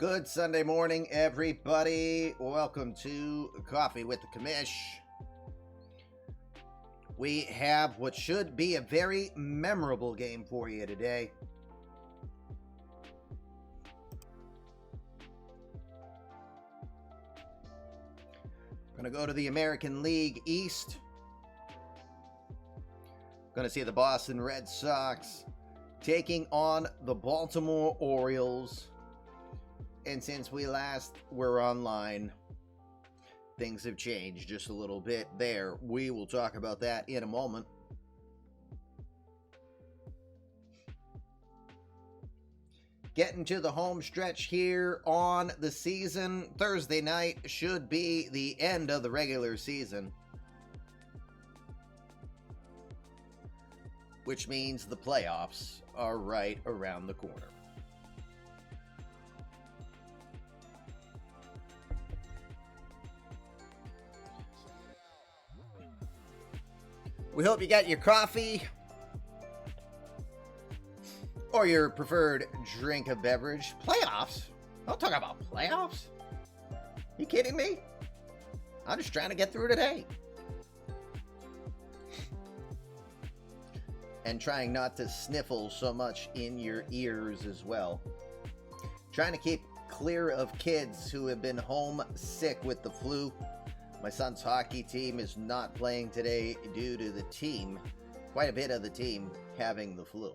Good Sunday morning, everybody. Welcome to Coffee with the Commish. We have what should be a very memorable game for you today. Going to go to the American League East. Going to see the Boston Red Sox taking on the Baltimore Orioles. And since we last were online, things have changed just a little bit there. We will talk about that in a moment. Getting to the home stretch here on the season. Thursday night should be the end of the regular season, which means the playoffs are right around the corner. We hope you got your coffee or your preferred drink of beverage. Playoffs? Don't talk about playoffs. You kidding me? I'm just trying to get through today. And trying not to sniffle so much in your ears as well. Trying to keep clear of kids who have been home sick with the flu. My son's hockey team is not playing today due to the team, quite a bit of the team, having the flu.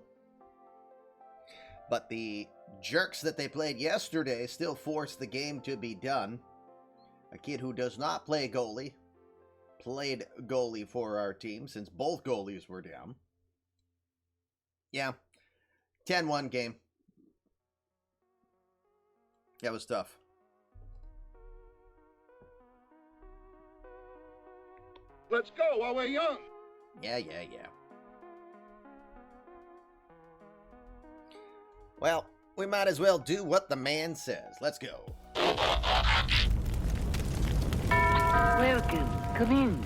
But the jerks that they played yesterday still forced the game to be done. A kid who does not play goalie played goalie for our team since both goalies were down. Yeah, 10-1 game. That was tough. Let's go while we're young. Yeah. Well, we might as well do what the man says. Let's go. Welcome. Come in.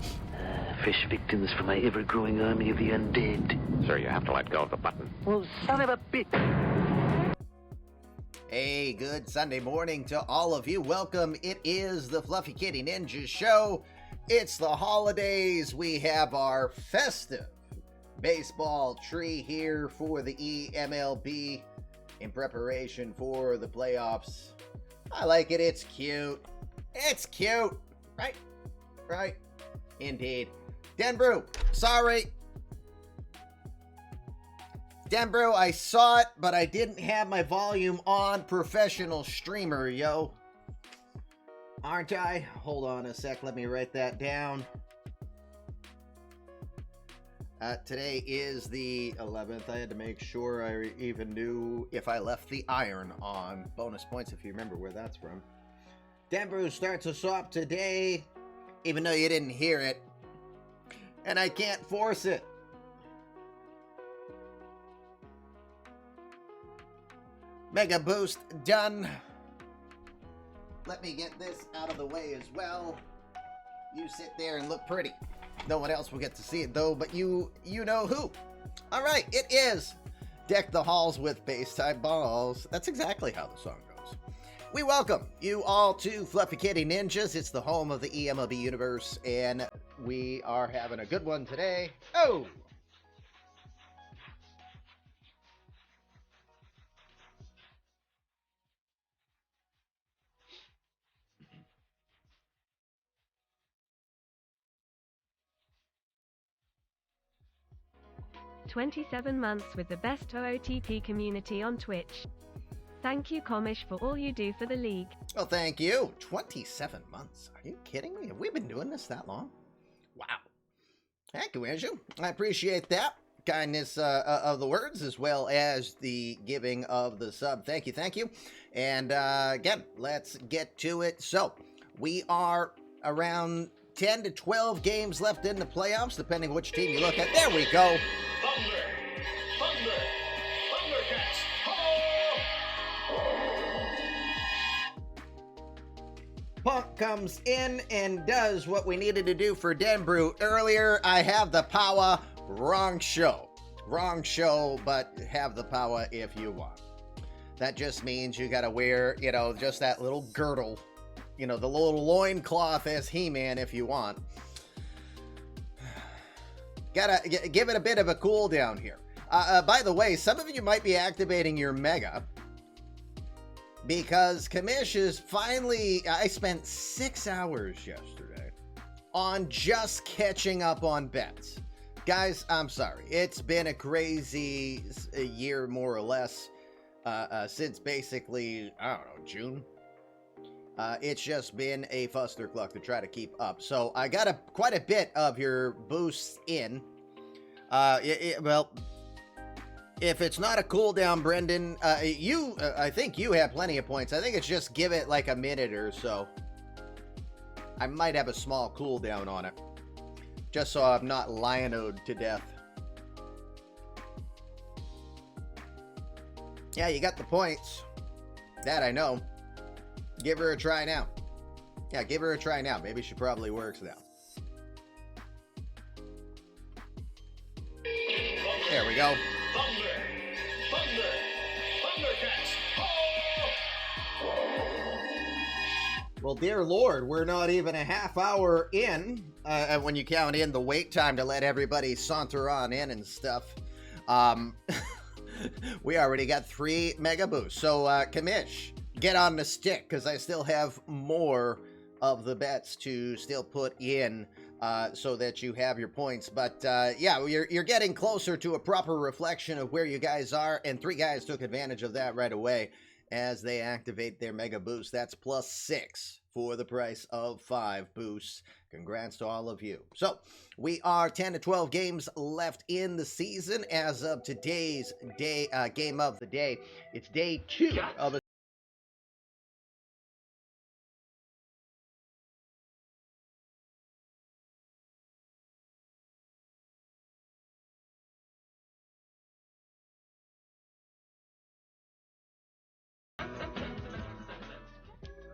Fresh victims for my ever-growing army of the undead. Sir, you have to let go of the button. Well, son of a bitch. Hey, good Sunday morning to all of you. Welcome. It is the Fluffy Kitty Ninja Show. It's the holidays. We have our festive baseball tree here for the eMLB in preparation for the playoffs. I like it. It's cute. It's cute. Right. Indeed. Denbrew, sorry. Denbrew, I saw it, but I didn't have my volume on. Professional streamer, yo. Aren't I? Hold on a sec. Let me write that down. Today is the 11th. I had to make sure I even knew if I left the iron on. Bonus points if you remember where that's from. Denver starts us off today, even though you didn't hear it. And I can't force it. Mega boost done. Let me get this out of the way as well. You sit there and look pretty. No one else will get to see it though, but you know who. All right, it is Deck the Halls with Base-Type Balls. That's exactly how the song goes. We welcome you all to Fluffy Kitty Ninjas. It's the home of the eMLB universe, and we are having a good one today. Oh! "27 months with the best OOTP community on Twitch. Thank you, Commish, for all you do for the league." Well, thank you. 27 months. Are you kidding me? Have we been doing this that long? Wow. Thank you, Andrew. I appreciate that. Kindness of the words as well as the giving of the sub. Thank you. And again, let's get to it. So, we are around 10 to 12 games left in the playoffs, depending which team you look at. There we go. Thundercats. Punk comes in and does what we needed to do for Denbrew earlier. I have the power. Wrong show, but have the power if you want. That just means you gotta wear, you know, just that little girdle. You know, the little loincloth as He-Man if you want. Gotta give it a bit of a cool down here. By the way, some of you might be activating your Mega. Because Commish is finally... I spent 6 hours yesterday on just catching up on bets. Guys, I'm sorry. It's been a crazy year, more or less, since basically, I don't know, June. It's just been a fustercluck to try to keep up. So I got quite a bit of your boosts in. Well... If it's not a cooldown, Brendan, I think you have plenty of points. I think it's just give it like a minute or so. I might have a small cooldown on it. Just so I'm not lion-o'd to death. Yeah, you got the points. That I know. Give her a try now. Yeah, give her a try now. Maybe she probably works now. There we go. Well, dear Lord, we're not even a half hour in when you count in the wait time to let everybody saunter on in and stuff. We already got 3 mega boosts. So, Commish, get on the stick because I still have more of the bets to still put in so that you have your points. But yeah, you're getting closer to a proper reflection of where you guys are, and 3 guys took advantage of that right away as they activate their mega boost. That's +6 for the price of 5 boosts. Congrats to all of you. So we are 10 to 12 games left in the season as of today's game of the day. It's day 2 of a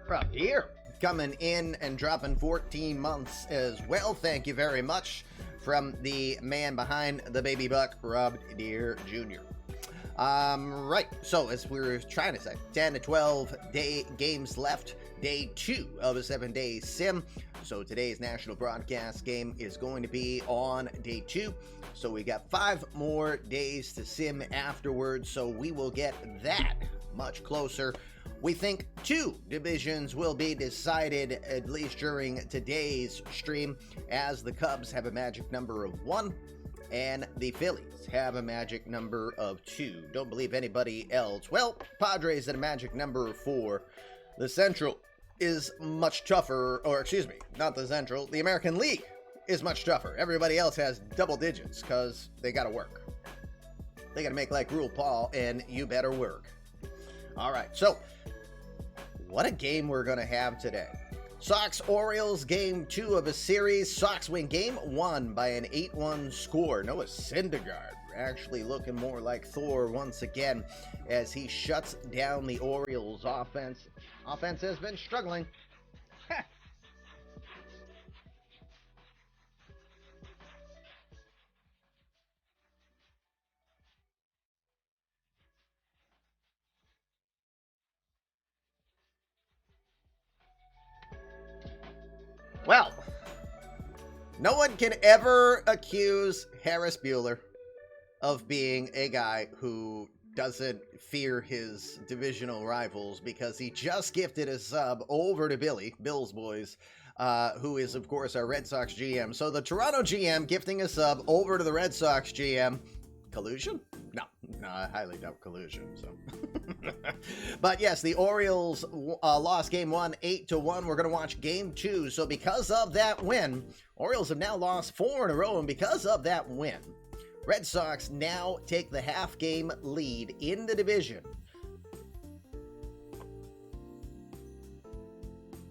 from here. Coming in and dropping 14 months as well. Thank you very much from the man behind the baby buck, Rob Deere Jr. Right. So as we were trying to say, 10 to 12 games left. Day 2 of a 7-day sim. So today's national broadcast game is going to be on day 2. So we got 5 more days to sim afterwards. So we will get that much closer. We think 2 divisions will be decided, at least during today's stream, as the Cubs have a magic number of 1, and the Phillies have a magic number of 2. Don't believe anybody else. Well, Padres at a magic number of 4. The Central is much tougher, or excuse me, not the Central. The American League is much tougher. Everybody else has double digits, because they gotta work. They gotta make like Rule Paul, and you better work. All right, so what a game we're going to have today. Sox-Orioles game 2 of a series. Sox win game 1 by an 8-1 score. Noah Syndergaard actually looking more like Thor once again as he shuts down the Orioles offense. Offense has been struggling. Well, no one can ever accuse Harris Bueller of being a guy who doesn't fear his divisional rivals, because he just gifted a sub over to Bill's boys, who is, of course, our Red Sox GM. So the Toronto GM gifting a sub over to the Red Sox GM. Collusion? No, I highly doubt collusion. So, but yes, the Orioles lost game 1, 8-1. We're going to watch game 2. So because of that win, Orioles have now lost 4 in a row, and because of that win, Red Sox now take the half-game lead in the division.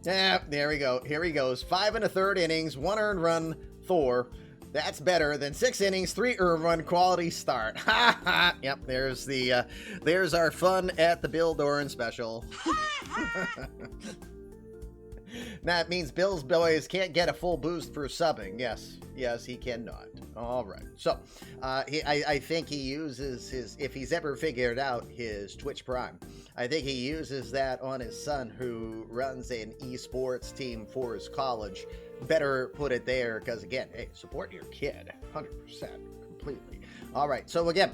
There we go. Here he goes. 5 1/3 innings, 1 earned run, Thor. That's better than 6 innings, 3 earned run, quality start. Ha ha. Yep, there's our fun at the Bill Doran special. That means Bill's boys can't get a full boost for subbing. Yes, he cannot. All right. So, I think he uses his, if he's ever figured out his Twitch Prime, I think he uses that on his son who runs an esports team for his college. Better put it there because, again, hey, support your kid 100%, completely. All right. So, again,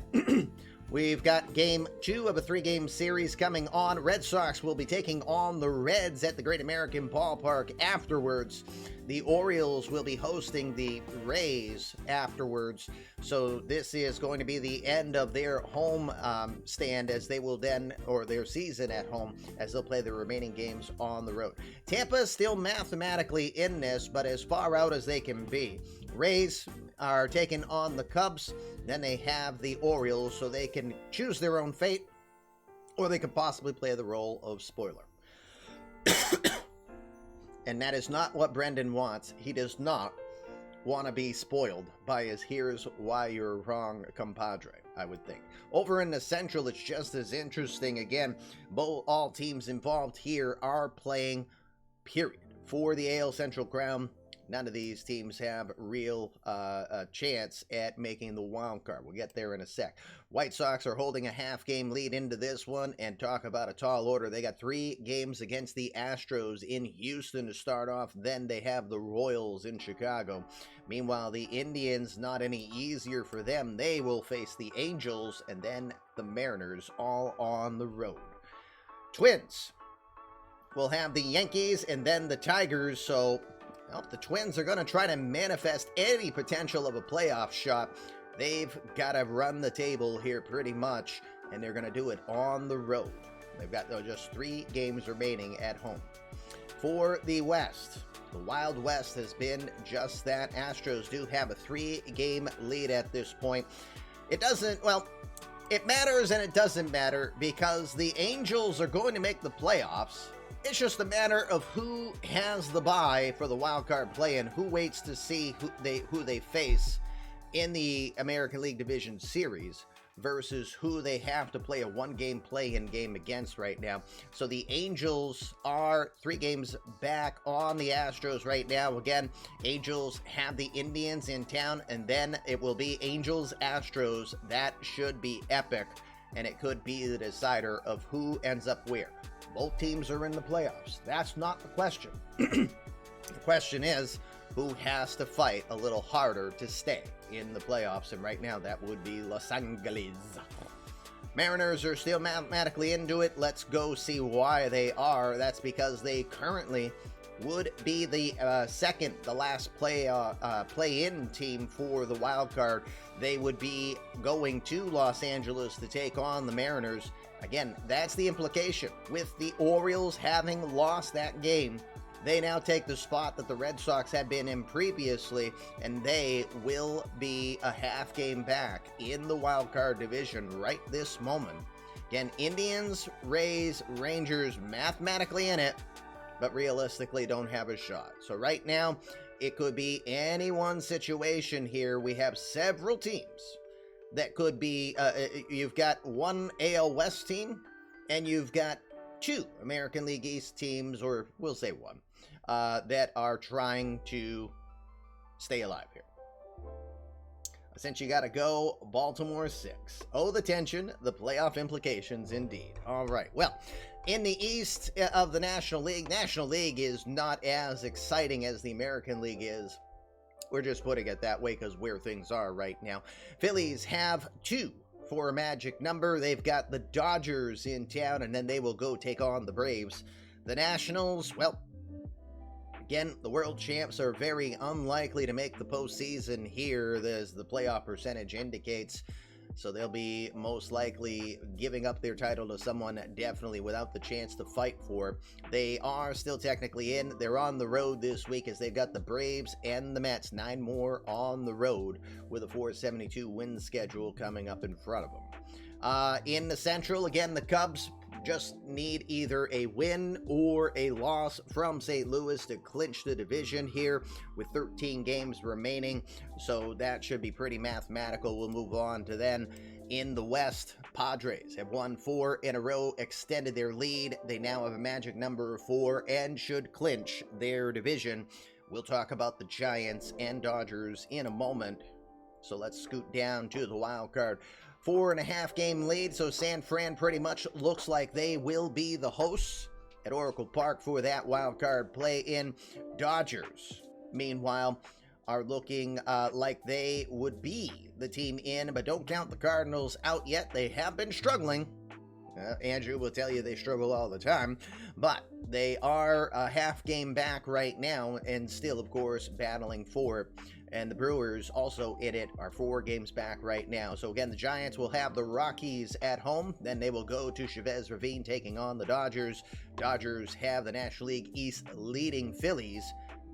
we've got game 2 of a 3-game series coming on. Red Sox will be taking on the Reds at the Great American Ballpark afterwards. The Orioles will be hosting the Rays afterwards. So this is going to be the end of their home stand as they will then, or their season at home, as they'll play the remaining games on the road. Tampa is still mathematically in this, but as far out as they can be. Rays are taking on the Cubs. Then they have the Orioles, so they can choose their own fate, or they could possibly play the role of spoiler. And that is not what Brendan wants. He does not want to be spoiled by his "here's why you're wrong" compadre, I would think. Over in the Central, it's just as interesting. Again, all teams involved here are playing, period. For the AL Central crown, none of these teams have real chance at making the wild card. We'll get there in a sec. White Sox are holding a half-game lead into this one, and talk about a tall order. They got 3 games against the Astros in Houston to start off. Then they have the Royals in Chicago. Meanwhile, the Indians, not any easier for them. They will face the Angels and then the Mariners, all on the road. Twins will have the Yankees and then the Tigers, so well, the Twins are going to try to manifest any potential of a playoff shot. They've got to run the table here pretty much, and they're going to do it on the road. They've got just 3 games remaining at home. For the West, the Wild West has been just that. Astros do have a 3-game lead at this point. It doesn't, well, it matters and it doesn't matter because the Angels are going to make the playoffs. It's just a matter of who has the bye for the wild card play and who waits to see who they face in the American League Division Series versus who they have to play a 1-game play-in game against right now. So the Angels are 3 games back on the Astros right now. Again, Angels have the Indians in town, and then it will be Angels-Astros. That should be epic, and it could be the decider of who ends up where. Both teams are in the playoffs. That's not the question. The question is, who has to fight a little harder to stay in the playoffs? And right now, that would be Los Angeles. Mariners are still mathematically into it. Let's go see why they are. That's because they currently would be the last play-in team for the wild card. They would be going to Los Angeles to take on the Mariners. Again, that's the implication. With the Orioles having lost that game, they now take the spot that the Red Sox had been in previously, and they will be a half game back in the wild card division right this moment. Again, Indians, Rays, Rangers mathematically in it, but realistically don't have a shot. So right now, it could be anyone's situation here. We have several teams that could be, you've got 1 AL West team, and you've got 2 American League East teams, or we'll say 1, that are trying to stay alive here. Since you got to go, Baltimore 6. Oh, the tension, the playoff implications indeed. All right, well, in the East of the National League is not as exciting as the American League is. We're just putting it that way because where things are right now. Phillies have 2 for a magic number. They've got the Dodgers in town, and then they will go take on the Braves. The Nationals, well, again, the world champs are very unlikely to make the postseason here, as the playoff percentage indicates. So they'll be most likely giving up their title to someone definitely without the chance to fight for. They are still technically in. They're on the road this week as they've got the Braves and the Mets, 9 more on the road with a 472 win schedule coming up in front of them. In the Central, again, the Cubs just need either a win or a loss from St. Louis to clinch the division here with 13 games remaining. So that should be pretty mathematical. We'll move on to then In the West, Padres have won 4 in a row, extended their lead. They now have a magic number of 4 and should clinch their division. We'll talk about the Giants and Dodgers in a moment. So let's scoot down to the wild card. 4.5 game lead, so San Fran pretty much looks like they will be the hosts at Oracle Park for that wild card play-in. Dodgers, meanwhile, are looking like they would be the team in, but don't count the Cardinals out yet. They have been struggling. Andrew will tell you they struggle all the time, but they are a half game back right now and still, of course, battling for it. And the Brewers, also in it, are 4 games back right now. So again, the Giants will have the Rockies at home. Then they will go to Chavez Ravine taking on the Dodgers. Dodgers have the National League East leading Phillies,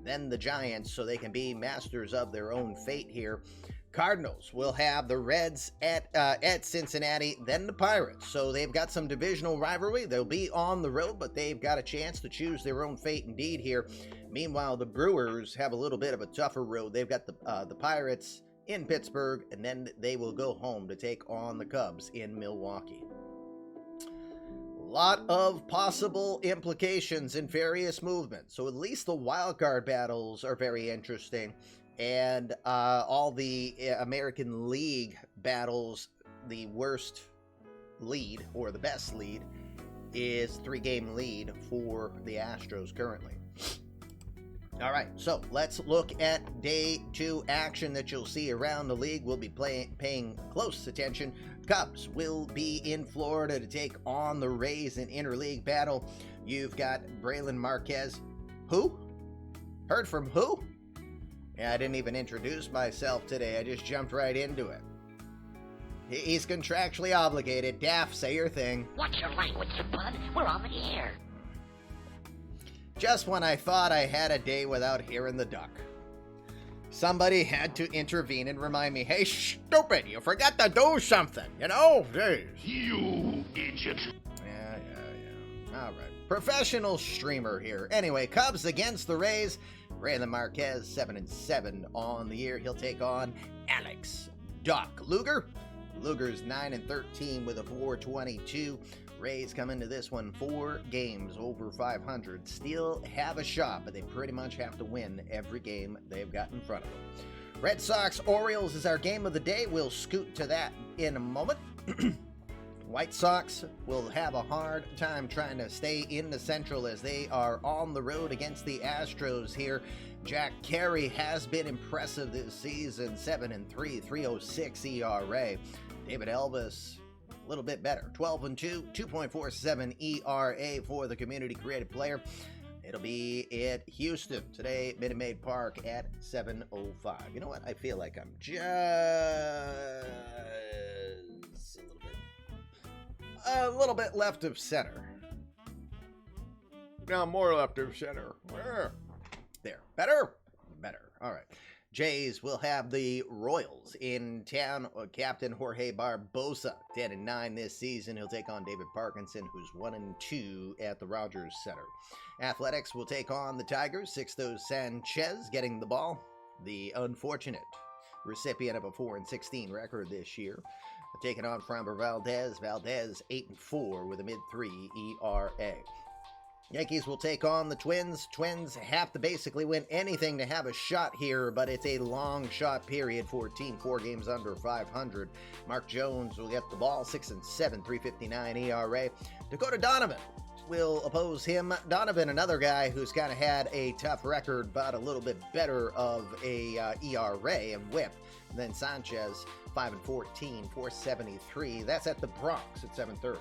then the Giants, so they can be masters of their own fate here. Cardinals will have the Reds at Cincinnati, then the Pirates. So they've got some divisional rivalry. They'll be on the road, but they've got a chance to choose their own fate indeed here. Meanwhile, the Brewers have a little bit of a tougher road. They've got the Pirates in Pittsburgh, and then they will go home to take on the Cubs in Milwaukee. Lot of possible implications in various movements. So at least the wild card battles are very interesting. And all the American League battles, the worst lead or the best lead is 3-game lead for the Astros currently. All right, so let's look at day 2 action that you'll see around the league. We'll be paying close attention. Cubs will be in Florida to take on the Rays in interleague battle. You've got Braylon Marquez. Who? Heard from who? Yeah, I didn't even introduce myself today. I just jumped right into it. He's contractually obligated. Daff, say your thing. Watch your language, bud. We're on the air. Just when I thought I had a day without hearing the duck, somebody had to intervene and remind me, hey, stupid, you forgot to do something, you know? Jeez. You idiot. Yeah. All right. Professional streamer here. Anyway, Cubs against the Rays. Braylon Marquez, 7-7 on the year. He'll take on Alex Doc Luger. Luger's 9-13 with a 4.22. Rays come into this one 4 games over 500. Still have a shot, but they pretty much have to win every game they've got in front of them. Red Sox Orioles is our game of the day. We'll scoot to that in a moment. White Sox will have a hard time trying to stay in the Central as they are on the road against the Astros here. Jack Carey has been impressive this season, 7-3, 3.06 ERA. David Elvis, a little bit better, 12-2, 2.47 ERA for the community creative player. It'll be at Houston today, Minute Maid Park at 7:05. You know what? I feel like I'm just a little bit left of center. Now more left of center. There. Better? Better. All right. Jays will have the Royals in town. Captain Jorge Barbosa, 10-9 this season. He'll take on David Parkinson, who's 1-2 at the Rogers Center. Athletics will take on the Tigers. Sixto Sanchez getting the ball. The unfortunate recipient of a 4-16 record this year. Taking on Framber Valdez. Valdez 8-4 with a mid-3 ERA. Yankees will take on the Twins. Twins have to basically win anything to have a shot here, but it's a long shot period for a team 4 games under 500. Mark Jones will get the ball, 6-7, 3.59 ERA. Dakota Donovan will oppose him. Donovan, another guy who's kind of had a tough record, but a little bit better of a ERA and whip than Sanchez, 5-14, 4.73. That's at the Bronx at 7:30.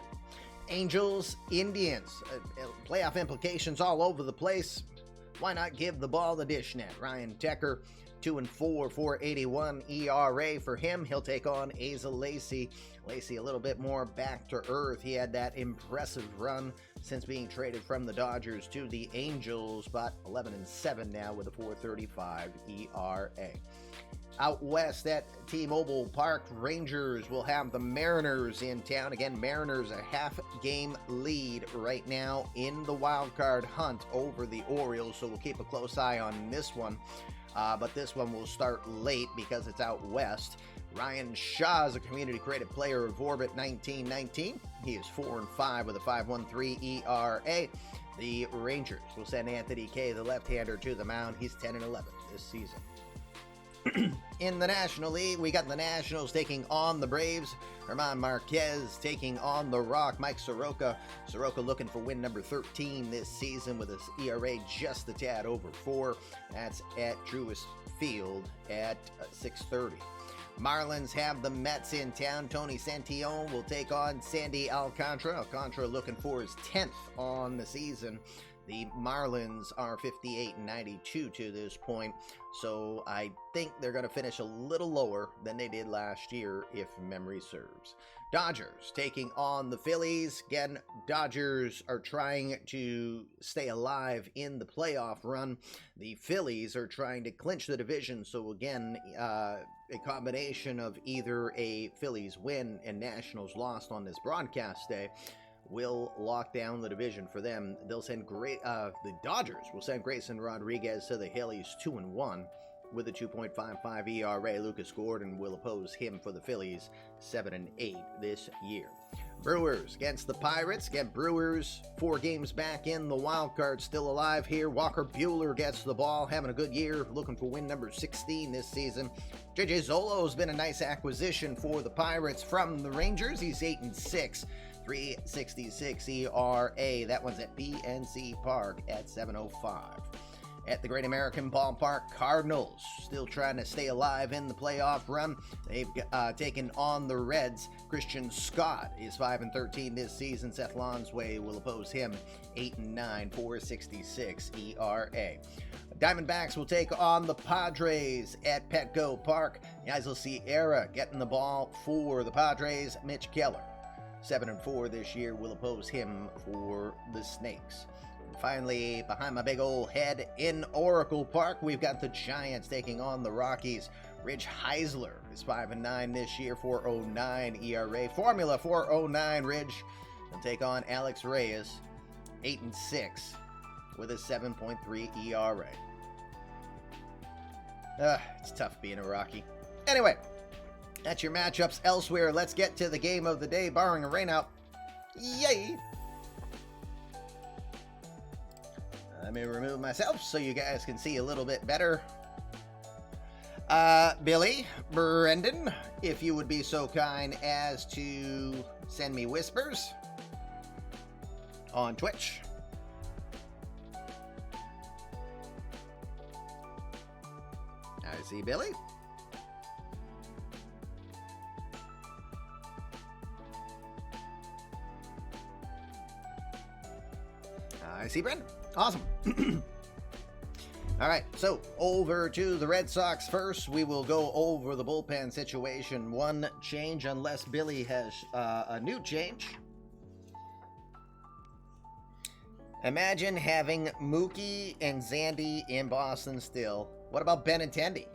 Angels, Indians, playoff implications all over the place. Why not give the ball the dish net? Ryan Decker, 2-4, 4.81 ERA for him. He'll take on Asa Lacy. Lacy a little bit more back to earth. He had that impressive run since being traded from the Dodgers to the Angels, but 11-7 now with a 4.35 ERA. Out west at T-Mobile Park, Rangers will have the Mariners in town. Again, Mariners a half-game lead right now in the wild card hunt over the Orioles, so we'll keep a close eye on this one. but this one will start late because it's out west. Ryan Shaw is a community created player of Orbit 1919. He is 4-5 with a 5.13 ERA. The Rangers will send Anthony Kay, the left-hander, to the mound. He's 10-11 this season. In the National League, we got the Nationals taking on the Braves. Herman Marquez taking on the Rock. Mike Soroka. Soroka looking for win number 13 this season with his ERA just a tad over 4. That's at Truist Field at 6:30. Marlins have the Mets in town. Tony Santillan will take on Sandy Alcantara. Alcantara looking for his 10th on the season. The Marlins are 58-92 to this point, so I think they're going to finish a little lower than they did last year, if memory serves. Dodgers taking on the Phillies. Again, Dodgers are trying to stay alive in the playoff run. The Phillies are trying to clinch the division, so again, a combination of either a Phillies win and Nationals lost on this broadcast day will lock down the division for them. They'll send the Dodgers will send Grayson Rodriguez to the Hill. He's 2-1 with a 2.55 ERA. Lucas Gordon will oppose him for the Phillies, 7-8 this year. Brewers against the Pirates. Get Brewers 4 games back in the wild card, still alive here. Walker Buehler gets the ball, having a good year, looking for win number 16 this season. JJ Zolo's been a nice acquisition for the Pirates from the Rangers. He's 8-6. 3.66 ERA. That one's at PNC Park at 7:05. At the Great American Ballpark, Cardinals still trying to stay alive in the playoff run. They've taken on the Reds. Christian Scott is 5-13 this season. Seth Lonsway will oppose him, 8-9, 4.66 ERA. Diamondbacks will take on the Padres at Petco Park. Yaisel Sierra getting the ball for the Padres. Mitch Keller, 7-4 this year, will oppose him for the Snakes. And finally, behind my big old head in Oracle Park, we've got the Giants taking on the Rockies. Rich Heisler is 5-9 this year, 4.09 ERA. Formula 4.09. Ridge will take on Alex Reyes, 8-6 with a 7.3 ERA. It's tough being a Rocky. Anyway, that's your matchups elsewhere. Let's get to the game of the day, barring a rainout. Yay! Let me remove myself so you guys can see a little bit better. Billy, Brendan, if you would be so kind as to send me whispers on Twitch. I see Billy. I see Brendan. Awesome. All right, so over to the Red Sox first. We will go over the bullpen situation. One change, unless Billy has a new change. Imagine having Mookie and Zandy in Boston still. What about Benintendi?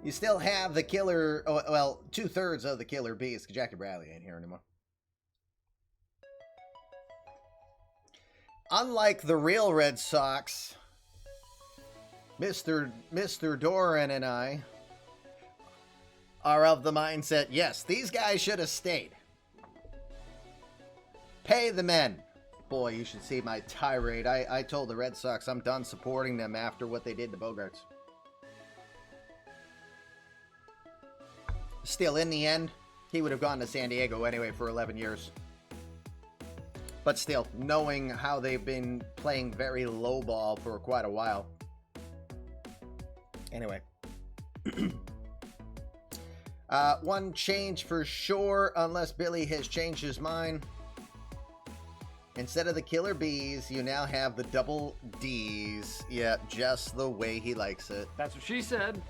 You still have the killer, well, 2/3 of the killer beast. Jackie Bradley ain't here anymore. Unlike the real Red Sox, Mr. Doran and I are of the mindset, yes, these guys should have stayed. Pay the men. Boy, you should see my tirade. I told the Red Sox I'm done supporting them after what they did to Bogarts. Still, in the end, he would have gone to San Diego anyway for 11 years. But still, knowing how they've been playing very low ball for quite a while. Anyway. One change for sure, unless Billy has changed his mind. Instead of the killer bees, you now have the double Ds. Yeah, just the way he likes it. That's what she said.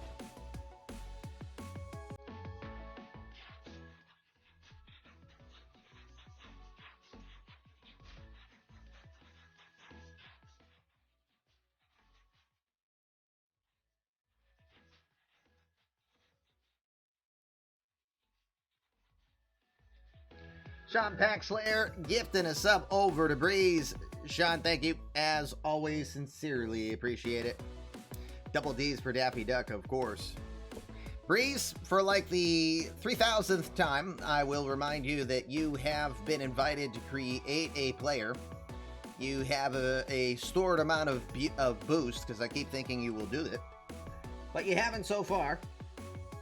Sean Paxlayer gifting a sub over to Breeze. Sean, thank you. As always, sincerely appreciate it. Double D's for Daffy Duck, of course. Breeze, for like the 3,000th time, I will remind you that you have been invited to create a player. You have a stored amount of boost, because I keep thinking you will do it. But you haven't so far.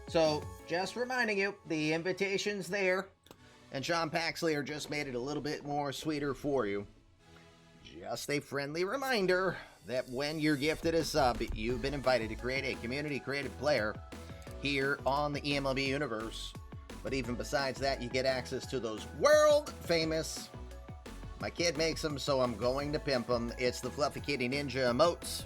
So, just reminding you, the invitation's there. And Sean Paxley just made it a little bit more sweeter for you. Just a friendly reminder that when you're gifted a sub, you've been invited to create a community-created player here on the eMLB universe. But even besides that, you get access to those world-famous... My kid makes them, so I'm going to pimp them. It's the Fluffy Kitty Ninja emotes.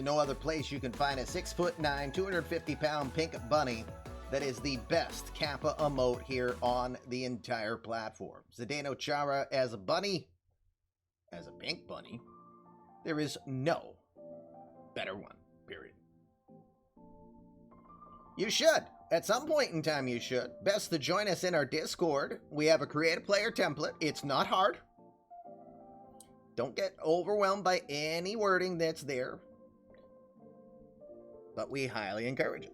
No other place you can find a 6'9", 250-pound pink bunny that is the best Kappa emote here on the entire platform. Zdeno Chara as a bunny, as a pink bunny, there is no better one, period. You should. At some point in time, you should. Best to join us in our Discord. We have a create a player template. It's not hard. Don't get overwhelmed by any wording that's there. But we highly encourage it.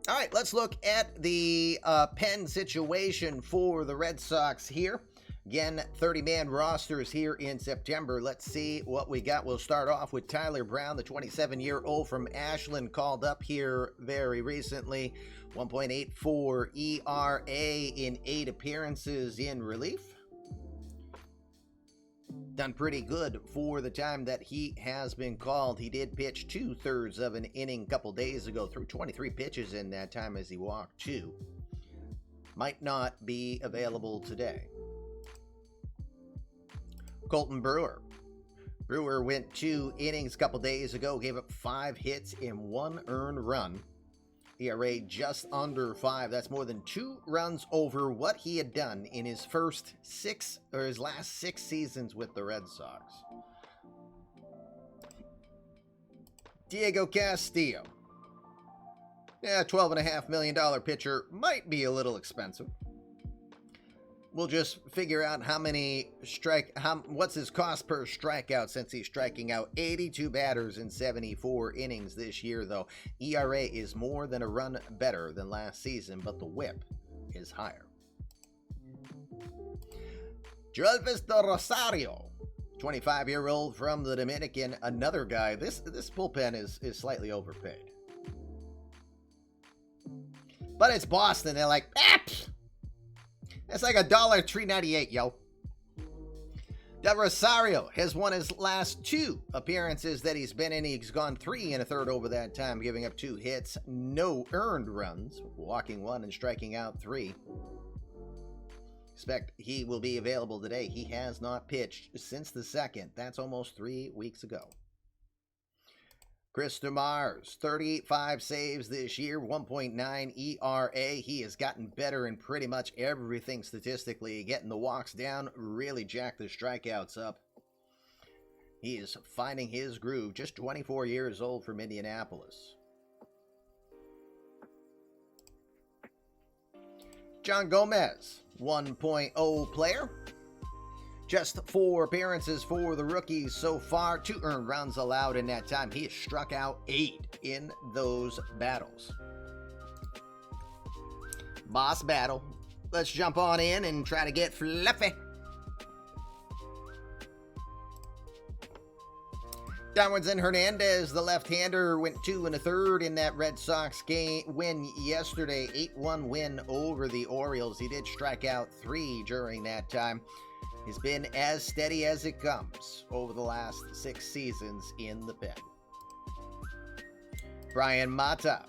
All right, let's look at the pen situation for the Red Sox here. Again, 30-man rosters here in September. Let's see what we got. We'll start off with Tyler Brown, the 27-year-old from Ashland, called up here very recently. 1.84 ERA in 8 appearances in relief. Done pretty good for the time that he has been called. He did pitch 2/3 of an inning a couple days ago, threw 23 pitches in that time as he walked 2. Might not be available today. Colton Brewer. Brewer went 2 innings a couple days ago, gave up 5 hits in 1 earned run. ERA just under 5. That's more than 2 runs over what he had done in his last 6 seasons with the Red Sox. Diego Castillo. Yeah, $12.5 million pitcher might be a little expensive. We'll just figure out what's his cost per strikeout, since he's striking out 82 batters in 74 innings this year, though. ERA is more than a run better than last season, but the whip is higher. Joelvis de Rosario, 25-year-old from the Dominican, another guy. This bullpen is slightly overpaid. But it's Boston. They're like, that's like $3.98, yo. Del Rosario has won his last 2 appearances that he's been in. He's gone 3 1/3 over that time, giving up 2 hits, no earned runs, walking 1 and striking out 3. Expect he will be available today. He has not pitched since the 2nd. That's almost 3 weeks ago. Chris DeMars, 35 saves this year, 1.9 ERA. He has gotten better in pretty much everything statistically. Getting the walks down, really jacked the strikeouts up. He is finding his groove. Just 24 years old from Indianapolis. John Gomez, 1.0 player. Just 4 appearances for the rookies so far. 2 earned runs allowed in that time. He has struck out 8 in those battles. Boss battle. Let's jump on in and try to get fluffy. Darwinson Hernandez, the left-hander, went 2 1/3 in that Red Sox game win yesterday. 8-1 win over the Orioles. He did strike out 3 during that time. He's been as steady as it comes over the last 6 seasons in the pen. Brian Mata,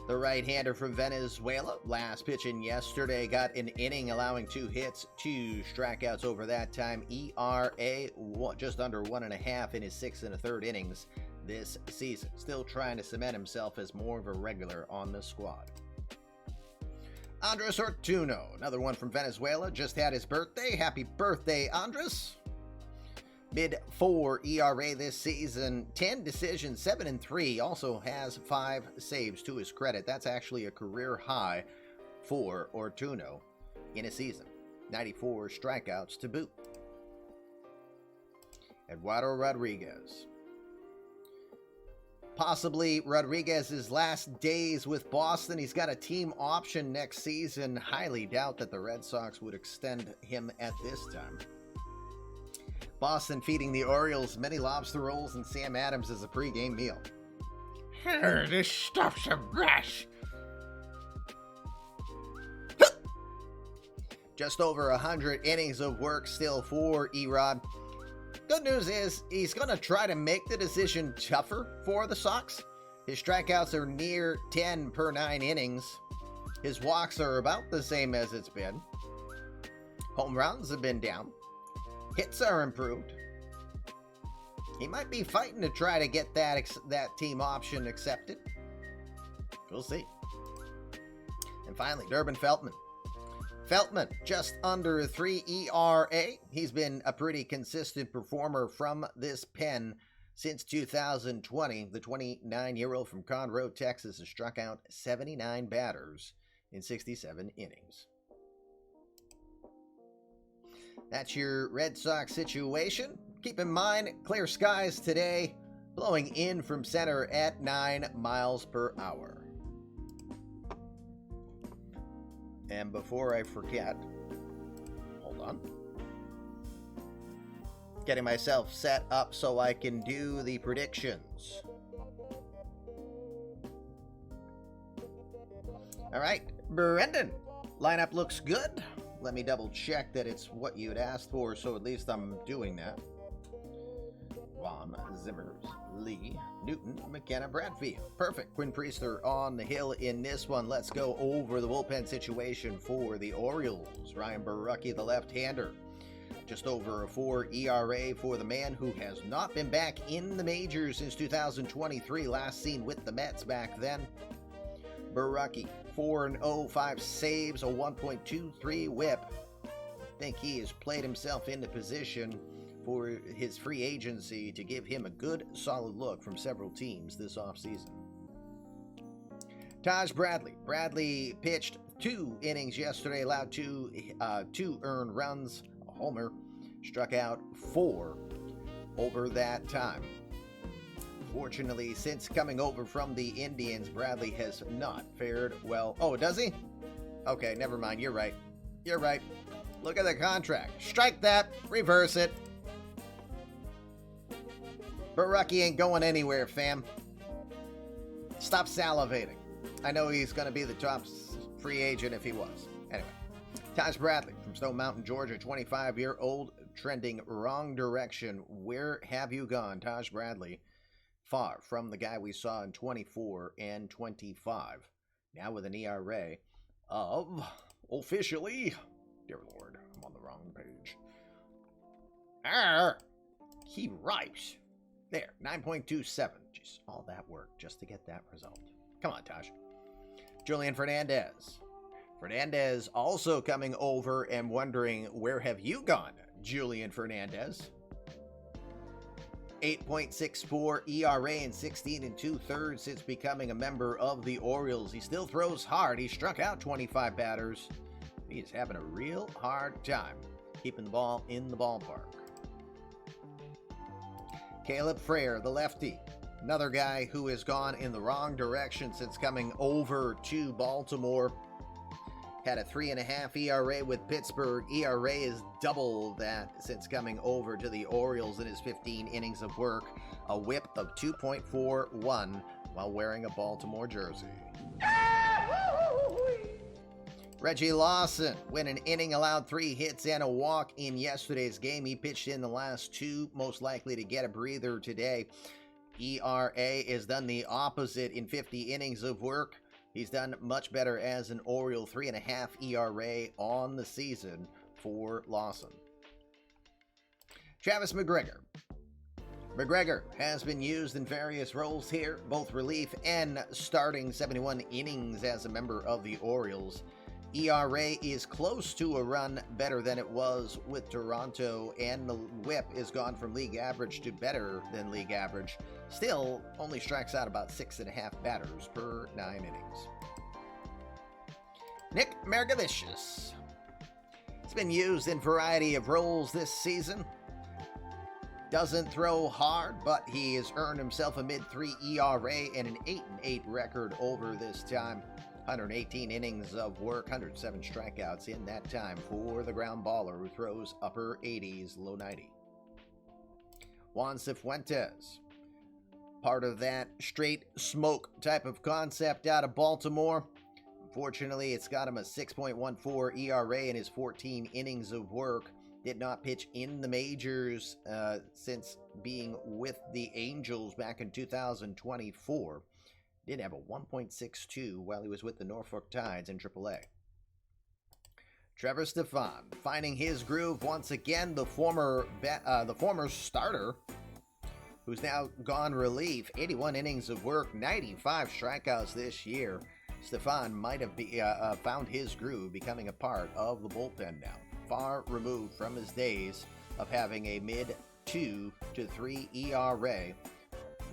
the right-hander from Venezuela, last pitching yesterday, got an inning, allowing 2 hits, 2 strikeouts over that time. ERA just under 1.5 in his 6 1/3 innings this season. Still trying to cement himself as more of a regular on the squad. Andres Ortuno, another one from Venezuela, just had his birthday. Happy birthday, Andres. Mid-4 ERA this season, 10 decisions, 7-3. Also has 5 saves to his credit. That's actually a career high for Ortuno in a season. 94 strikeouts to boot. Eduardo Rodriguez. possibly Rodriguez's last days with Boston. He's got a team option next season. Highly doubt that the Red Sox would extend him at this time. Boston feeding the Orioles many lobster rolls and Sam Adams as a pregame meal. This stuff's a mess. Just over 100 innings of work still for Erod. Good news is he's going to try to make the decision tougher for the Sox. His strikeouts are near 10 per 9 innings. His walks are about the same as it's been. Home runs have been down. Hits are improved. He might be fighting to try to get that team option accepted. We'll see. And finally, Durbin Feltman. Feltman, just under 3 ERA. He's been a pretty consistent performer from this pen since 2020. The 29-year-old from Conroe, Texas, has struck out 79 batters in 67 innings. That's your Red Sox situation. Keep in mind, clear skies today, blowing in from center at 9 miles per hour. And before I forget, hold on. Getting myself set up so I can do the predictions. All right, Brendan, lineup looks good. Let me double check that it's what you'd asked for, so at least I'm doing that. Vaughn, Zimmers, Lee, Newton, McKenna, Bradfield. Perfect. Quinn Priester on the hill in this one. Let's go over the bullpen situation for the Orioles. Ryan Barucki, the left-hander. Just over a 4 ERA for the man who has not been back in the majors since 2023. Last seen with the Mets back then. Barucki, 4-0, 5 saves, a 1.23 whip. I think he has played himself into position for his free agency to give him a good, solid look from several teams this offseason. Taj Bradley. Bradley pitched 2 innings yesterday, allowed 2 earned runs, a homer, struck out 4 over that time. Fortunately, since coming over from the Indians, Bradley has not fared well. Oh, does he? Okay, never mind. You're right. You're right. Look at the contract. Strike that. Reverse it. Barucki ain't going anywhere, fam. Stop salivating. I know he's going to be the top free agent if he was. Anyway, Taj Bradley from Stone Mountain, Georgia, 25-year-old, trending wrong direction. Where have you gone, Taj Bradley? Far from the guy we saw in 24 and 25. Now with an ERA of, officially, dear Lord, I'm on the wrong page. He ripes. There, 9.27. Just all that work just to get that result. Come on, Taj. Julian Fernandez. Fernandez also coming over and wondering, where have you gone, Julian Fernandez? 8.64 ERA in 16 2/3 since becoming a member of the Orioles. He still throws hard. He struck out 25 batters. He is having a real hard time keeping the ball in the ballpark. Caleb Frere, the lefty, another guy who has gone in the wrong direction since coming over to Baltimore. Had a 3.5 ERA with Pittsburgh. ERA is double that since coming over to the Orioles in his 15 innings of work. A whip of 2.41 while wearing a Baltimore jersey. Reggie Lawson, when an inning, allowed 3 hits and a walk in yesterday's game. He pitched in the last 2, most likely to get a breather today. ERA has done the opposite in 50 innings of work. He's done much better as an Oriole, 3.5 ERA on the season for Lawson. Travis McGregor. McGregor has been used in various roles here, both relief and starting, 71 innings as a member of the Orioles. ERA is close to a run better than it was with Toronto, and the whip is gone from league average to better than league average. Still, only strikes out about 6.5 batters per 9 innings. Nick Margevicius. It's been used in a variety of roles this season. Doesn't throw hard, but he has earned himself a mid-3 ERA and an 8-8 record over this time. 118 innings of work, 107 strikeouts in that time for the ground baller who throws upper 80s, low 90. Juan Cifuentes, part of that straight smoke type of concept out of Baltimore. Unfortunately, it's got him a 6.14 ERA in his 14 innings of work. Did not pitch in the majors since being with the Angels back in 2024. Did have a 1.62 while he was with the Norfolk Tides in AAA. Trevor Stefan finding his groove once again. The former starter, who's now gone relief. 81 innings of work, 95 strikeouts this year. Stefan might have found his groove, becoming a part of the bullpen now. Far removed from his days of having a mid-2 to 3 ERA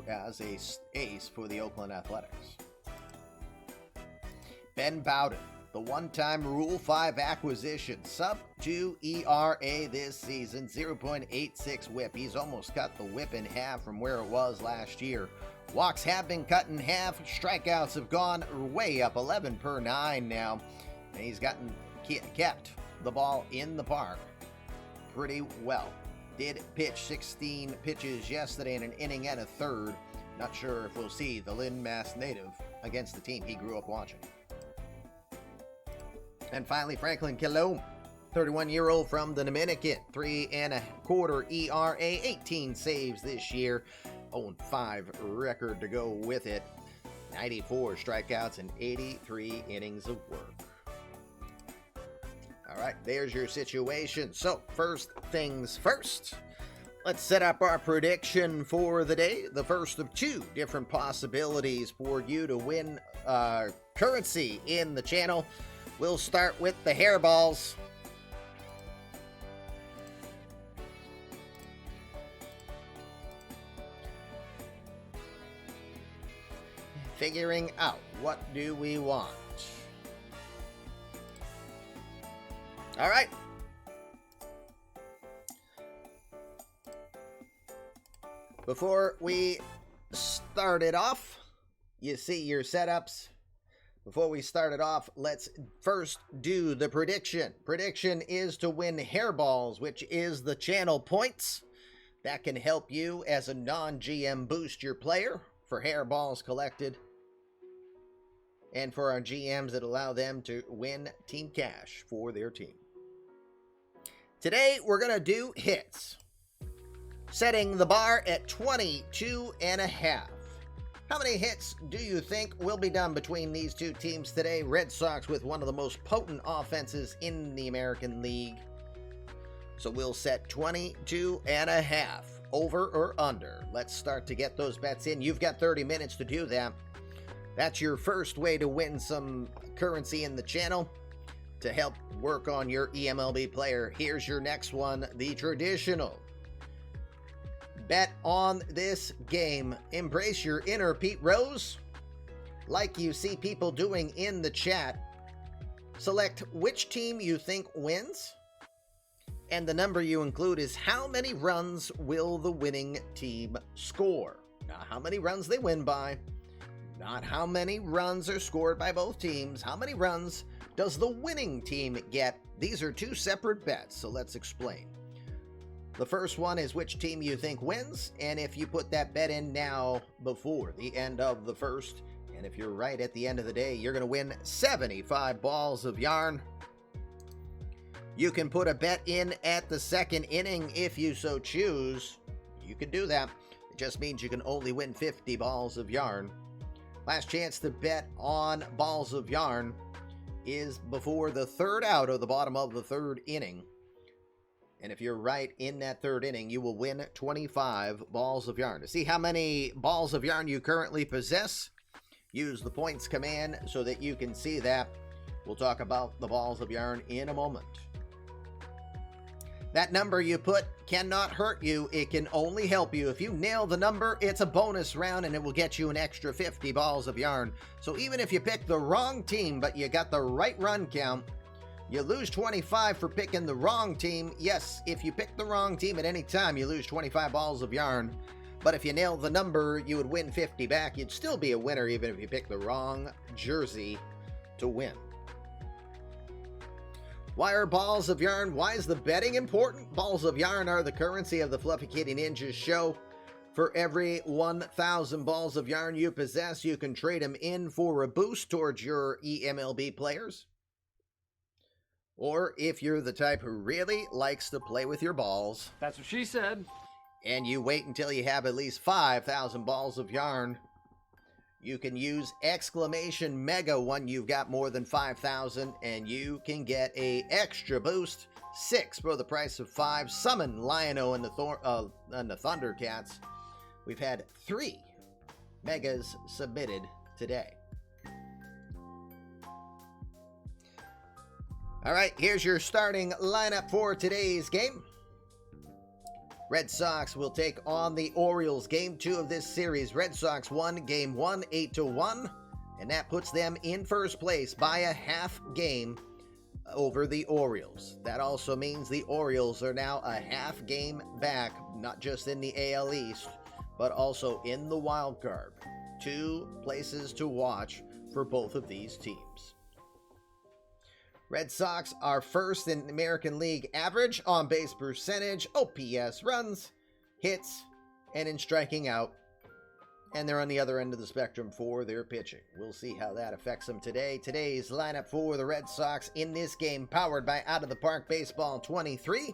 as a ace for the Oakland Athletics. Ben Bowden, the one-time Rule 5 acquisition, sub-2 ERA this season, 0.86 whip. He's almost cut the whip in half from where it was last year. Walks have been cut in half. Strikeouts have gone way up, 11 per 9 now. And he's kept the ball in the park pretty well. Did pitch 16 pitches yesterday in an inning and a third. Not sure if we'll see the Lynn Mass native against the team he grew up watching. And finally, Franklin Kilome, 31-year-old from the Dominican, 3.25 ERA, 18 saves this year, 0-5 record to go with it, 94 strikeouts and 83 innings of work. All right, there's your situation. So, first things first, let's set up our prediction for the day. The first of two different possibilities for you to win currency in the channel. We'll start with the hairballs. Figuring out what do we want. All right. Before we start it off, you see your setups. Before we start it off, let's first do the prediction. Prediction is to win hairballs, which is the channel points. That can help you as a non-GM boost your player for hairballs collected. And for our GMs that allow them to win team cash for their team. Today, we're going to do hits. Setting the bar at 22.5. How many hits do you think will be done between these two teams today? Red Sox with one of the most potent offenses in the American League. So we'll set 22.5. Over or under. Let's start to get those bets in. You've got 30 minutes to do that. That's your first way to win some currency in the channel to help work on your eMLB player. Here's your next one, the traditional. Bet on this game. Embrace your inner Pete Rose, like you see people doing in the chat. Select which team you think wins, and the number you include is how many runs will the winning team score. Not how many runs they win by, not how many runs are scored by both teams. How many runs does the winning team get? These are two separate bets, so let's explain. The first one is which team you think wins, and if you put that bet in now before the end of the first, and if you're right at the end of the day, you're going to win 75 balls of yarn. You can put a bet in at the second inning if you so choose. You can do that. It just means you can only win 50 balls of yarn. Last chance to bet on balls of yarn is before the third out of the bottom of the third inning. And if you're right in that third inning, you will win 25 balls of yarn. To see how many balls of yarn you currently possess, use the points command so that you can see that. We'll talk about the balls of yarn in a moment. That number you put cannot hurt you. It can only help you. If you nail the number, it's a bonus round and it will get you an extra 50 balls of yarn. So even if you pick the wrong team, but you got the right run count, You lose 25 for picking the wrong team. Yes, if you pick the wrong team at any time, you lose 25 balls of yarn. But if you nail the number, you would win 50 back. You'd still be a winner even if you pick the wrong jersey to win. Why are balls of yarn? Why is the betting important? Balls of yarn are the currency of the Fluffy Kitty Ninjas show. For every 1,000 balls of yarn you possess, you can trade them in for a boost towards your eMLB players. Or if you're the type who really likes to play with your balls. That's what she said. And you wait until you have at least 5,000 balls of yarn. You can use exclamation mega when you've got more than 5,000, and you can get a extra boost, 6 for the price of 5. Summon Lion-O and the Thundercats. We've had 3 megas submitted today. All right, here's your starting lineup for today's game. Red Sox will take on the Orioles. Game 2 of this series. Red Sox won Game 1, 8-1, and that puts them in first place by a half game over the Orioles. That also means the Orioles are now a half game back, not just in the AL East, but also in the wild card. 2 places to watch for both of these teams. Red Sox are first in American League average, on-base percentage, OPS, runs, hits, and in striking out. And they're on the other end of the spectrum for their pitching. We'll see how that affects them today. Today's lineup for the Red Sox in this game, powered by Out of the Park Baseball 23,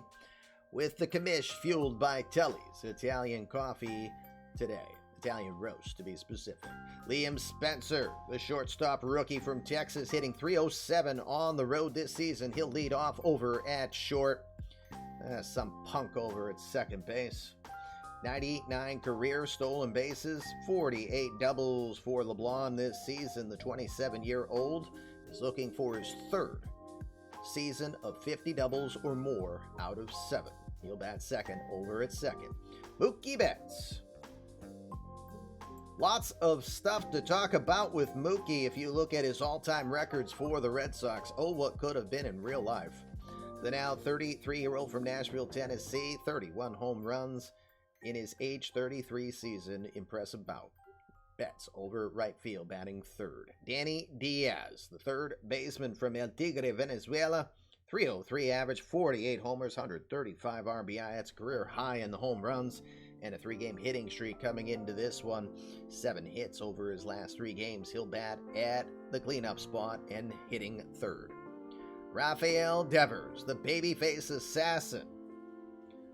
with the Commish fueled by Tully's Italian Coffee today. Italian roast, to be specific. Liam Spencer, the shortstop rookie from Texas, hitting .307 on the road this season. He'll lead off over at short. Some punk over at second base. 99 career stolen bases, 48 doubles for LeBlanc this season. The 27-year-old is looking for his 3rd season of 50 doubles or more out of 7. He'll bat second over at second. Mookie Betts. Lots of stuff to talk about with Mookie if you look at his all-time records for the Red Sox. Oh, what could have been in real life. The now 33-year-old from Nashville, Tennessee, 31 home runs in his age 33 season. Impressive bout. Betts over right field, batting 3rd. Danny Diaz, the 3rd baseman from El Tigre, Venezuela, 303 average, 48 homers, 135 RBI. That's career high in the home runs. And a 3-game hitting streak coming into this one. 7 hits over his last 3 games. He'll bat at the cleanup spot and hitting 3rd. Rafael Devers, the babyface assassin.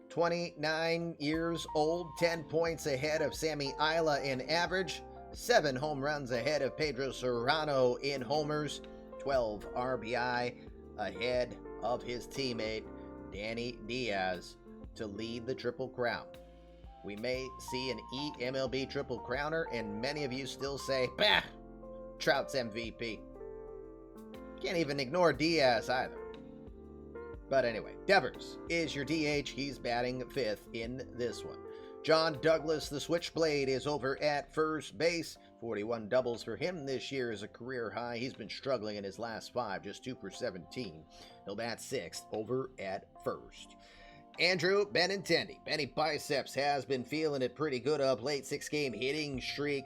29 years old, 10 points ahead of Sammy Isla in average. 7 home runs ahead of Pedro Serrano in homers. 12 RBI ahead of his teammate, Danny Diaz, to lead the Triple Crown. We may see an eMLB Triple Crowner, and many of you still say, bah, Trout's MVP. Can't even ignore Diaz either. But anyway, Devers is your DH. He's batting 5th in this one. John Douglas, the Switchblade, is over at first base. 41 doubles for him this year is a career high. He's been struggling in his last 5, just 2 for 17. He'll bat 6th over at first. Andrew Benintendi. Benny Biceps has been feeling it pretty good up late. 6-game hitting streak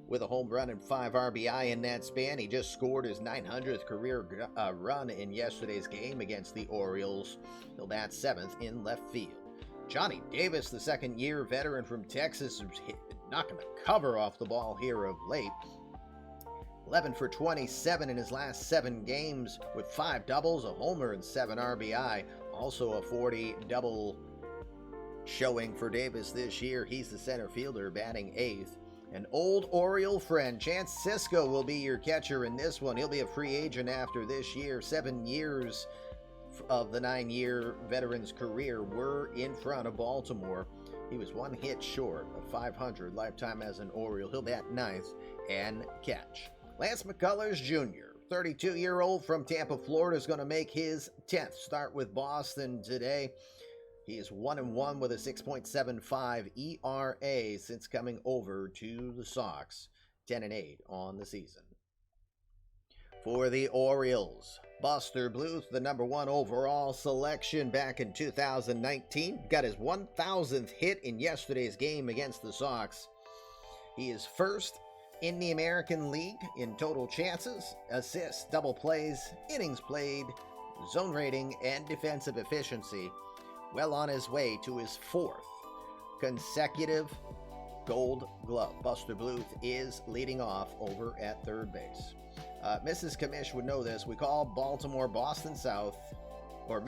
with a home run and 5 RBI in that span. He just scored his 900th career run in yesterday's game against the Orioles. He'll bat 7th in left field. Johnny Davis, the 2nd-year veteran from Texas, is knocking the cover off the ball here of late. 11 for 27 in his last 7 games with 5 doubles, a homer, and 7 RBI. Also a 40 double showing for Davis this year. He's the center fielder, batting 8th. An old Oriole friend, Chance Sisco, will be your catcher in this one. He'll be a free agent after this year. 7 years of the 9-year veteran's career were in front of Baltimore. He was 1 hit short of 500 lifetime as an Oriole. He'll bat 9th and catch. Lance McCullers Jr., 32-year-old from Tampa, Florida, is going to make his 10th start with Boston today. He is 1-1 with a 6.75 ERA since coming over to the Sox. 10-8 on the season. For the Orioles, Buster Bluth, the number 1 overall selection back in 2019, got his 1,000th hit in yesterday's game against the Sox. He is first in the American League in total chances, assists, double plays, innings played, zone rating, and defensive efficiency. Well on his way to his 4th consecutive Gold Glove. Buster Bluth is leading off over at third base. Mrs. Commish would know this. We call Baltimore Boston South. Or,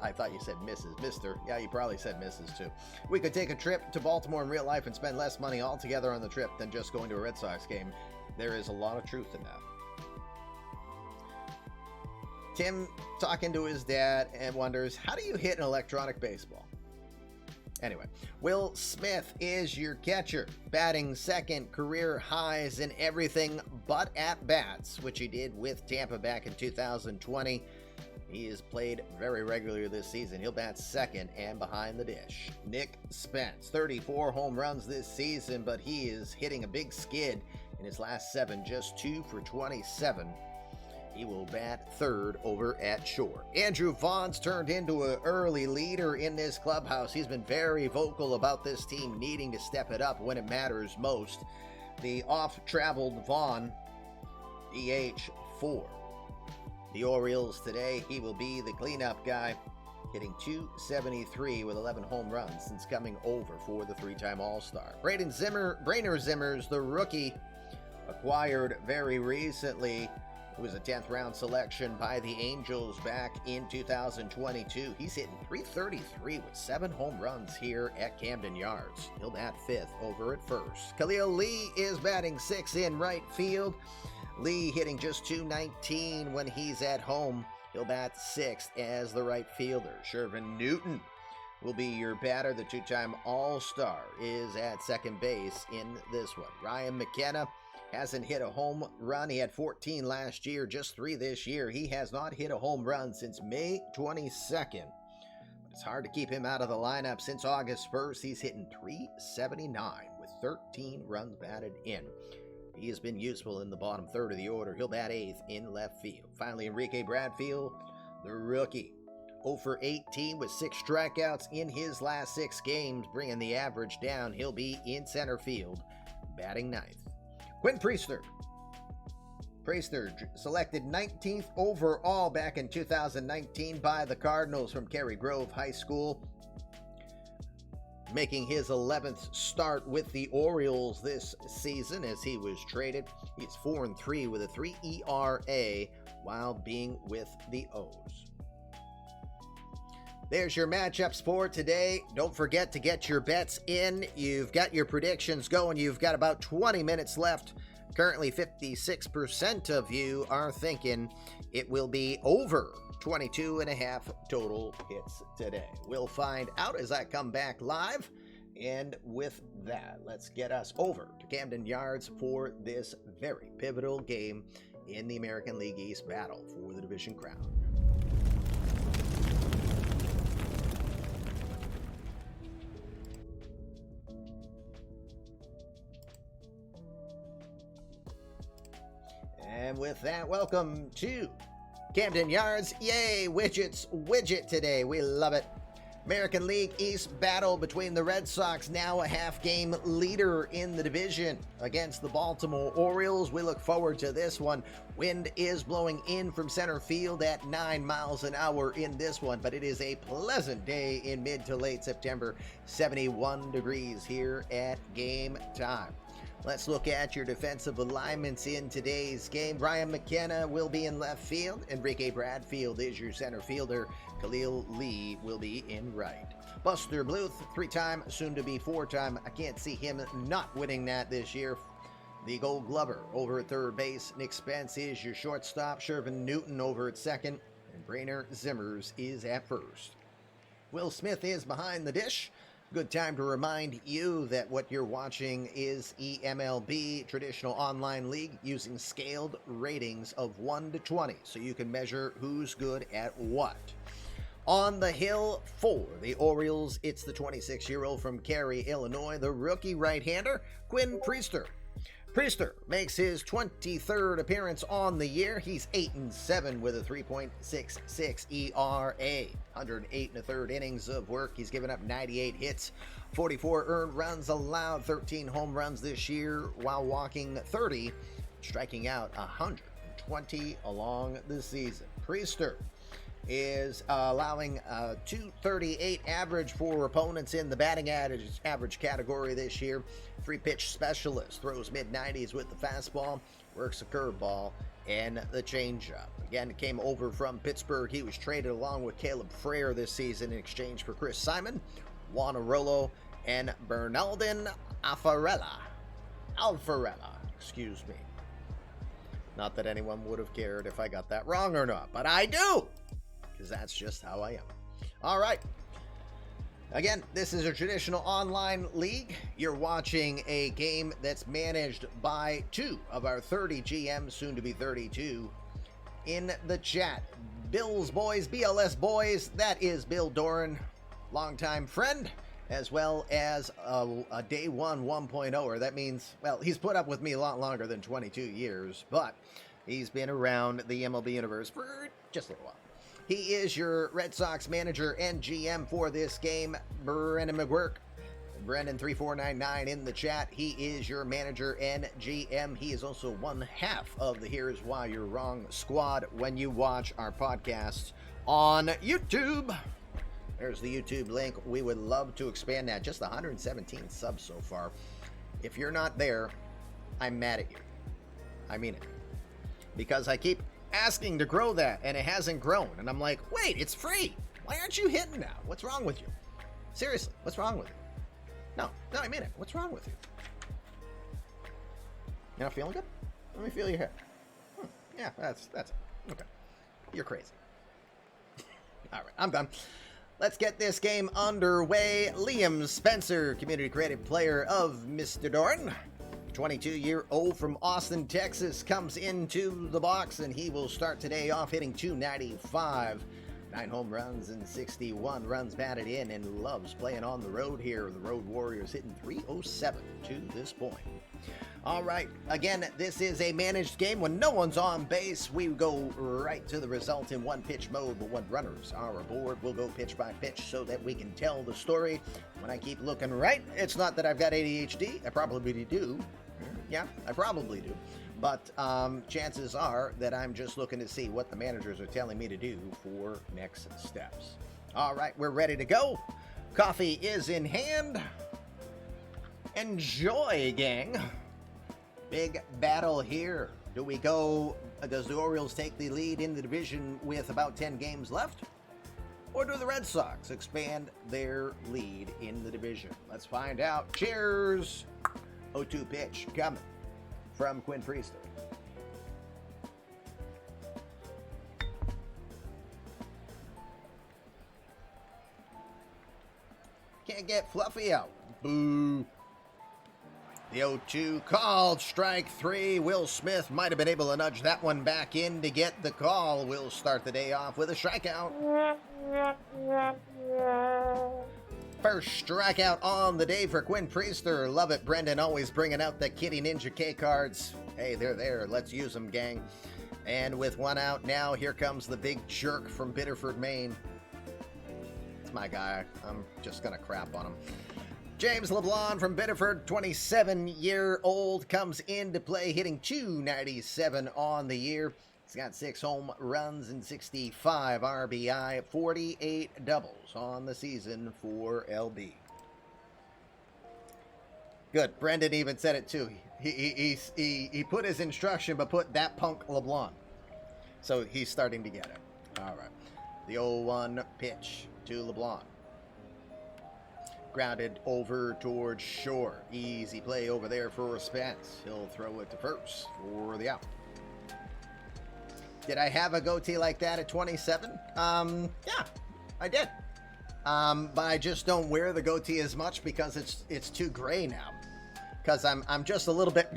I thought you said Mrs. Mr. Yeah, you probably said Mrs. too. We could take a trip to Baltimore in real life and spend less money altogether on the trip than just going to a Red Sox game. There is a lot of truth in that. Tim talking to his dad and wonders, how do you hit an electronic baseball? Anyway, Will Smith is your catcher, batting second, career highs in everything but at-bats, which he did with Tampa back in 2020. He has played very regularly this season. He'll bat second and behind the dish. Nick Spence, 34 home runs this season, but he is hitting a big skid in his last 7, just 2 for 27. He will bat third over at short. Andrew Vaughn's turned into an early leader in this clubhouse. He's been very vocal about this team needing to step it up when it matters most. The off-traveled Vaughn, DH 4. The Orioles today, he will be the cleanup guy, hitting .273 with 11 home runs since coming over for the 3-time All-Star. Brainer Zimmers, the rookie, acquired very recently. It was a 10th round selection by the Angels back in 2022. He's hitting .333 with 7 home runs here at Camden Yards. He'll bat 5th over at first. Khalil Lee is batting 6th in right field. Lee hitting just .219 when he's at home. He'll bat 6th as the right fielder. Shervin Newton will be your batter. The 2-time All-Star is at second base in this one. Ryan McKenna hasn't hit a home run. He had 14 last year, just 3 this year. He has not hit a home run since May 22nd. But it's hard to keep him out of the lineup since August 1st. He's hitting .379 with 13 runs batted in. He has been useful in the bottom third of the order. He'll bat 8th in left field. Finally, Enrique Bradfield, the rookie, 0 for 18 with 6 strikeouts in his last 6 games, bringing the average down. He'll be in center field, batting 9th. Quinn Priester, selected 19th overall back in 2019 by the Cardinals from Cary Grove High School, making his 11th start with the Orioles this season as he was traded. He's 4-3 with a 3 ERA while being with the O's. There's your matchups for today. Don't forget to get your bets in. You've got your predictions going. You've got about 20 minutes left. Currently, 56% of you are thinking it will be over 22.5 total hits today. We'll find out as I come back live. And with that, let's get us over to Camden Yards for this very pivotal game in the American League East battle for the division crown. And with that, welcome to Camden Yards. Yay, widget today. We love it. American League East battle between the Red Sox, now a half-game leader in the division, against the Baltimore Orioles. We look forward to this one. Wind is blowing in from center field at 9 miles an hour in this one, but it is a pleasant day in mid to late September. 71 degrees here at game time. Let's look at your defensive alignments in today's game. Ryan McKenna will be in left field. Enrique Bradfield is your center fielder. Khalil Lee will be in right. Buster Bluth, 3-time, soon to be 4-time. I can't see him not winning that this year. The Gold Glover over at third base. Nick Spence is your shortstop. Shervin Newton over at second. And Brainer Zimmers is at first. Will Smith is behind the dish. Good time to remind you that what you're watching is eMLB, traditional online league, using scaled ratings of 1 to 20, so you can measure who's good at what. On the hill for the Orioles, it's the 26-year-old from Cary, Illinois, the rookie right-hander, Quinn Priester. Priester makes his 23rd appearance on the year. He's 8-7 with a 3.66 ERA. 108 and a third innings of work. He's given up 98 hits, 44 earned runs allowed, 13 home runs this year while walking 30, striking out 120 along the season. Priester is allowing a 238 average for opponents in the batting average category this year. 3-pitch specialist, throws mid-90s with the fastball, works a curveball and the changeup. Again, came over from Pittsburgh. He was traded along with Caleb Frere this season in exchange for Chris Simon, Juan Arolo, and Bernaldin Alfarella, excuse me. Not that anyone would have cared if I got that wrong or not, but I do, because that's just how I am. All right. Again, this is a traditional online league. You're watching a game that's managed by 2 of our 30 GMs, soon to be 32, in the chat. Bills boys, BLS boys, that is Bill Doran, longtime friend, as well as a day one 1.0er. That means, well, he's put up with me a lot longer than 22 years, but he's been around the MLB universe for just a little while. He is your Red Sox manager and GM for this game, Brendan McGuirk. Brendan3499 in the chat. He is your manager and GM. He is also one half of the Here's Why You're Wrong squad when you watch our podcast on YouTube. There's the YouTube link. We would love to expand that. Just 117 subs so far. If you're not there, I'm mad at you. I mean it. Because I keep asking to grow that and it hasn't grown, and I'm like, wait, it's free, why aren't you hitting now? What's wrong with you? Seriously, what's wrong with you? No, I mean it. What's wrong with you? You're not feeling good? Let me feel your hair. Yeah, that's it. Okay, you're crazy. All right, I'm done. Let's get this game underway. Liam Spencer, community creative player of Mr. Dorn, 22-year-old from Austin, Texas, comes into the box, and he will start today off hitting .295. 9 home runs and 61 runs batted in, and loves playing on the road here. The Road Warriors hitting .307 to this point. All right, again, this is a managed game. When no one's on base, we go right to the result in one-pitch mode, but when runners are aboard, we'll go pitch by pitch so that we can tell the story. When I keep looking right, it's not that I've got ADHD. I probably do. Yeah, I probably do. But chances are that I'm just looking to see what the managers are telling me to do for next steps. All right, we're ready to go. Coffee is in hand. Enjoy, gang. Big battle here. Does the Orioles take the lead in the division with about 10 games left? Or do the Red Sox expand their lead in the division? Let's find out. Cheers. 0-2 pitch coming from Quinn Priester. Can't get Fluffy out. Boo. The 0-2 called. Strike 3. Will Smith might have been able to nudge that one back in to get the call. We'll start the day off with a strikeout. First strikeout on the day for Quinn Priester. Love it, Brendan, always bringing out the Kitty Ninja K cards. Hey, they're there. Let's use them, gang. And with one out now, here comes the big jerk from Biddeford, Maine. It's my guy. I'm just going to crap on him. James LeBlanc from Biddeford, 27-year-old, comes into play, hitting .297 on the year. He's got 6 home runs and 65 RBI, 48 doubles on the season for LB. Good. Brendan even said it too. He put his instruction, but put that punk LeBlanc. So he's starting to get it. All right. The 0-1 pitch to LeBlanc. Grounded over towards Shore. Easy play over there for Spence. He'll throw it to first for the out. Did I have a goatee like that at 27? Yeah, I did. But I just don't wear the goatee as much because it's too gray now. Because I'm just a little bit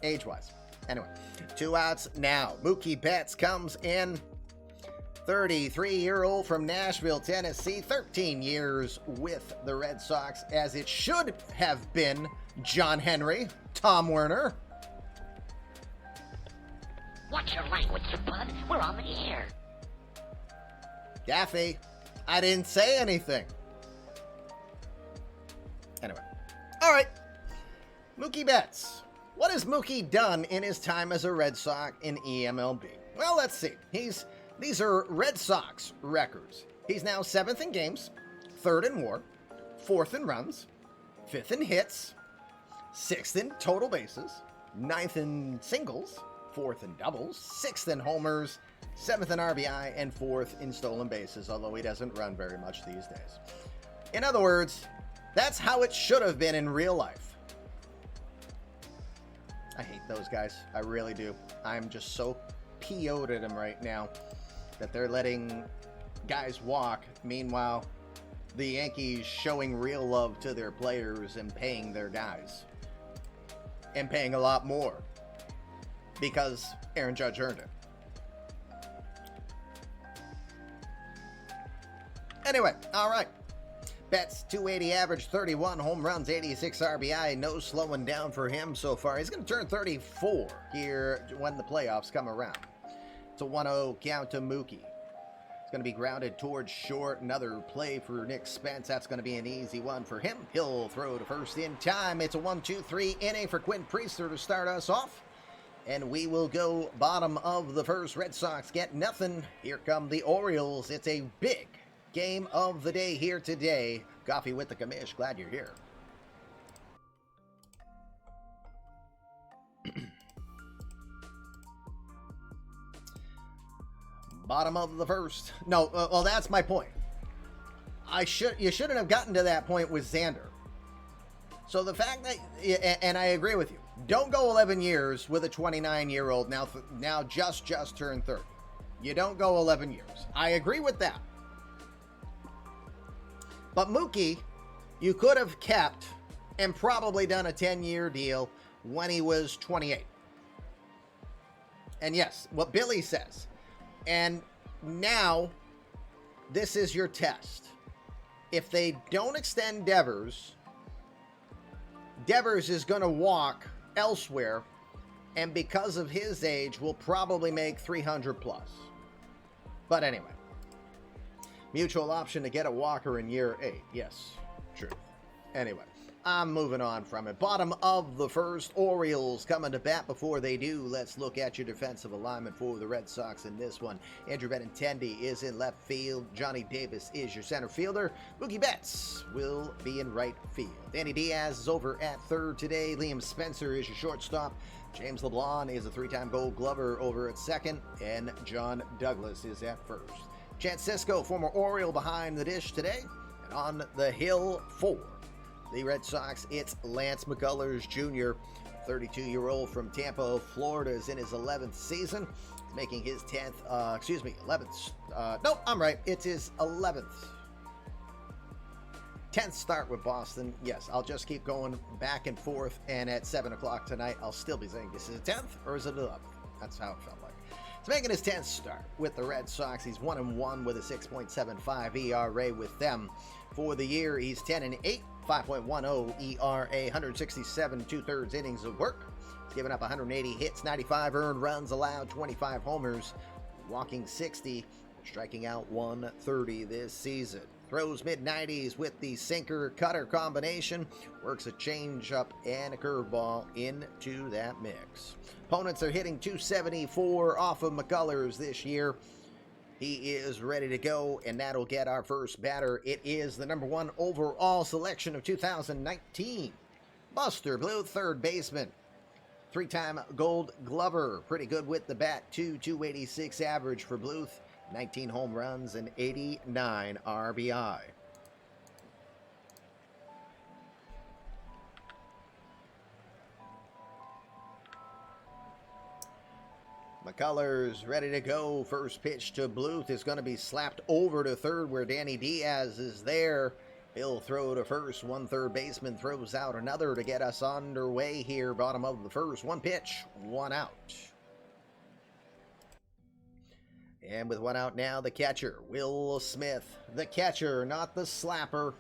age-wise. Anyway, 2 outs now. Mookie Betts comes in. 33-year-old from Nashville, Tennessee, 13 years with the Red Sox, as it should have been John Henry, Tom Werner. Watch your language, bud. We're on the air. Daffy, I didn't say anything. Anyway. All right. Mookie Betts. What has Mookie done in his time as a Red Sox in eMLB? Well, let's see. These are Red Sox records. He's now 7th in games, 3rd in WAR, 4th in runs, 5th in hits, 6th in total bases, 9th in singles, 4th in doubles, 6th in homers, 7th in RBI, and 4th in stolen bases, although he doesn't run very much these days. In other words, that's how it should have been in real life. I hate those guys. I really do. I'm just so PO'd at them right now that they're letting guys walk. Meanwhile, the Yankees showing real love to their players and paying their guys. And paying a lot more. Because Aaron Judge earned it. Anyway, all right. Betts, 280 average, 31 home runs, 86 RBI. No slowing down for him so far. He's going to turn 34 here when the playoffs come around. It's a 1-0 count to Mookie. It's going to be grounded towards short. Another play for Nick Spence. That's going to be an easy one for him. He'll throw to first in time. It's a 1-2-3 inning for Quinn Priester to start us off. And we will go bottom of the first. Red Sox get nothing. Here come the Orioles. It's a big game of the day here today. Coffee with the Commish. Glad you're here. Bottom of the first. No, well, that's my point. You shouldn't have gotten to that point with Xander. So the fact that, and I agree with you, don't go 11 years with a 29-year-old now just turned 30. You don't go 11 years. I agree with that. But Mookie, you could have kept and probably done a 10-year deal when he was 28. And yes, what Billy says. And now, this is your test. If they don't extend Devers, Devers is going to walk elsewhere, and because of his age, will probably make 300 plus. But anyway, mutual option to get a walker in year 8. Yes, true. Anyway, I'm moving on from it. Bottom of the first, Orioles coming to bat. Before they do, let's look at your defensive alignment for the Red Sox in this one. Andrew Benintendi is in left field. Johnny Davis is your center fielder. Mookie Betts will be in right field. Danny Diaz is over at third today. Liam Spencer is your shortstop. James LeBlanc is a 3-time Gold Glover over at second. And John Douglas is at first. Chance Sisco, former Oriole, behind the dish today. And on the hill for the Red Sox, it's Lance McCullers Jr., 32-year-old from Tampa, Florida, is in his 11th season. He's making his 11th. Nope, I'm right. It's his 11th. 10th start with Boston. Yes, I'll just keep going back and forth, and at 7 o'clock tonight, I'll still be saying, this is a 10th or is it 11th? That's how it felt like. He's making his 10th start with the Red Sox. He's 1-1 with a 6.75 ERA with them. For the year, he's 10-8. 5.10 ERA, 167 2/3 innings of work. He's given up 180 hits, 95 earned runs allowed, 25 homers, walking 60, striking out 130 this season. Throws mid-90s with the sinker-cutter combination. Works a changeup and a curveball into that mix. Opponents are hitting 274 off of McCullers this year. He is ready to go, and that'll get our first batter. It is the number 1 overall selection of 2019. Buster Bluth, third baseman. 3-time Gold Glover. Pretty good with the bat, 286 average for Bluth. 19 home runs and 89 RBI. McCullers ready to go. First pitch to Bluth is going to be slapped over to third where Danny Diaz is there. He'll throw to first. One third baseman throws out another to get us underway here. Bottom of the first. One pitch, one out. And with one out now, the catcher, Will Smith. The catcher, not the slapper.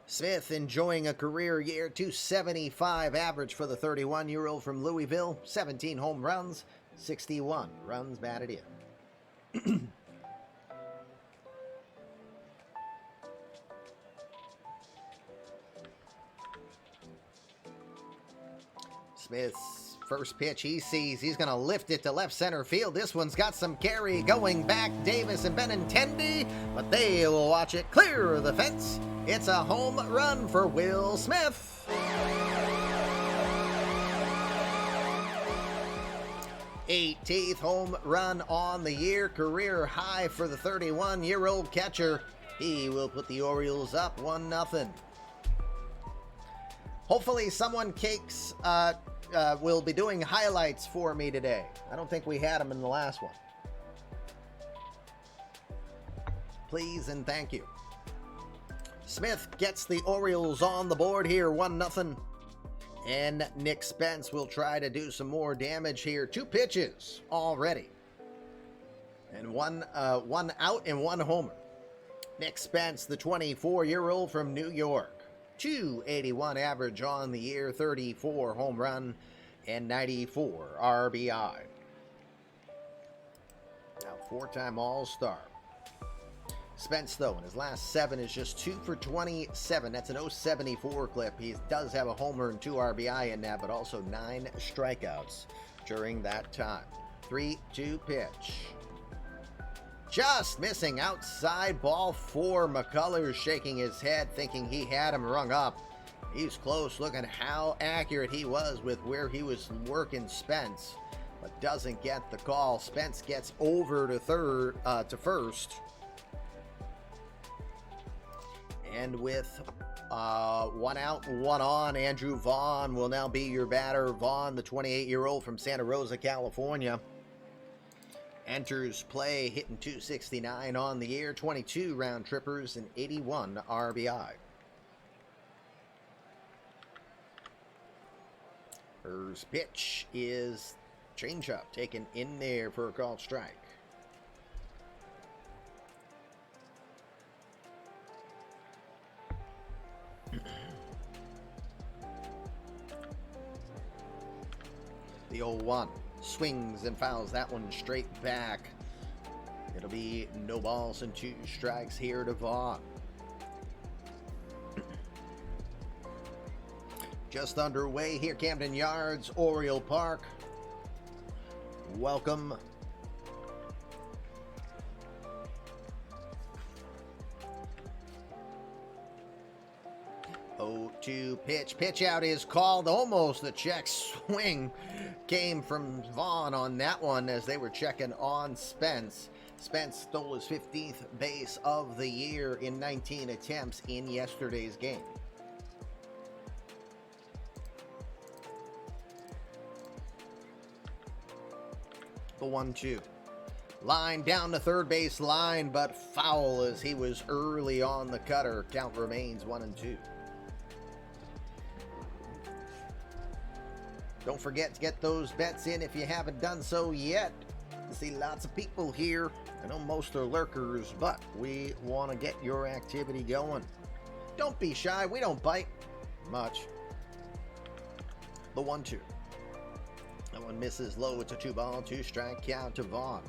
Smith enjoying a career year, 275 average for the 31-year-old from Louisville. 17 home runs, 61 runs batted in. Smith's first pitch he sees, he's going to lift it to left center field. This one's got some carry going back. Davis and Benintendi, but they will watch it clear the fence. It's a home run for Will Smith. 18th home run on the year, career high for the 31-year-old catcher. He will put the Orioles up 1-0. Hopefully someone will be doing highlights for me today. I don't think we had them in the last one. Please and thank you. Smith gets the Orioles on the board here, 1-0. And Nick Spence will try to do some more damage here. 2 pitches already. And one out and 1 homer. Nick Spence, the 24-year-old from New York. 281 average on the year, 34 home run, and 94 RBI. Now, 4-time All-Star. Spence, though, in his last 7 is just 2 for 27. That's an 074 clip. He does have a homer and 2 RBI in that, but also 9 strikeouts during that time. 3-2 pitch. Just missing outside, ball 4. McCullers shaking his head, thinking he had him rung up. He's close. Look at how accurate he was with where he was working Spence, but doesn't get the call. Spence gets over to first. And with 1 out, 1 on, Andrew Vaughn will now be your batter. Vaughn, the 28-year-old from Santa Rosa, California, enters play, hitting 269 on the year, 22 round trippers, and 81 RBI. First pitch is changeup, taken in there for a called strike. The 0-1 swings and fouls that one straight back. It'll be no balls and 2 strikes here to Vaughn. Just underway here, Camden Yards, Oriole Park. Welcome. To pitch out is called. Almost the check swing came from Vaughn on that one as they were checking on Spence. Spence stole his 15th base of the year in 19 attempts in yesterday's game. The 1-2. Line down the third base line, but foul as he was early on the cutter. Count remains 1-2. Don't forget to get those bets in if you haven't done so yet. I see lots of people here. I know most are lurkers, but we want to get your activity going. Don't be shy. We don't bite much. The 1-2. That one misses low. It's a 2-ball, 2-strike count to Vaughn.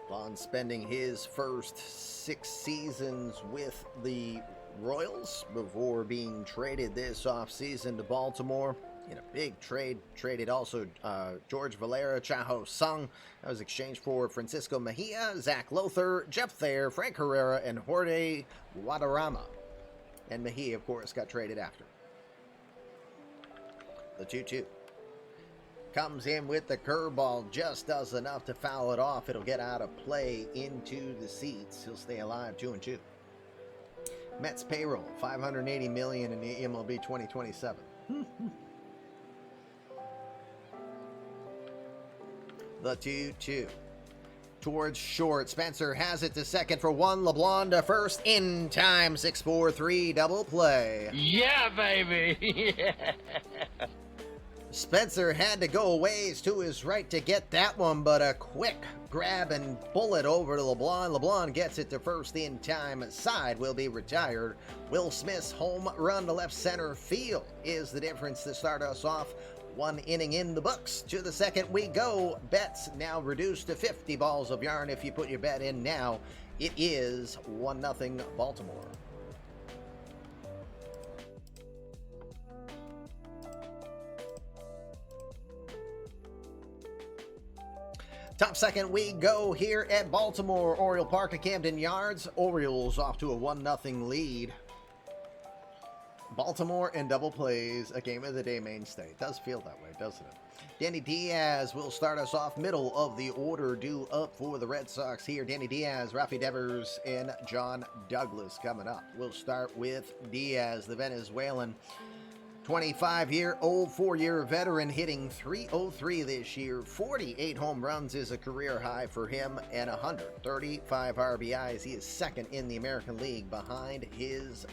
Vaughn spending his first 6 seasons with the Royals before being traded this offseason to Baltimore in a big trade. Traded also George Valera, Chaho Sung. That was exchanged for Francisco Mejia, Zach Lothar, Jeff Thayer, Frank Herrera, and Jorge Guadarrama. And Mejia, of course, got traded after. The 2-2. Comes in with the curveball, just does enough to foul it off. It'll get out of play into the seats. He'll stay alive, 2-2. Mets payroll, $580 million in the eMLB 2027. The 2-2. towards short. Spencer has it to second for one. LeBlanc to first in time. 6-4-3 double play. Yeah, baby. Yeah. Spencer had to go a ways to his right to get that one, but a quick grab and bullet over to LeBlanc. LeBlanc gets it to first in time. Side will be retired. Will Smith's home run to left center field is the difference to start us off. One inning in the books. To the second we go. Bets now reduced to 50 balls of yarn. If you put your bet in now, it is 1-0 Baltimore. Top second we go here at Baltimore Oriole Park at Camden Yards. Orioles off to a 1-0 lead. Baltimore in double plays, a game of the day mainstay. It does feel that way, doesn't it? Danny Diaz will start us off middle of the order, due up for the Red Sox here. Danny Diaz, Rafi Devers, and John Douglas coming up. We'll start with Diaz, the Venezuelan. 25-year, old 4-year veteran, hitting .303 this year. 48 home runs is a career high for him, and 135 RBIs. He is second in the American League behind his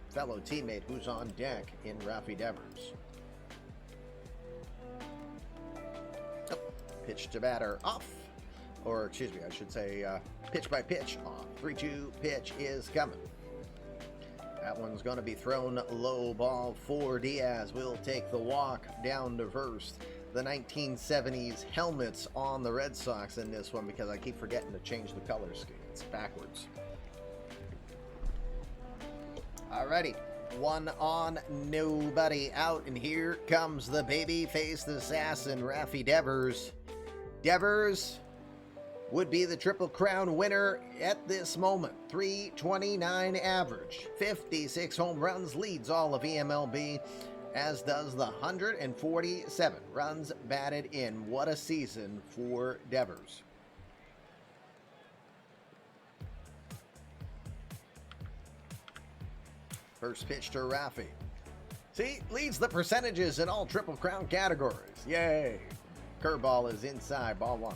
fellow teammate who's on deck in Rafi Devers. Oh, pitch to batter off. Or, excuse me, I should say pitch by pitch off. 3-2 pitch is coming. That one's going to be thrown low. Ball for Diaz. Will take the walk down to first. The 1970s helmets on the Red Sox in this one because I keep forgetting to change the color scheme. It's backwards. Alrighty. One on, nobody out. And here comes the baby-faced assassin, Rafi Devers. Devers would be the Triple Crown winner at this moment. .329 average. 56 home runs, leads all of eMLB, as does the 147 runs batted in. What a season for Devers. First pitch to Rafi. See, leads the percentages in all Triple Crown categories. Yay. Curveball is inside, ball one.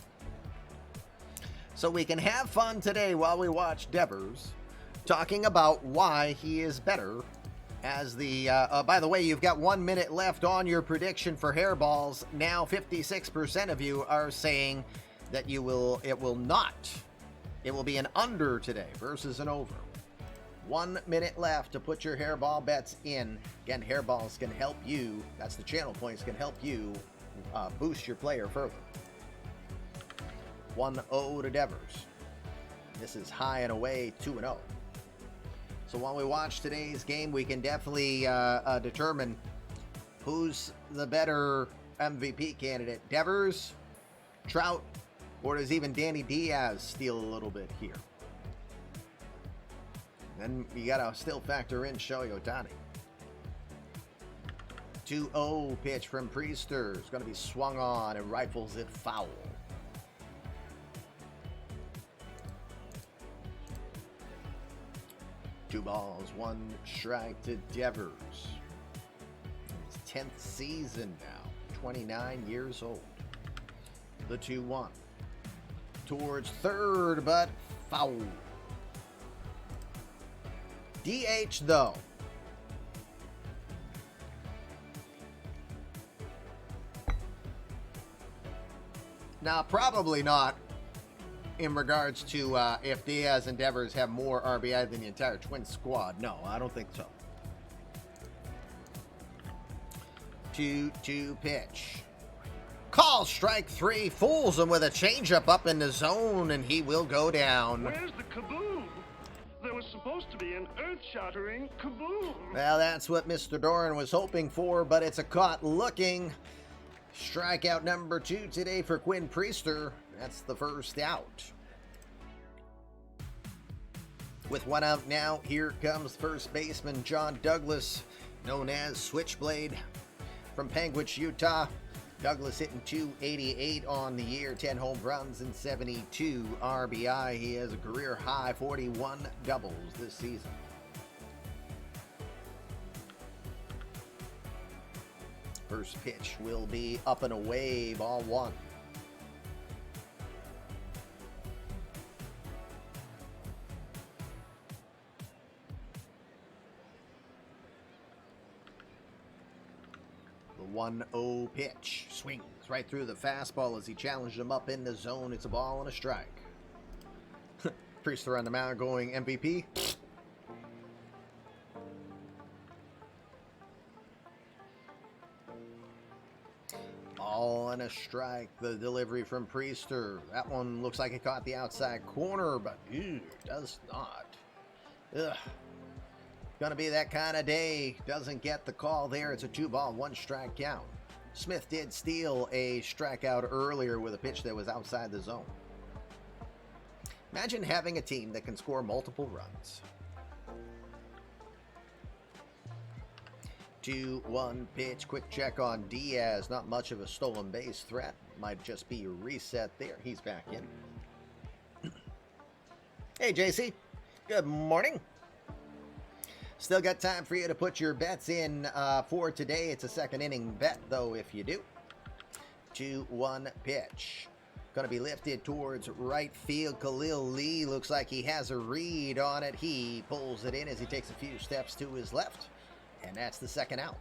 So we can have fun today while we watch Devers talking about why he is better as the, by the way, you've got 1 minute left on your prediction for hairballs. Now 56% of you are saying that it will be an under today versus an over. 1 minute left to put your hairball bets in. Again, hairballs can help you, that's the channel points, can help you boost your player further. 1-0 to Devers. This is high and away, 2-0. So while we watch today's game, we can definitely determine who's the better MVP candidate. Devers, Trout, or does even Danny Diaz steal a little bit here? Then you gotta still factor in Shohei Ohtani. 2-0 pitch from Priester. It's gonna be swung on and rifles it foul. Two balls, one strike to Devers. His 10th season now, 29 years old. The 2-1. Towards third, but foul. DH though. Now, probably not in regards to if Diaz and Devers have more RBI than the entire Twins squad. No, I don't think so. 2-2 pitch. Call strike three. Fools him with a changeup up in the zone, and he will go down. Where's the kaboom? There was supposed to be an earth-shattering kaboom. Well, that's what Mr. Doran was hoping for, but it's a caught looking. Strikeout number 2 today for Quinn Priester. That's the first out. With one out now, here comes first baseman John Douglas, known as Switchblade, from Panguitch, Utah. Douglas hitting .288 on the year, 10 home runs and 72 RBI. He has a career high 41 doubles this season. First pitch will be up and away, ball one. 1-0 pitch. Swings right through the fastball as he challenged him up in the zone. It's a ball and a strike. Priester on the mound going MVP. Ball and a strike. The delivery from Priester. That one looks like it caught the outside corner, but does not. Ugh. Gonna be that kind of day. Doesn't get the call there. It's a 2-ball, 1-strike count. Smith did steal a strikeout earlier with a pitch that was outside the zone. Imagine having a team that can score multiple runs. 2-1 pitch. Quick check on Diaz. Not much of a stolen base threat. Might just be a reset there. He's back in. Hey, JC. Good morning. Still got time for you to put your bets in for today. It's a second inning bet, though, if you do. 2-1 pitch. Going to be lifted towards right field. Khalil Lee looks like he has a read on it. He pulls it in as he takes a few steps to his left. And that's the second out.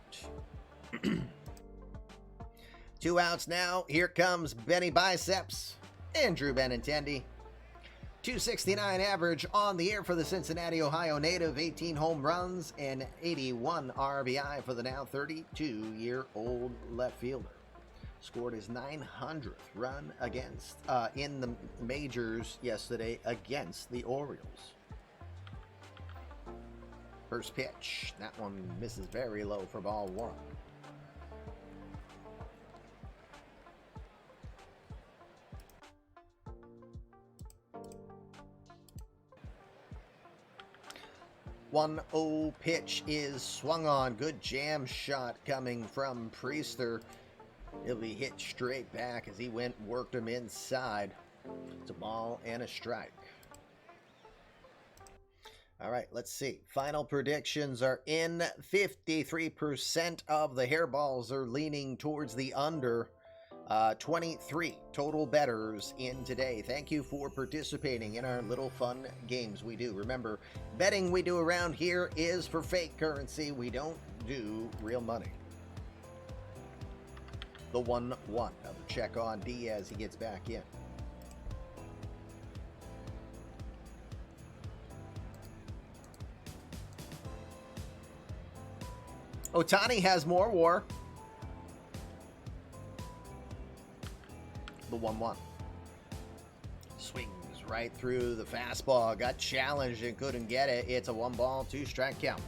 2 outs now. Here comes Benny Biceps and Drew Benintendi. 269 average on the year for the Cincinnati, Ohio native. 18 home runs and 81 RBI for the now 32-year-old left fielder. Scored his 900th run against in the majors yesterday against the Orioles. First pitch. That one misses very low for ball 1. One 1-0 pitch is swung on. Good jam shot coming from Priester. He'll be hit straight back as he worked him inside. It's a ball and a strike. All right, let's see. Final predictions are in. 53% of the hairballs are leaning towards the under. 23 total bettors in today. Thank you for participating in our little fun games we do. Remember, betting we do around here is for fake currency. We don't do real money. The 1-1. Another check on Diaz. He gets back in. Ohtani has more WAR. The 1-1. Swings right through the fastball. Got challenged and couldn't get it. It's a 1-ball, 2-strike count.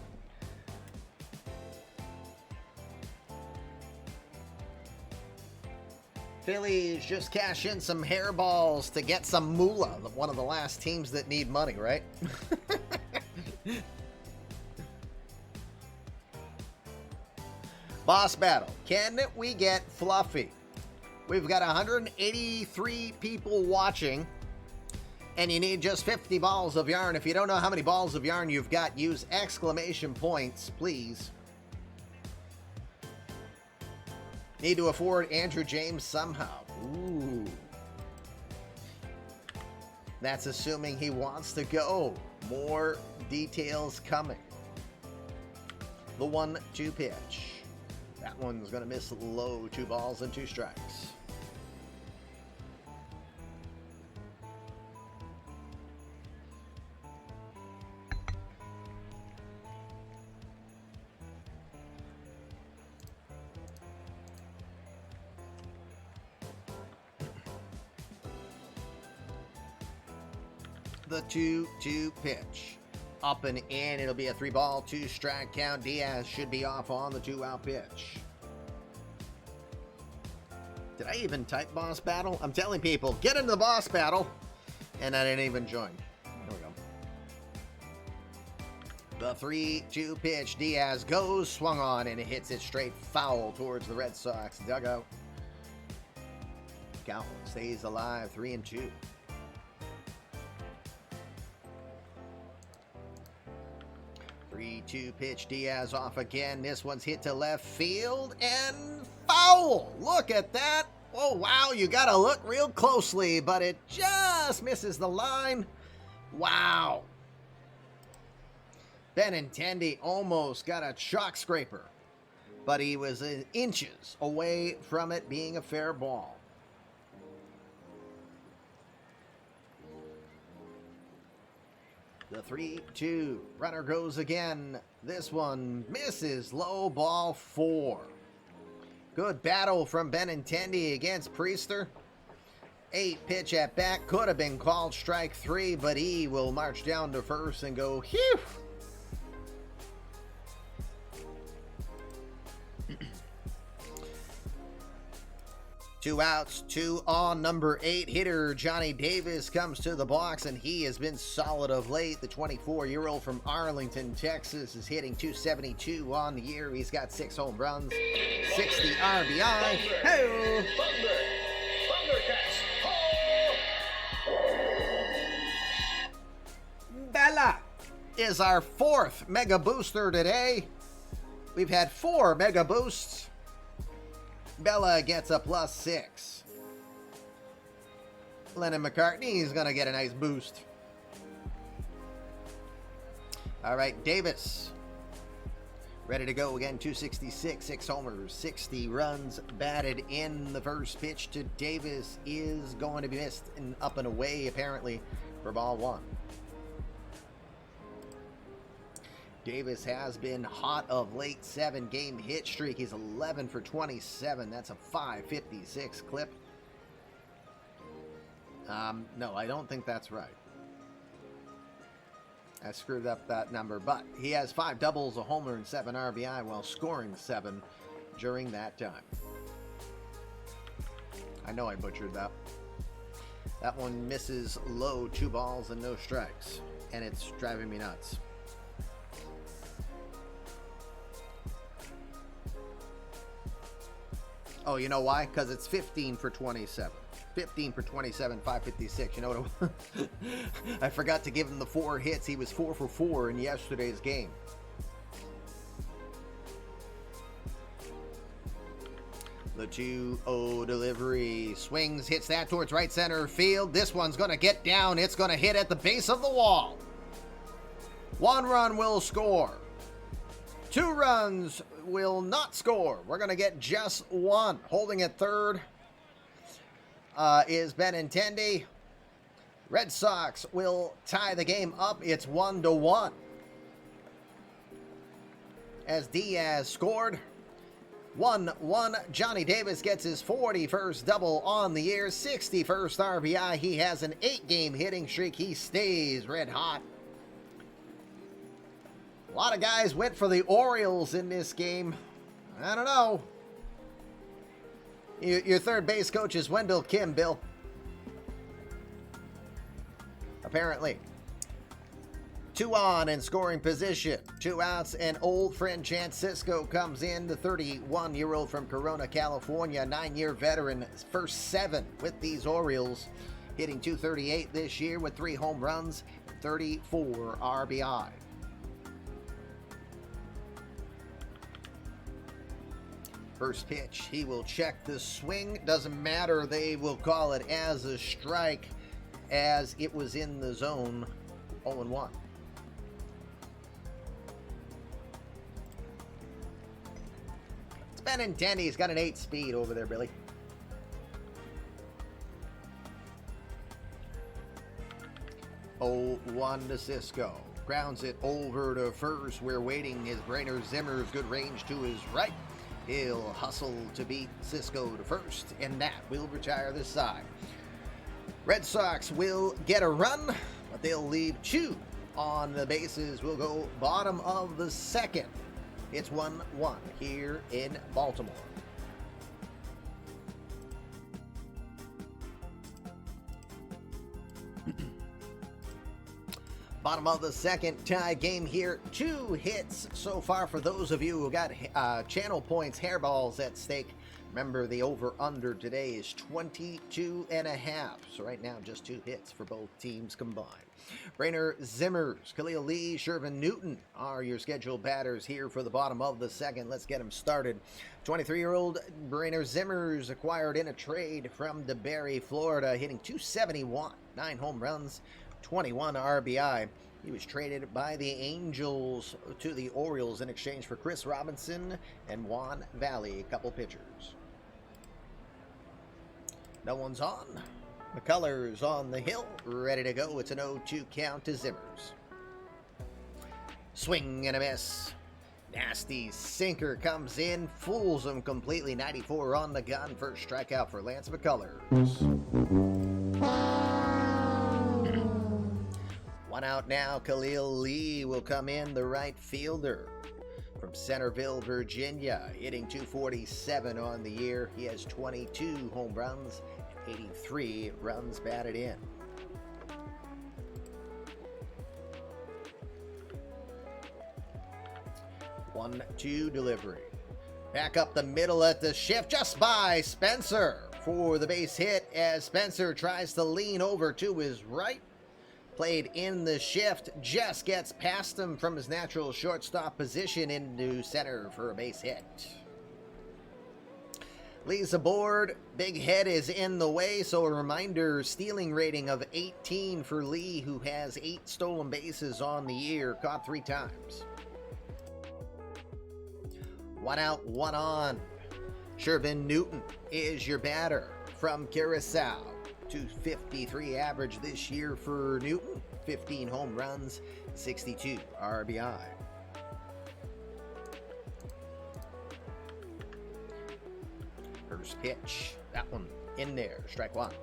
Phillies just cash in some hairballs to get some moolah. One of the last teams that need money, right? Boss battle. Can we get fluffy? We've got 183 people watching, and you need just 50 balls of yarn. If you don't know how many balls of yarn you've got, use exclamation points, please. Need to afford Andrew James somehow. Ooh. That's assuming he wants to go. More details coming. The 1-2 pitch. That one's going to miss low. 2 balls and 2 strikes. The 2-2 pitch. Up and in. It'll be a 3-ball, 2-strike count. Diaz should be off on the 2-out pitch. Did I even type boss battle? I'm telling people, get into the boss battle. And I didn't even join. There we go. The 3-2 pitch. Diaz goes, swung on, and it hits it straight foul towards the Red Sox dugout. Count stays alive, 3-2. 3-2 pitch. Diaz off again. This one's hit to left field and foul. Look at that. Oh, wow. You got to look real closely, but it just misses the line. Wow. Benintendi almost got a chalk scraper. but he was inches away from it being a fair ball. The 3-2. Runner goes again. This one misses. Low, ball 4. Good battle from Benintendi against Priester. 8 pitch at bat. Could have been called strike 3, but he will march down to first and go, phew. Two outs, 2 on. Number 8 hitter Johnny Davis comes to the box, and he has been solid of late. The 24-year-old from Arlington, Texas, is hitting .272 on the year. He's got 6 home runs, 60 RBI. Hey! Bella is our 4th Mega Booster today. We've had 4 Mega Boosts. Bella gets a +6. Lennon McCartney is going to get a nice boost. All right, Davis. Ready to go again, 266, 6 homers, 60 runs batted in. The first pitch to Davis is going to be missed and up and away, apparently, for ball 1. Davis has been hot of late. 7-game hit streak. He's 11 for 27. That's a .556 clip. No, I don't think that's right. I screwed up that number, but he has 5 doubles, a homer, and 7 RBI while scoring 7 during that time. I know I butchered that. That one misses low, 2 balls and no strikes, and it's driving me nuts. Oh, you know why? Because it's 15 for 27. 15 for 27, .556. You know what it was? I forgot to give him the 4 hits. He was 4 for 4 in yesterday's game. The 2-0 delivery. Swings, hits that towards right center field. This one's going to get down. It's going to hit at the base of the wall. 1 run will score. 2 runs will not score. We're going to get just 1. Holding at third is Benintendi. Red Sox will tie the game up. It's 1-1. As Diaz scored. 1-1. Johnny Davis gets his 41st double on the year. 61st RBI. He has an 8-game hitting streak. He stays red hot. A lot of guys went for the Orioles in this game. I don't know. Your third base coach is Wendell Kim, Bill. Apparently. 2 on in scoring position. 2 outs, and old friend Chance Sisco comes in. The 31-year-old from Corona, California. 9-year veteran. First 7 with these Orioles. Hitting .238 this year with 3 home runs. 34 RBI. First pitch, he will check the swing. Doesn't matter, they will call it as a strike as it was in the zone. 0-1. It's Benintendi. He's got an 8 speed over there, Billy. Oh, 1 to Cisco. Grounds it over to first. We're waiting. His Brainer Zimmer's good range to his right. He'll hustle to beat Cisco to first, and that will retire this side. Red Sox will get a run, but they'll leave 2 on the bases. We'll go bottom of the 2nd. It's 1-1 here in Baltimore. Bottom of the 2nd, tie game here. 2 hits so far for those of you who got channel points, hairballs at stake. Remember, the over-under today is 22.5. So right now, just 2 hits for both teams combined. Brainer Zimmers, Khalil Lee, Shervin Newton are your scheduled batters here for the bottom of the 2nd. Let's get them started. 23-year-old Brainer Zimmers acquired in a trade from DeBerry, Florida, hitting .271, 9 home runs, 21 RBI. He was traded by the Angels to the Orioles in exchange for Chris Robinson and Juan Valley, a couple pitchers. No one's on. McCullers on the hill, ready to go. It's an 0-2 count to Zimmers. Swing and a miss. Nasty sinker comes in, fools him completely. 94 on the gun. First strikeout for Lance McCullers. One out now. Khalil Lee will come in, the right fielder from Centerville, Virginia, hitting .247 on the year. He has 22 home runs and 83 runs batted in. One-two delivery. Back up the middle at the shift, just by Spencer for the base hit as Spencer tries to lean over to his right. Played in the shift, just gets past him from his natural shortstop position into center for a base hit. Lee's aboard. Big head is in the way, so a reminder, stealing rating of 18 for Lee, who has 8 stolen bases on the year, caught 3 times. One out, one on. Shervin Newton is your batter from Curacao. .253 average this year for Newton. 15 home runs, 62 RBI. First pitch, that one in there, strike one.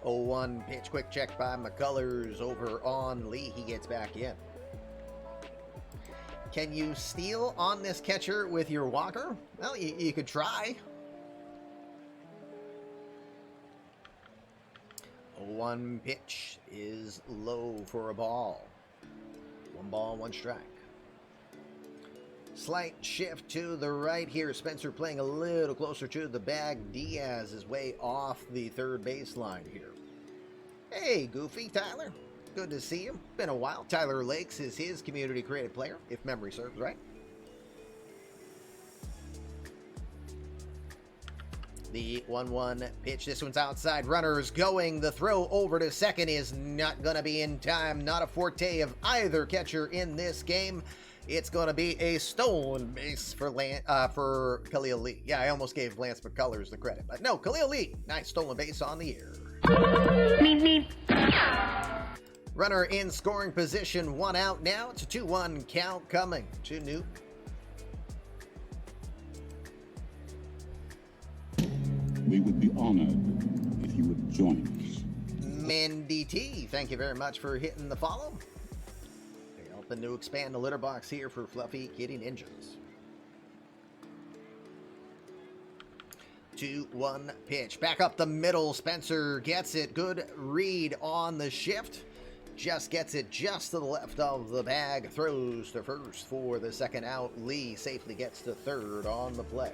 Oh, 1 pitch, quick check by McCullers over on Lee. He gets back in. Can you steal on this catcher with your walker? Well, you could try. 1 pitch is low for a ball. 1 ball, 1 strike. Slight shift to the right here. Spencer playing a little closer to the bag. Diaz is way off the third baseline here. Hey, Goofy, Tyler. Good to see you. Been a while. Tyler Lakes is his community created player, if memory serves right. The 1-1 pitch. This one's outside. Runners going. The throw over to second is not going to be in time. Not a forte of either catcher in this game. It's going to be a stolen base for Khalil Lee. Yeah, I almost gave Lance McCullers the credit. But no, Khalil Lee. Nice stolen base on the year. Runner in scoring position. 1 out now. It's a 2-1 count coming to Newton. We would be honored if you would join us. Mandy T, thank you very much for hitting the follow. They're helping to expand the litter box here for Fluffy Kitty Ninjas. 2-1 pitch. Back up the middle. Spencer gets it. Good read on the shift. Just gets it just to the left of the bag. Throws to first for the second out. Lee safely gets to third on the play.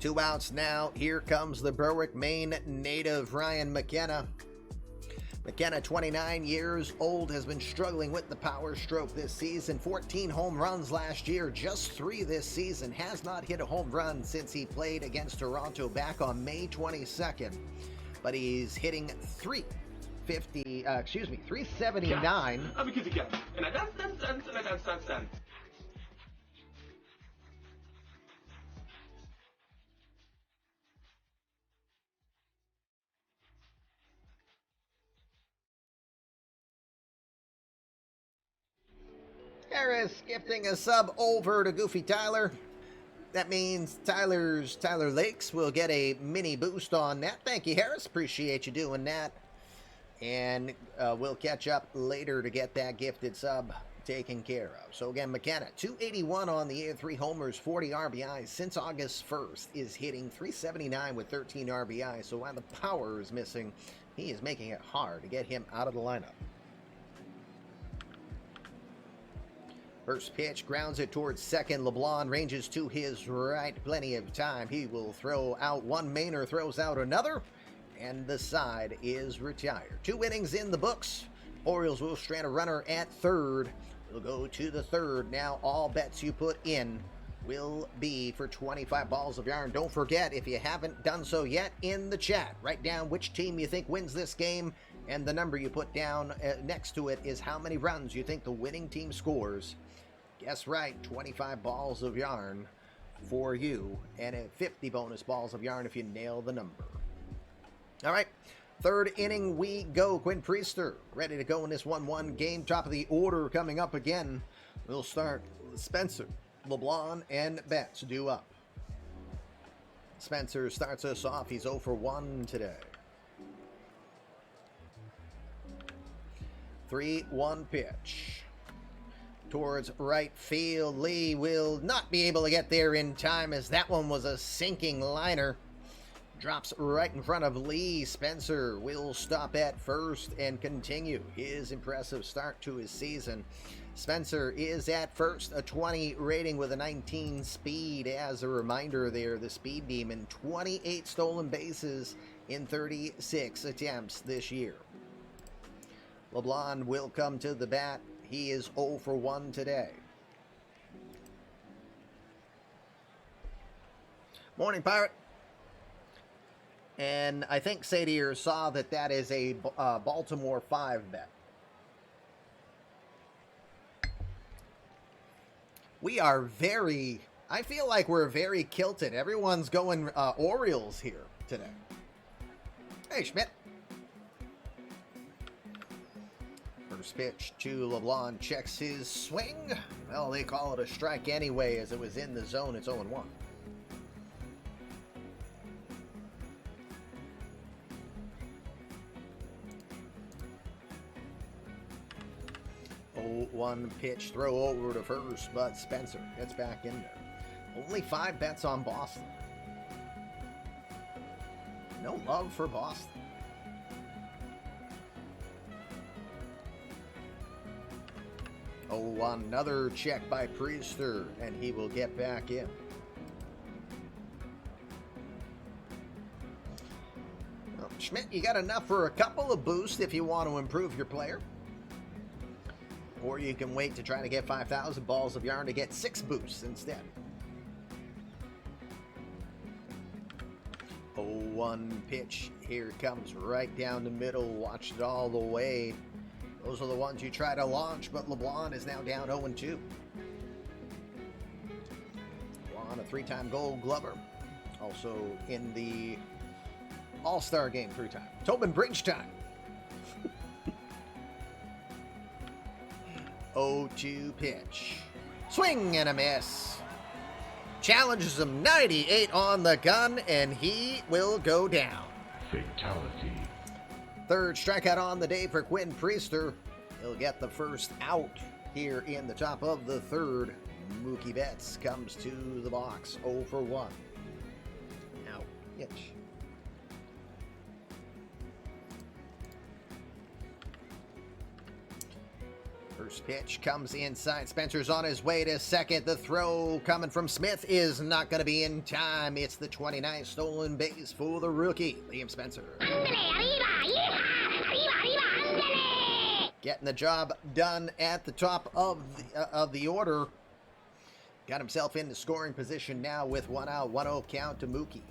2 outs now. Here comes the Berwick, Maine native Ryan McKenna. McKenna, 29 years old, has been struggling with the power stroke this season. 14 home runs last year, just 3 this season. Has not hit a home run since he played against Toronto back on May 22nd. But he's hitting 379. I'm a kitty cat, and I dance, and I dance. Harris gifting a sub over to Goofy Tyler. That means Tyler Lakes will get a mini boost on that. Thank you, Harris. Appreciate you doing that. And we'll catch up later to get that gifted sub taken care of. So again, McKenna, 281 on the year, 3 homers, 40 RBIs since August 1st, is hitting 379 with 13 RBIs. So while the power is missing, he is making it hard to get him out of the lineup. First pitch, grounds it towards second. LeBlanc ranges to his right. Plenty of time. He will throw out one. Maynor throws out another. And the side is retired. 2 innings in the books. Orioles will strand a runner at third. We'll go to the third. Now all bets you put in will be for 25 balls of yarn. Don't forget, if you haven't done so yet, in the chat, write down which team you think wins this game, and the number you put down next to it is how many runs you think the winning team scores. Guess right, 25 balls of yarn for you, and 50 bonus balls of yarn if you nail the number. All right, third inning we go. Quinn Priester ready to go in this 1-1 game. Top of the order coming up again. We'll start with Spencer, LeBlanc, and Betts due up. Spencer starts us off. He's 0 for 1 today. 3-1 pitch towards right field. Lee will not be able to get there in time, as that one was a sinking liner. Drops right in front of Lee. Spencer will stop at first and continue his impressive start to his season. Spencer is at first, a 20 rating with a 19 speed. As a reminder there, the speed demon, 28 stolen bases in 36 attempts this year. LeBlanc will come to the bat. He is 0 for 1 today. Morning, Pirate. And I think Sadier saw that is a Baltimore 5 bet. We are very, I feel like we're very kilted. Everyone's going Orioles here today. Hey, Schmidt. First pitch to LeBlanc, checks his swing. Well, they call it a strike anyway, as it was in the zone. It's 0-1. 0-1 pitch, throw over to first, but Spencer gets back in there. Only 5 bets on Boston. No love for Boston. Oh, another check by Priester, and he will get back in. Well, Schmidt, you got enough for a couple of boosts if you want to improve your player. Or you can wait to try to get 5,000 balls of yarn to get 6 boosts instead. 0-1 pitch. Here it comes right down the middle. Watched it all the way. Those are the ones you try to launch, but LeBlanc is now down 0-2. LeBlanc, a 3-time Gold Glover. Also in the All-Star game 3-time. Tobin Bridge time. 0-2 pitch. Swing and a miss. Challenges him, 98 on the gun, and he will go down. Fatality. Third strikeout on the day for Quinn Priester. He'll get the first out here in the top of the third. Mookie Betts comes to the box, 0 for 1. Now, pitch. First pitch comes inside. Spencer's on his way to second. The throw coming from Smith is not going to be in time. It's the 29th stolen base for the rookie, Liam Spencer. Getting the job done at the top of the order. Got himself into scoring position now with 1 out, 1-0 count to Mookie.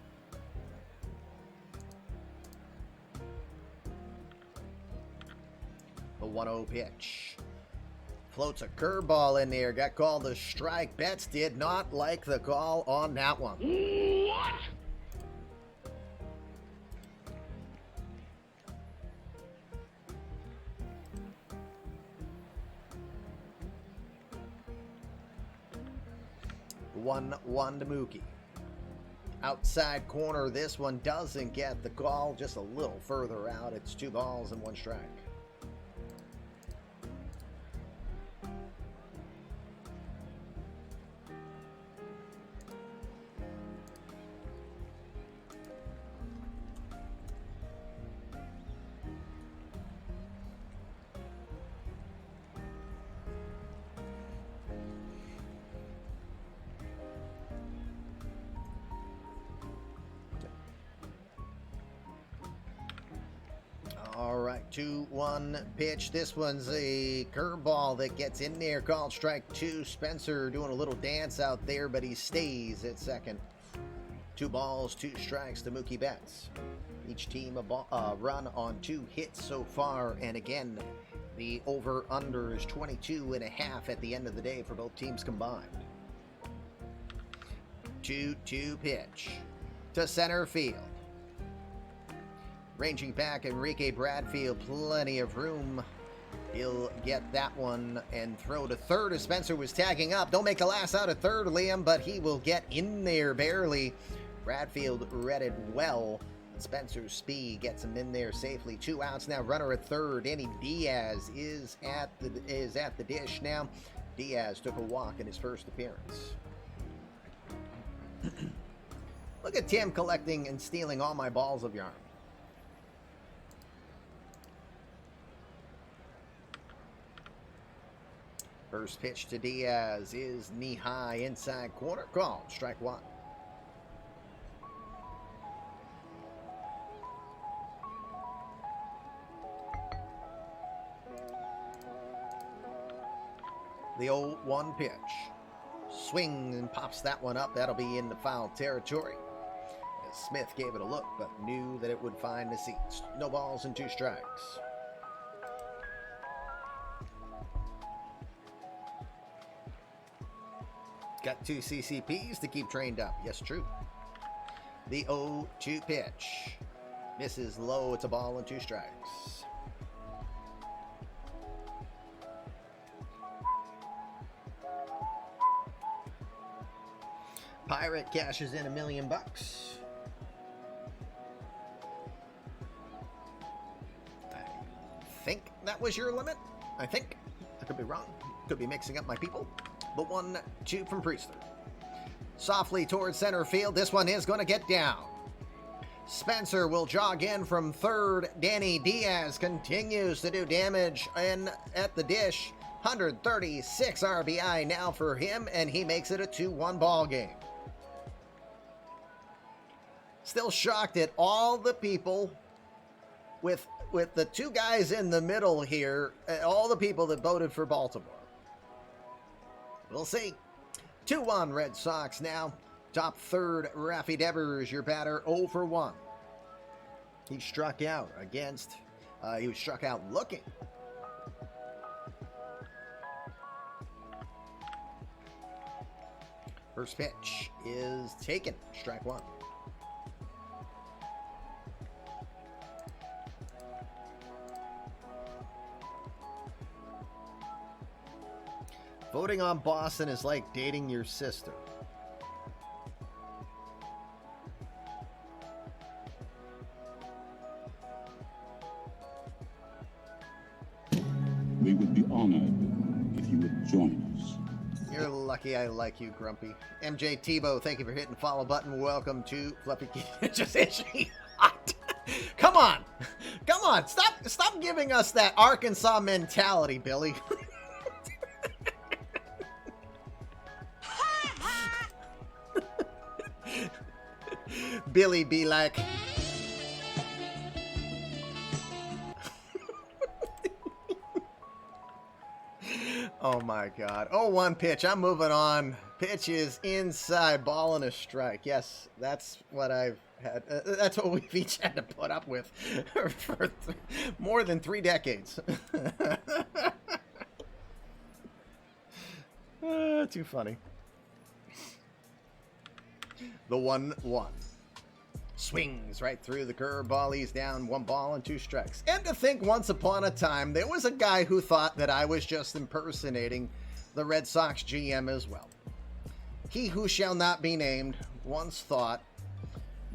The 1-0 pitch. Floats a curveball in there. Got called a strike. Betts did not like the call on that one. What? One to Mookie. Outside corner. This one doesn't get the call. Just a little further out. It's 2 balls and 1 strike. All right. 2-1 pitch. This one's a curveball that gets in there, called strike 2. Spencer doing a little dance out there, but he stays at second. 2 balls, 2 strikes to Mookie Betts. Each team a run on 2 hits so far, and again, the over-under is 22.5 at the end of the day for both teams combined. 2-2 pitch to center field. Ranging back, Enrique Bradfield, plenty of room. He'll get that one and throw to third as Spencer was tagging up. Don't make the last out at third, Liam, but he will get in there barely. Bradfield read it well. Spencer's speed gets him in there safely. 2 outs now. Runner at third. Danny Diaz is at the dish now. Diaz took a walk in his first appearance. Look at Tim collecting and stealing all my balls of yarn. First pitch to Diaz is knee high inside corner. Called strike 1. The 0-1 pitch. Swing and pops that one up. That'll be in the foul territory. As Smith gave it a look, but knew that it would find the seats. No balls and 2 strikes. Got 2 CCPs to keep trained up. Yes, true. The 0-2 pitch. Misses low. It's a ball and 2 strikes. Pirate cashes in $1 million. I think that was your limit. I think. I could be wrong. Could be mixing up my people. The 1-2 from Priestler. Softly towards center field. This one is going to get down. Spencer will jog in from third. Danny Diaz continues to do damage in at the dish. 136 RBI now for him, and he makes it a 2-1 ball game. Still shocked at all the people with the 2 guys in the middle here, all the people that voted for Baltimore. We'll see. 2-1 Red Sox now. Top third, Raffy Devers, your batter, 0 for 1. He struck out against, he was struck out looking. First pitch is taken, strike 1. Voting on Boston is like dating your sister. We would be honored if you would join us. You're lucky I like you, Grumpy. MJ Tebow, thank you for hitting the follow button. Welcome to Fluffy Just Itchy Hot. Come on. Come on. Stop giving us that Arkansas mentality, Billy. Billy be like... Oh my God. 0-1 pitch. I'm moving on. Pitch is inside, ball and a strike. Yes, that's what I've had. That's what we've each had to put up with for more than 3 decades. Too funny. The 1-1. Swings right through the curveball. He's down 1 ball and 2 strikes. And to think once upon a time, there was a guy who thought that I was just impersonating the Red Sox GM as well. He who shall not be named once thought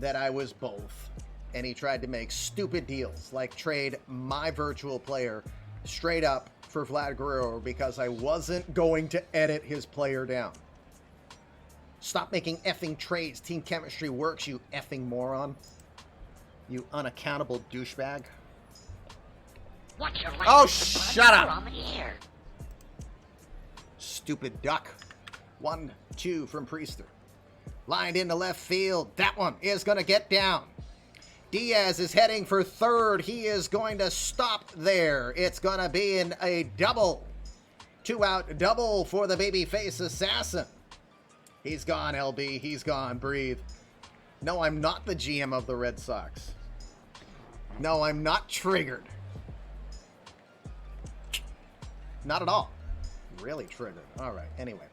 that I was both. And he tried to make stupid deals, like trade my virtual player straight up for Vlad Guerrero because I wasn't going to edit his player down. Stop making effing trades. Team chemistry works, you effing moron. You unaccountable douchebag. Watch your language, Oh, bud. shut up. We're on the air. Stupid duck. 1-2 from Priester. Lined into left field. That one is going to get down. Diaz is heading for third. He is going to stop there. It's going to be a double. 2-out double for the babyface assassin. He's gone, LB. He's gone. Breathe. No, I'm not the GM of the Red Sox. No, I'm not triggered. Not at all. Really triggered. All right, anyway.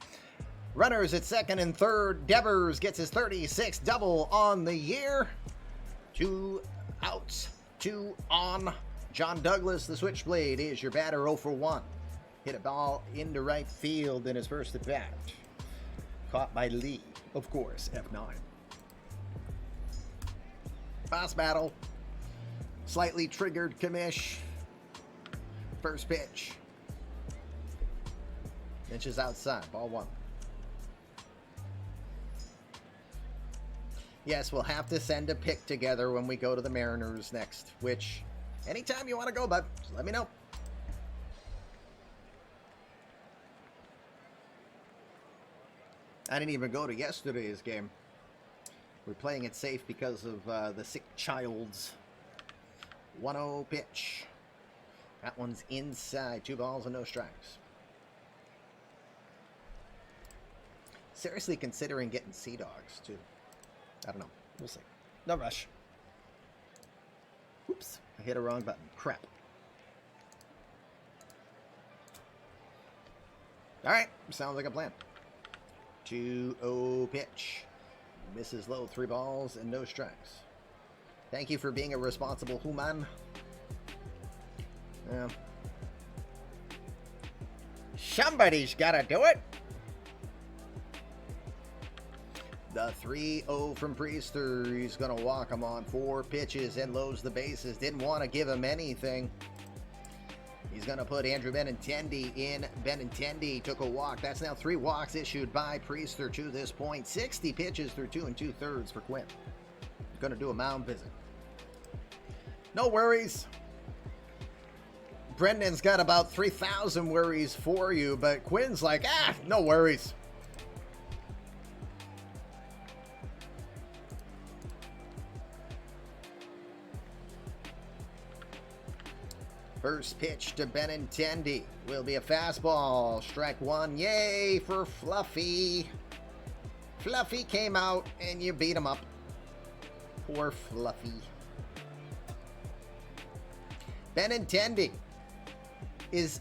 Runners at second and third. Devers gets his 36th double on the year. 2 outs, 2 on. John Douglas, the switchblade, is your batter 0 for 1. Hit a ball into right field in his first at bat. Caught by Lee, of course, F9. Boss battle. Slightly triggered Commish. First pitch. Inches outside, ball 1. Yes, we'll have to send a pick together when we go to the Mariners next, which, anytime you want to go, bud, just let me know. I didn't even go to yesterday's game. We're playing it safe because of the sick child's 1-0 pitch. That one's inside. 2 balls and no strikes. Seriously considering getting Sea Dogs, too. I don't know. We'll see. No rush. Oops. I hit a wrong button. Crap. Alright. Sounds like a plan. 2-0 pitch. Misses low. 3 balls and no strikes. Thank you for being a responsible human. Yeah. Somebody's got to do it. The 3-0 from Priester. He's going to walk him on 4 pitches and loads the bases. Didn't want to give him anything. He's going to put Andrew Benintendi in. Benintendi took a walk. That's now 3 walks issued by Priester to this point. 60 pitches through 2 2/3 for Quinn. Going to do a mound visit. No worries. Brendan's got about 3,000 worries for you, but Quinn's like, no worries. First pitch to Benintendi will be a fastball. Strike 1. Yay for Fluffy. Fluffy came out and you beat him up. Poor Fluffy. Benintendi is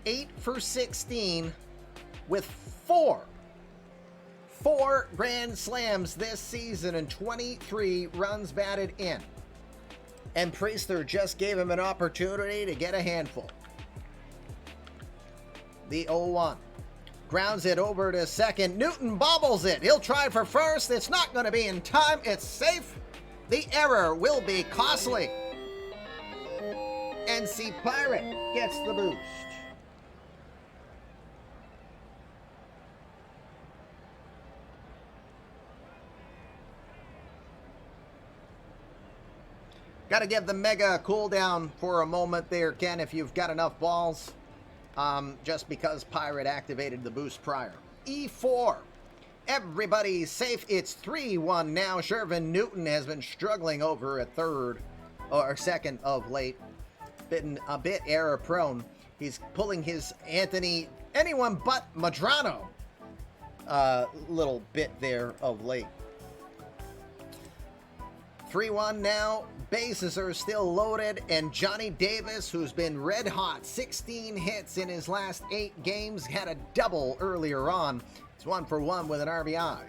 8 for 16 with 4 grand slams this season and 23 runs batted in. And Priester just gave him an opportunity to get a handful. The 0-1. Grounds it over to second. Newton bobbles it. He'll try for first. It's not going to be in time. It's safe. The error will be costly. NC Pirate gets the boost. Got to give the Mega a cool down for a moment there, Ken, if you've got enough balls. Just because Pirate activated the boost prior. E4. Everybody's safe. It's 3-1 now. Shervin Newton has been struggling over at third or second of late. Been a bit error prone. He's pulling his anyone but Madrano little bit there of late. 3-1 now. Bases are still loaded, and Johnny Davis, who's been red hot, 16 hits in his last 8 games, had a double earlier on. He's 1 for 1 with an RBI.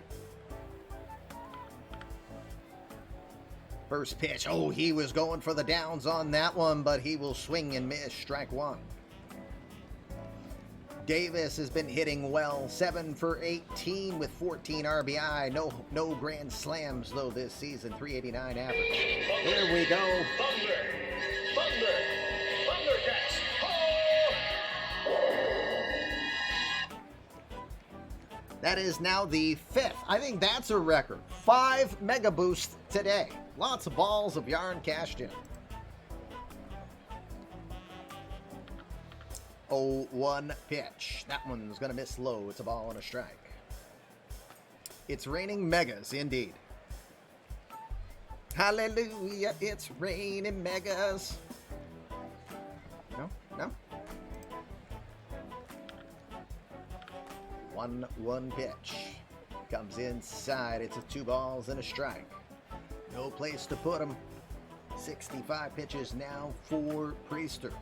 First pitch. Oh, he was going for the downs on that one, but he will swing and miss. Strike 1. Davis has been hitting well, 7 for 18 with 14 RBI. No grand slams, though, this season. 389 average. Here we go. That is now the 5th. I think that's a record. 5 Mega Boosts today. Lots of balls of yarn cashed in. 0-1 pitch. That one's going to miss low. It's a ball and a strike. It's raining megas, indeed. Hallelujah, it's raining megas. No. 1-1 pitch. Comes inside. It's a 2 balls and a strike. No place to put him. 65 pitches now for Priester.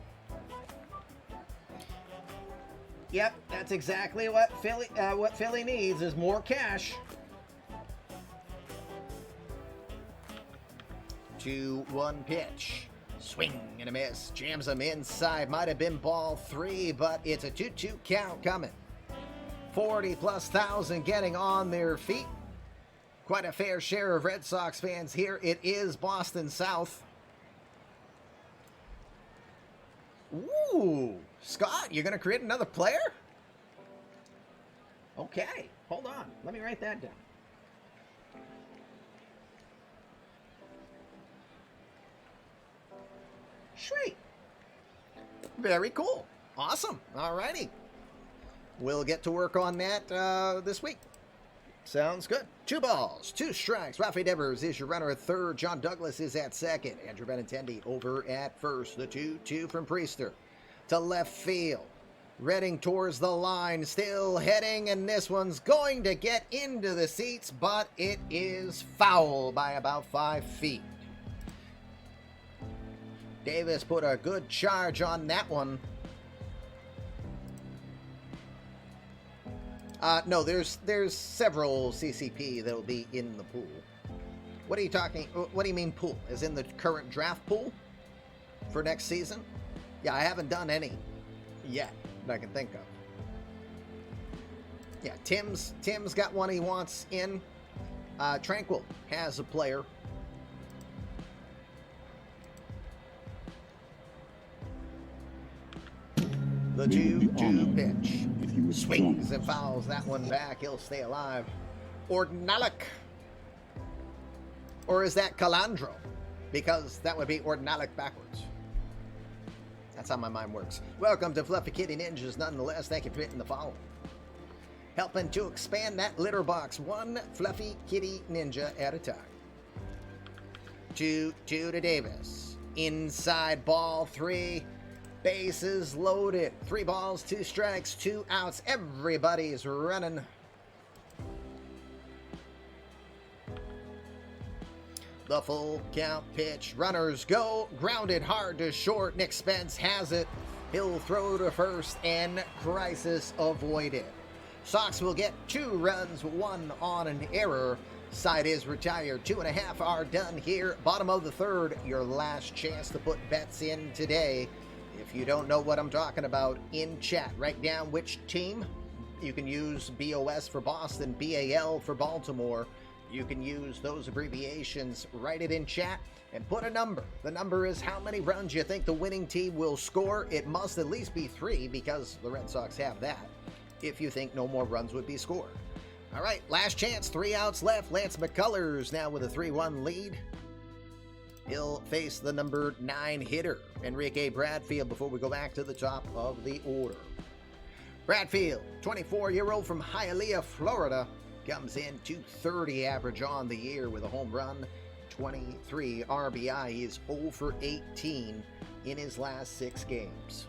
Yep, that's exactly what Philly needs is more cash. 2-1 pitch. Swing and a miss. Jams him inside. Might have been ball 3, but it's a 2-2 count coming. 40,000+ getting on their feet. Quite a fair share of Red Sox fans here. It is Boston South. Ooh, Scott, you're going to create another player? Okay, hold on. Let me write that down. Sweet. Very cool. Awesome. All righty. We'll get to work on that this week. Sounds good. 2 balls, 2 strikes. Rafi Devers is your runner at third. John Douglas is at second. Andrew Benintendi over at first. The 2-2 from Priester to left field. Redding towards the line, still heading, and this one's going to get into the seats, but it is foul by about 5 feet. Davis put a good charge on that one. No, there's several CCP that'll be in the pool. What are you talking? What do you mean pool? As in the current draft pool for next season? Yeah, I haven't done any yet that I can think of. Yeah, Tim's got one he wants in. Tranquil has a player. The 2-2 pitch. Swings and fouls that one back. He'll stay alive. Ordnalik. Or is that Calandro? Because that would be Ordnalik backwards. That's how my mind works. Welcome to Fluffy Kitty Ninjas nonetheless. Thank you for hitting the follow. Helping to expand that litter box. One Fluffy Kitty Ninja at a time. 2-2 to Davis. Inside ball 3. Bases loaded. 3 balls, 2 strikes, 2 outs. Everybody's running. The full count pitch. Runners go. Grounded hard to short. Nick Spence has it. He'll throw to first and crisis avoided. Sox will get 2 runs, 1 on an error. Side is retired. 2.5 are done here. Bottom of the 3rd. Your last chance to put bets in today. If you don't know what I'm talking about, in chat, write down which team. You can use BOS for Boston, BAL for Baltimore. You can use those abbreviations, write it in chat, and put a number. The number is how many runs you think the winning team will score. It must at least be 3 because the Red Sox have that, if you think no more runs would be scored. All right, last chance, 3 outs left. Lance McCullers now with a 3-1 lead. He'll face the number 9 hitter, Enrique Bradfield, before we go back to the top of the order. Bradfield, 24-year-old from Hialeah, Florida, comes in 230 average on the year with a home run, 23 RBI. He is 0 for 18 in his last 6 games.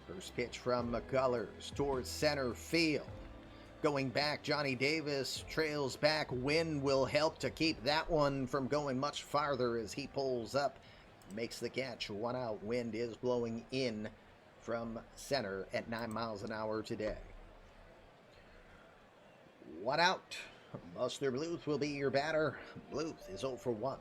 First pitch from McCullers towards center field. Going back, Johnny Davis trails back. Wind will help to keep that one from going much farther as he pulls up. Makes the catch. 1 out. Wind is blowing in from center at 9 miles an hour today. 1 out. Buster Bluth will be your batter. Bluth is 0 for 1.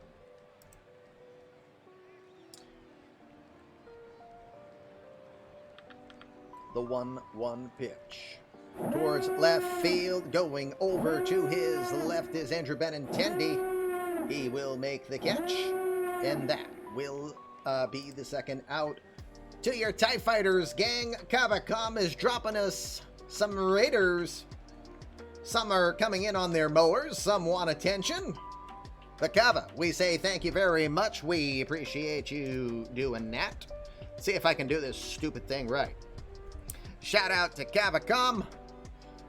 The 1-1 pitch. Towards left field, going over to his left is Andrew Benintendi. He will make the catch, and that will be the 2nd out. To your TIE Fighters, gang, Kavacom is dropping us some Raiders. Some are coming in on their mowers, some want attention. But Kava, we say thank you very much. We appreciate you doing that. See if I can do this stupid thing right. Shout out to Kavacom.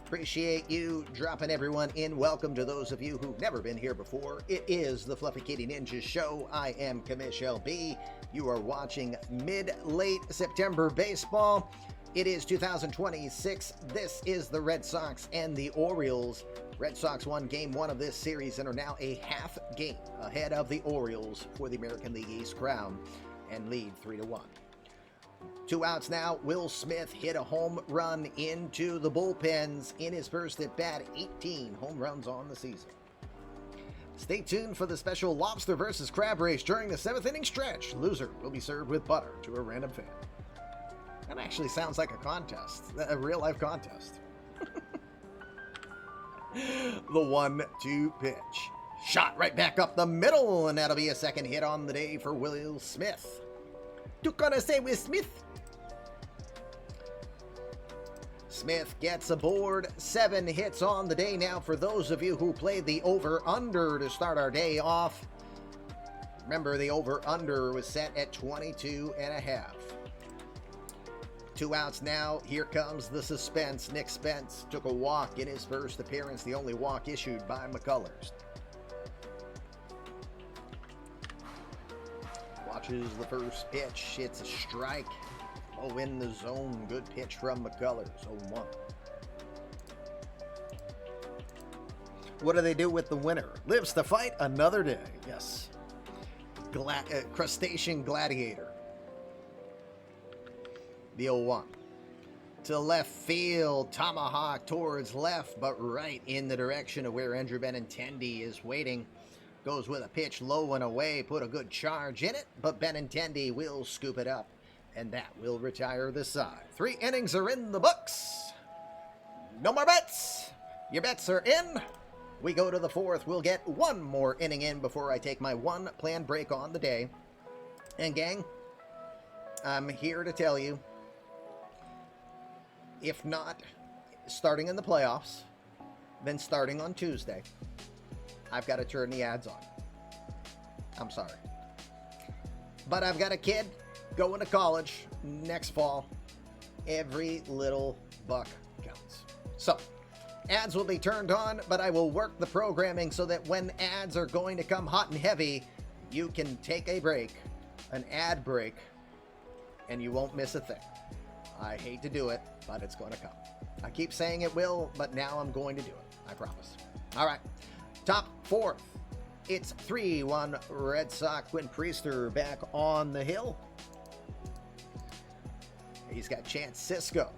Appreciate you dropping everyone in. Welcome to those of you who've never been here before. It is the Fluffy Kitty Ninja Show. I am Commish LB. You are watching mid-late September baseball. It is 2026. This is the Red Sox and the Orioles. Red Sox won Game 1 of this series and are now a half game ahead of the Orioles for the American League East crown and lead 3-1. 2 outs now. Will Smith hit a home run into the bullpens in his first at bat. 18 home runs on the season. Stay tuned for the special lobster versus crab race during the 7th inning stretch. Loser will be served with butter to a random fan. That actually sounds like a contest, a real life contest. The 1-2 pitch. Shot right back up the middle, and that'll be a second hit on the day for Will Smith. You gonna say Will Smith? Smith gets aboard. 7 hits on the day. Now, for those of you who played the over-under to start our day off, remember the over-under was set at 22.5. 2 outs now. Here comes the suspense. Nick Spence took a walk in his first appearance, the only walk issued by McCullers. Watches the first pitch. It's a strike. Oh, in the zone. Good pitch from McCullers. 0-1. What do they do with the winner? Lives to fight another day. Yes. Crustacean gladiator. The 0-1. To left field. Tomahawk towards left, but right in the direction of where Andrew Benintendi is waiting. Goes with a pitch low and away. Put a good charge in it, but Benintendi will scoop it up, and that will retire the side. 3 innings are in the books. No more bets. Your bets are in. We go to the 4th. We'll get 1 more inning in before I take my 1 planned break on the day. And gang, I'm here to tell you, if not starting in the playoffs, then starting on Tuesday, I've got to turn the ads on. I'm sorry. But I've got a kid going to college next fall. Every little buck counts. So, ads will be turned on, but I will work the programming so that when ads are going to come hot and heavy, you can take a break, an ad break, and you won't miss a thing. I hate to do it, but it's going to come. I keep saying it will, but now I'm going to do it. I promise. All right. Top 4th. It's 3-1 Red Sox. Quinn Priester back on the hill. He's got Chance Sisco,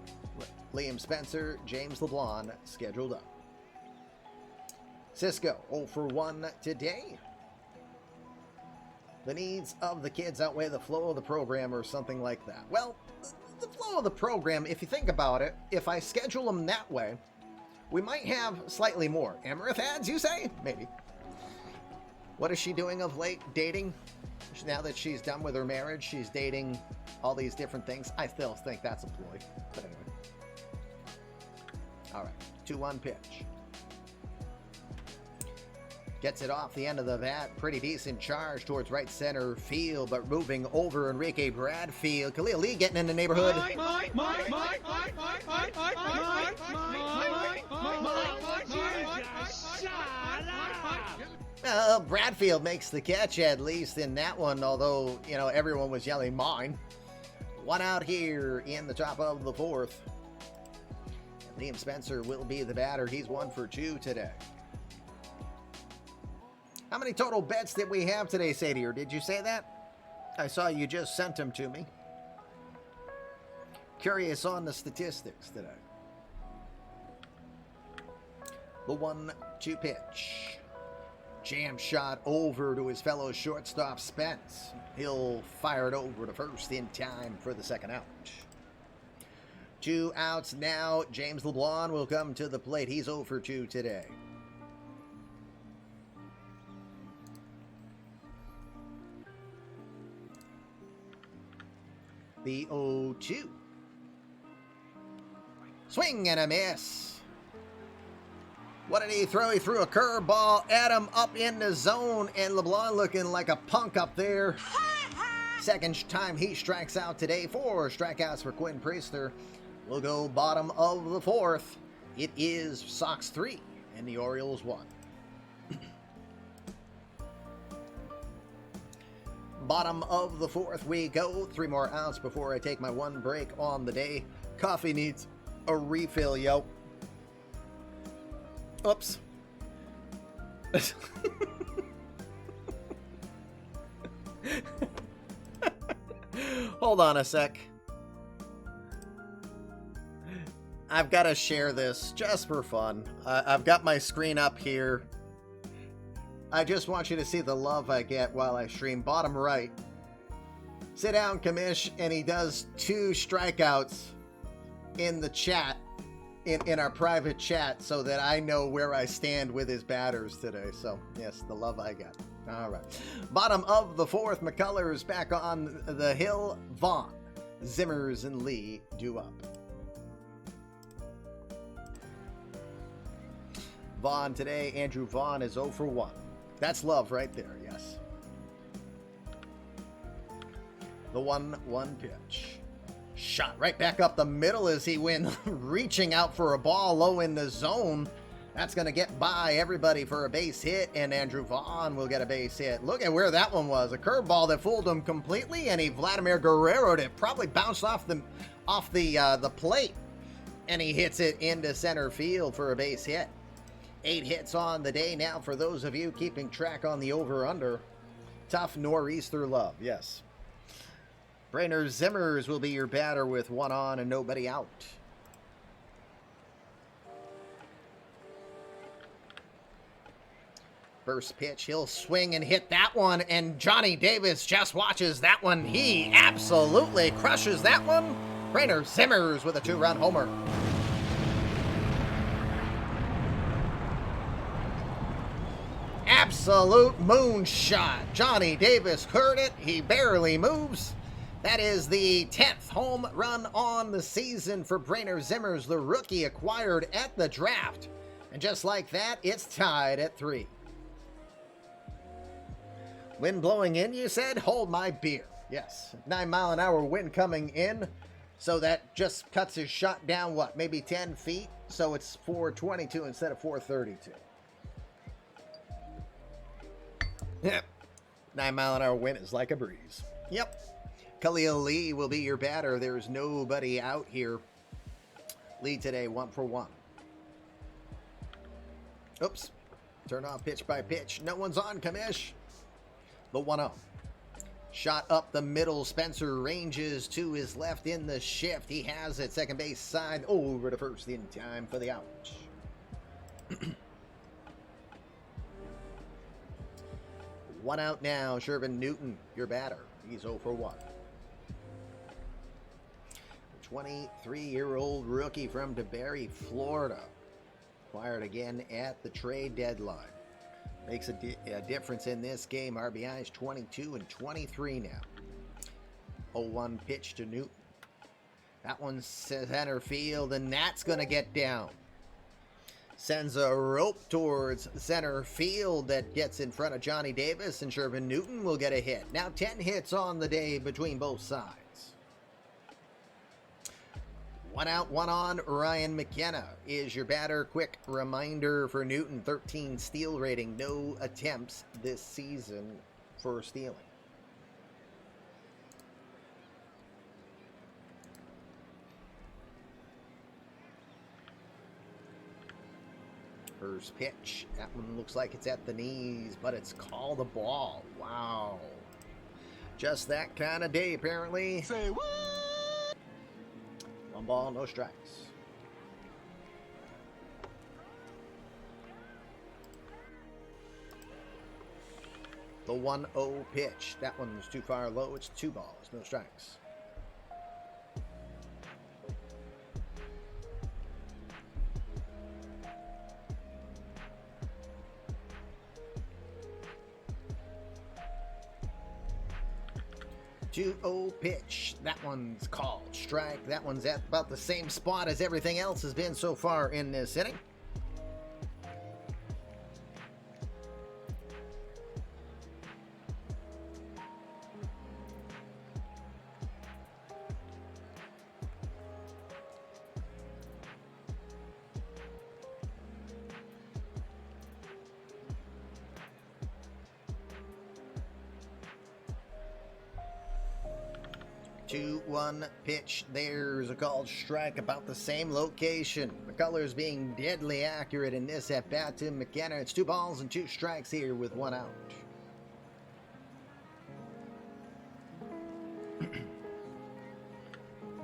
Liam Spencer, James LeBlanc scheduled up. Sisco 0 for 1 today. The needs of the kids outweigh the flow of the program or something like that. Well, the flow of the program, if you think about it, if I schedule them that way, we might have slightly more. Emirath ads, you say? Maybe. What is she doing of late? Dating? Now that she's done with her marriage, she's dating all these different things. I still think that's a ploy. But anyway. All right. 2-1 pitch. Gets it off the end of the bat. Pretty decent charge towards right center field, but moving over Enrique Bradfield. Khalil Lee getting in the neighborhood. Bradfield makes the catch, at least in that one, although, you know, everyone was yelling mine. 1 out here in the top of the 4th. Liam Spencer will be the batter. He's 1 for 2 today. How many total bets did we have today, Sadie? Or did you say that? I saw you just sent them to me. Curious on the statistics today. The 1-2 pitch. Jam shot over to his fellow shortstop Spence. He'll fire it over to first in time for the 2nd out. 2 outs now. James LeBlanc will come to the plate. He's 0 for 2 today. The 0-2. Swing and a miss. What did he throw? He threw a curveball at him up in the zone, and LeBlanc looking like a punk up there. Second time he strikes out today. 4 strikeouts for Quinn Priester. We'll go bottom of the 4th. It is Sox 3 and the Orioles 1. Bottom of the fourth we go. 3 more outs before I take my 1 break on the day. Coffee needs a refill, yo. Oops. Hold on a sec. I've got to share this just for fun. I've got my screen up here. I just want you to see the love I get while I stream. Bottom right. Sit down, Commish, and he does 2 strikeouts in the chat, in our private chat, so that I know where I stand with his batters today. So, yes, the love I get. All right. Bottom of the fourth, McCullers back on the hill. Vaughn, Zimmers, and Lee due up. Vaughn today. Andrew Vaughn is 0 for 1. That's love right there, yes. The 1-1 pitch. Shot right back up the middle as he went reaching out for a ball low in the zone. That's going to get by everybody for a base hit, and Andrew Vaughn will get a base hit. Look at where that one was. A curveball that fooled him completely, and he Vladimir Guerrero'd it. Probably bounced off the plate, and he hits it into center field for a base hit. 8 hits on the day now for those of you keeping track on the over-under. Tough nor'easter love, yes. Brainer Zimmers will be your batter with 1 on and nobody out. First pitch, he'll swing and hit that one, and Johnny Davis just watches that one. He absolutely crushes that one. Brainer Zimmers with a 2-run homer. Absolute moonshot. Johnny Davis heard it. He barely moves. That is the 10th home run on the season for Brainer Zimmers, the rookie acquired at the draft. And just like that, it's tied at 3. Wind blowing in, you said? Hold my beer. Yes, 9-mile-an-hour wind coming in. So that just cuts his shot down, what, maybe 10 feet? So it's 422 instead of 432. Yep. 9-mile-an-hour wind is like a breeze. Yep. Khalil Lee will be your batter. There's nobody out here. Lee today, 1 for 1. Oops. Turn off pitch by pitch. No one's on, Commish. The 1-0. Shot up the middle. Spencer ranges to his left in the shift. He has it. Second base side. Over to first in time for the out. 1 out now. Shervin Newton, your batter. He's 0 for 1. 23-year-old rookie from DeBerry, Florida. Acquired again at the trade deadline. Makes a difference in this game. RBIs 22 and 23 now. 0-1 pitch to Newton. That one's center field, and that's going to get down. Sends a rope towards center field that gets in front of Johnny Davis, and Shervin Newton will get a hit. Now 10 hits on the day between both sides. 1 out, 1 on. Ryan McKenna is your batter. Quick reminder for Newton, 13 steal rating. No attempts this season for stealing. First pitch. That one looks like it's at the knees, but it's called a ball. Wow. Just that kind of day, apparently. Say what? 1 ball, no strikes. The 1-0 pitch. That one was too far low. It's 2 balls, no strikes. Pitch. That one's called strike. That one's at about the same spot as everything else has been so far in this inning. 2-1 pitch. There's a called strike about the same location. McCullers being deadly accurate in this at bat to McKenna. It's 2 balls and 2 strikes here with 1 out.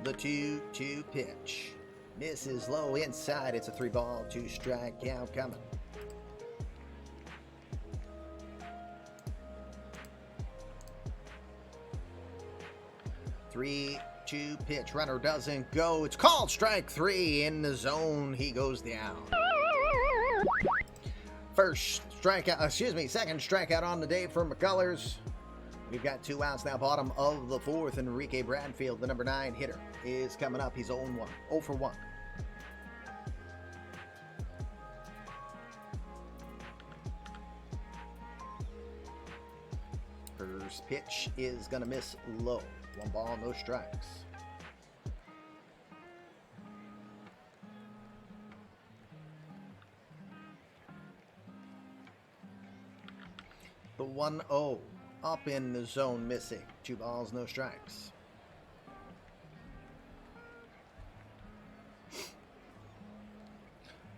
The 2-2 pitch. This is low inside. It's a 3-ball, 2 strike count coming. Three, 2 pitch. Runner doesn't go. It's called strike 3 in the zone. He goes down. Second strikeout on the day for McCullers. We've got 2 outs now, bottom of the 4th. Enrique Bradfield, the number 9 hitter, is coming up. He's 0-1, 0 for 1. First pitch is going to miss low. 1 ball, no strikes. The 1-0 up in the zone, missing. 2 balls, no strikes.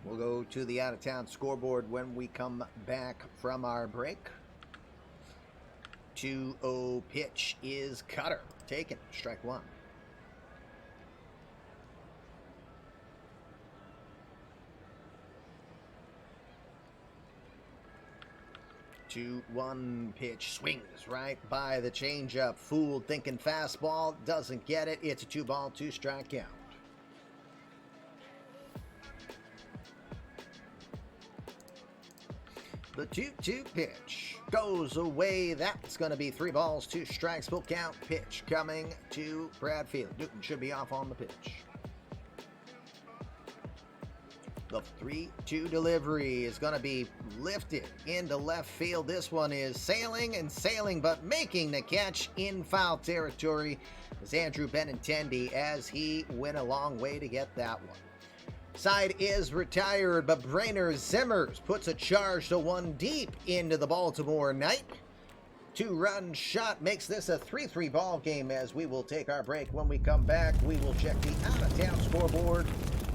We'll go to the out-of-town scoreboard when we come back from our break. 2-0 pitch is cutter. Taken. Strike 1. Two, 1 pitch swings right by the changeup. Fooled, thinking fastball, doesn't get it. It's a 2-ball, 2 strike count. The 2-2 pitch goes away. That's going to be 3 balls, 2 strikes. Full count pitch coming to Bradfield. Newton should be off on the pitch. The 3-2 delivery is going to be lifted into left field. This one is sailing and sailing, but making the catch in foul territory is Andrew Benintendi as he went a long way to get that one. Side is retired, but Brainer Zimmers puts a charge to 1 deep into the Baltimore night. 2-run shot makes this a 3-3 ball game. As we will take our break. When we come back, we will check the out-of-town scoreboard,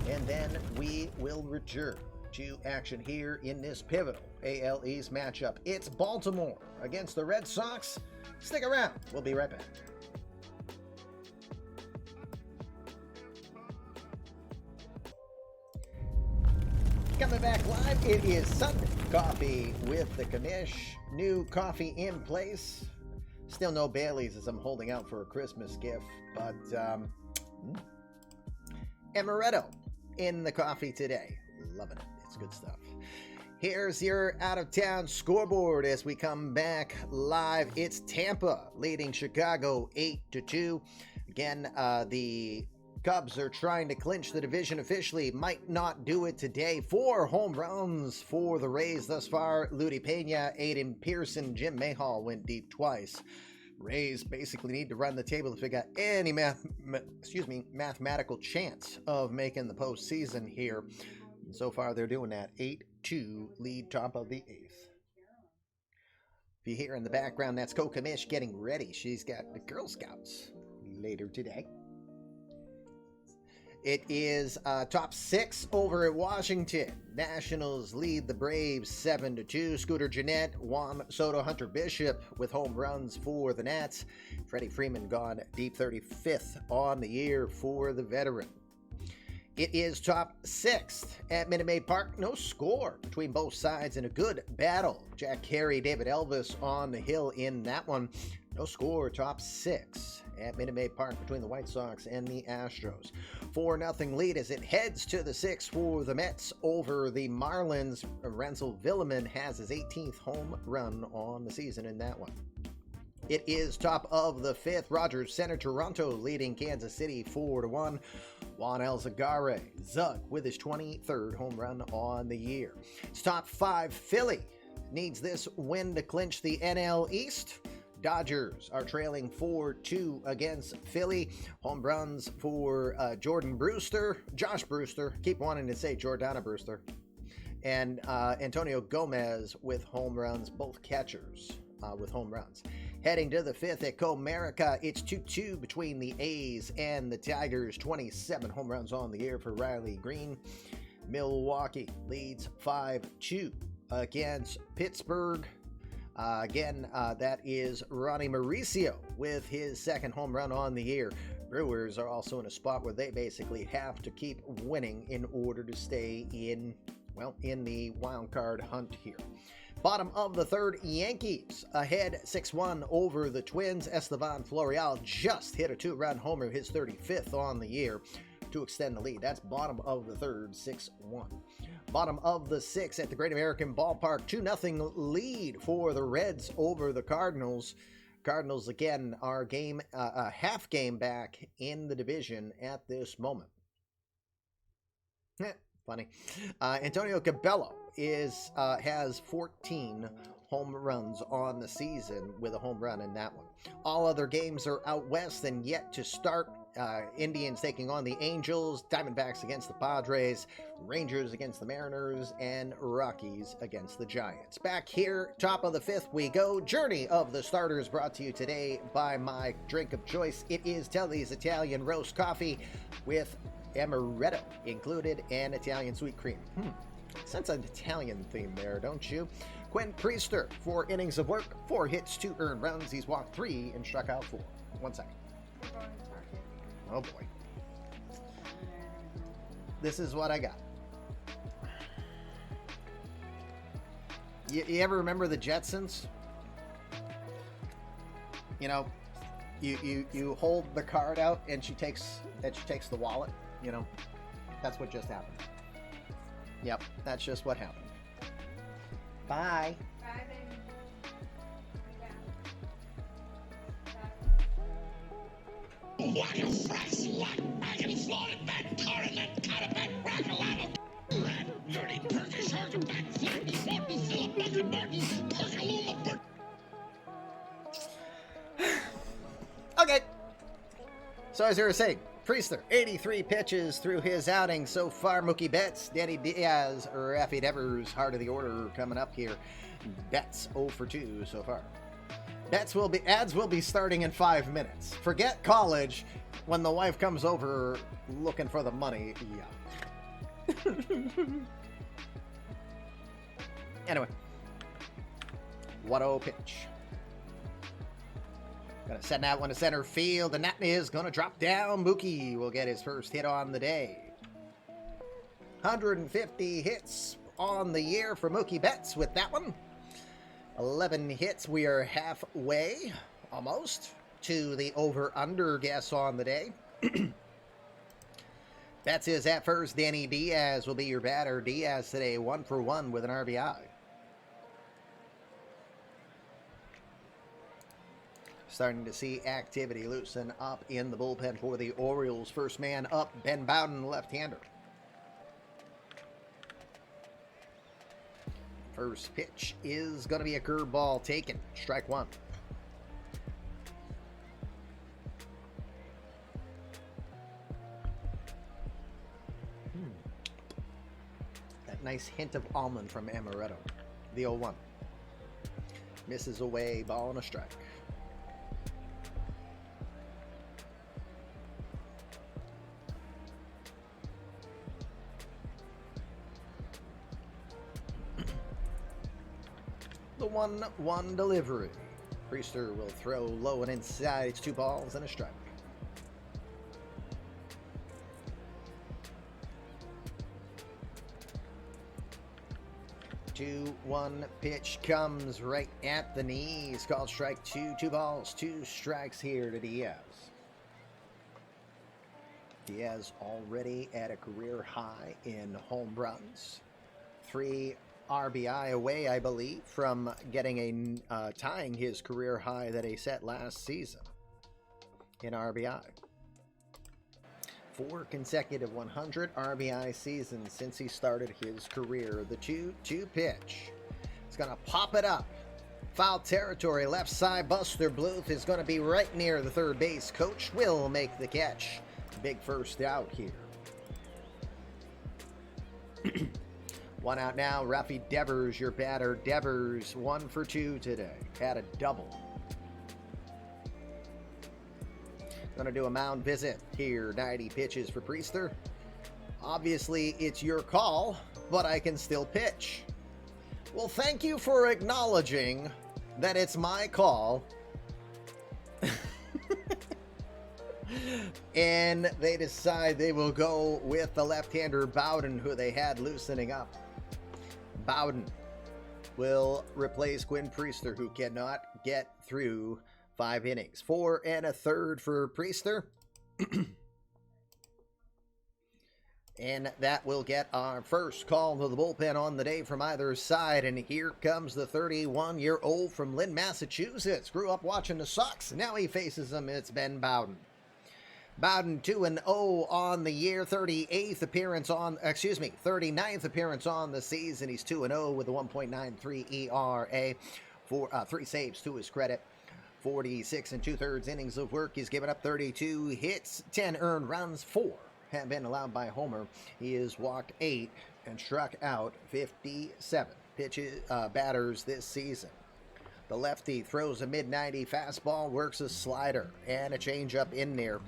and then we will return to action here in this pivotal AL East matchup. It's Baltimore against the Red Sox. Stick around. We'll be right back. Coming back live, it is Sunday Coffee with the Commish. New coffee in place. Still no Baileys as I'm holding out for a Christmas gift, but amaretto in the coffee today. Loving it. It's good stuff. Here's your out-of-town scoreboard as we come back live. It's Tampa leading Chicago 8-2. Again, the Cubs are trying to clinch the division officially. Might not do it today. 4 home runs for the Rays thus far. Ludi Pena, Aiden Pearson, Jim Mayhall went deep twice. Rays basically need to run the table if they got any mathematical chance of making the postseason here. And so far, they're doing that. 8-2 lead, top of the 8th. If you hear in the background, that's Commish getting ready. She's got the Girl Scouts later today. It is top 6 over at Washington. Nationals lead the Braves 7-2. Scooter Gennett, Juan Soto, Hunter Bishop with home runs for the Nats. Freddie Freeman gone deep, 35th on the year for the veteran. It is top 6th at Minute Maid Park. No score between both sides in a good battle. Jack Carey, David Elvis on the hill in that one. No score, top 6 at Minute Maid Park between the White Sox and the Astros. 4-0 lead as it heads to the 6th for the Mets over the Marlins. Renzel Villeman has his 18th home run on the season in that one. It is top of the 5th. Rogers Center, Toronto leading Kansas City 4-1. Juan Alzagare, Zug with his 23rd home run on the year. It's top 5. Philly needs this win to clinch the NL East. Dodgers are trailing 4-2 against Philly. Home runs for Jordan Brewster, Josh Brewster, keep wanting to say Jordana Brewster, and Antonio Gomez with home runs, both catchers with home runs. Heading to the 5th at Comerica, it's 2-2 between the A's and the Tigers. 27 home runs on the year for Riley Green. Milwaukee leads 5-2 against Pittsburgh. That is Ronnie Mauricio with his second home run on the year. Brewers are also in a spot where they basically have to keep winning in order to stay in the wild card hunt here. Bottom of the 3rd, Yankees ahead 6-1 over the Twins. Esteban Florial just hit a 2-run homer, his 35th on the year, to extend the lead. That's bottom of the 3rd, 6-1. Bottom of the 6th at the Great American Ballpark, 2-0 lead for the Reds over the Cardinals. Cardinals again are a half game back in the division at this moment. Funny. Antonio Cabello has 14 home runs on the season with a home run in that one. All other games are out west and yet to start. Indians taking on the Angels, Diamondbacks against the Padres, Rangers against the Mariners, and Rockies against the Giants. Back here, top of the 5th we go. Journey of the Starters brought to you today by my drink of choice. It is Telly's Italian Roast Coffee with amaretto included and Italian sweet cream. Sense an Italian theme there, don't you? Quinn Priester, 4 innings of work, 4 hits, 2 earned runs. He's walked 3 and struck out 4. 1 second. Oh boy. This is what I got. You ever remember the Jetsons? You know, you hold the card out and she takes the wallet, you know. That's what just happened. Yep, that's just what happened. Bye. Bye, baby. Okay. So as I was saying, Priester, 83 pitches through his outing so far. Mookie Betts, Danny Diaz, Rafi Devers, heart of the order coming up here. Betts 0 for 2 so far. Ads will be starting in 5 minutes. Forget college. When the wife comes over looking for the money, yeah. Anyway, 1-0 pitch. Gonna send that one to center field, and that is gonna drop down. Mookie will get his first hit on the day. 150 hits on the year for Mookie Betts with that one. 11 hits. We are halfway, almost, to the over-under guess on the day. Betts is at first. Danny Diaz will be your batter. Diaz today 1 for 1 with an RBI. Starting to see activity loosen up in the bullpen for the Orioles. First man up, Ben Bowden, left-hander. First pitch is going to be a curveball taken. Strike 1. That nice hint of almond from amaretto. The 0-1. Misses away, ball and a strike. The 1-1 delivery. Priester will throw low and inside. It's 2 balls and a strike. Two, 1 pitch comes right at the knees. Called strike 2. 2 balls, 2 strikes here to Diaz. Diaz already at a career high in home runs. 3 RBI away, I believe, from getting tying his career high that he set last season in RBI. 4 consecutive 100 RBI seasons since he started his career. The 2-2 pitch. It's going to pop it up. Foul territory, left side. Buster Bluth is going to be right near the third base coach. Will make the catch. Big first out here. 1 out now. Rafi Devers, your batter. Devers 1 for 2 today. Had a double. Gonna do a mound visit here. 90 pitches for Priester. Obviously, it's your call, but I can still pitch. Well, thank you for acknowledging that it's my call. And they decide they will go with the left-hander Bowden, who they had loosening up. Bowden will replace Quinn Priester, who cannot get through 5 innings. 4 1/3 for Priester. And that will get our first call to the bullpen on the day from either side. And here comes the 31-year-old from Lynn, Massachusetts. Grew up watching the Sox. Now he faces them. It's Ben Bowden. Bowden 2-0 on the year, 39th appearance on the season. He's 2-0 with a 1.93 ERA, 3 saves to his credit. 46 2/3 innings of work. He's given up 32 hits, 10 earned runs, 4 have been allowed by Homer. He has walked 8 and struck out 57 batters this season. The lefty throws a mid-90 fastball, works a slider and a changeup in there.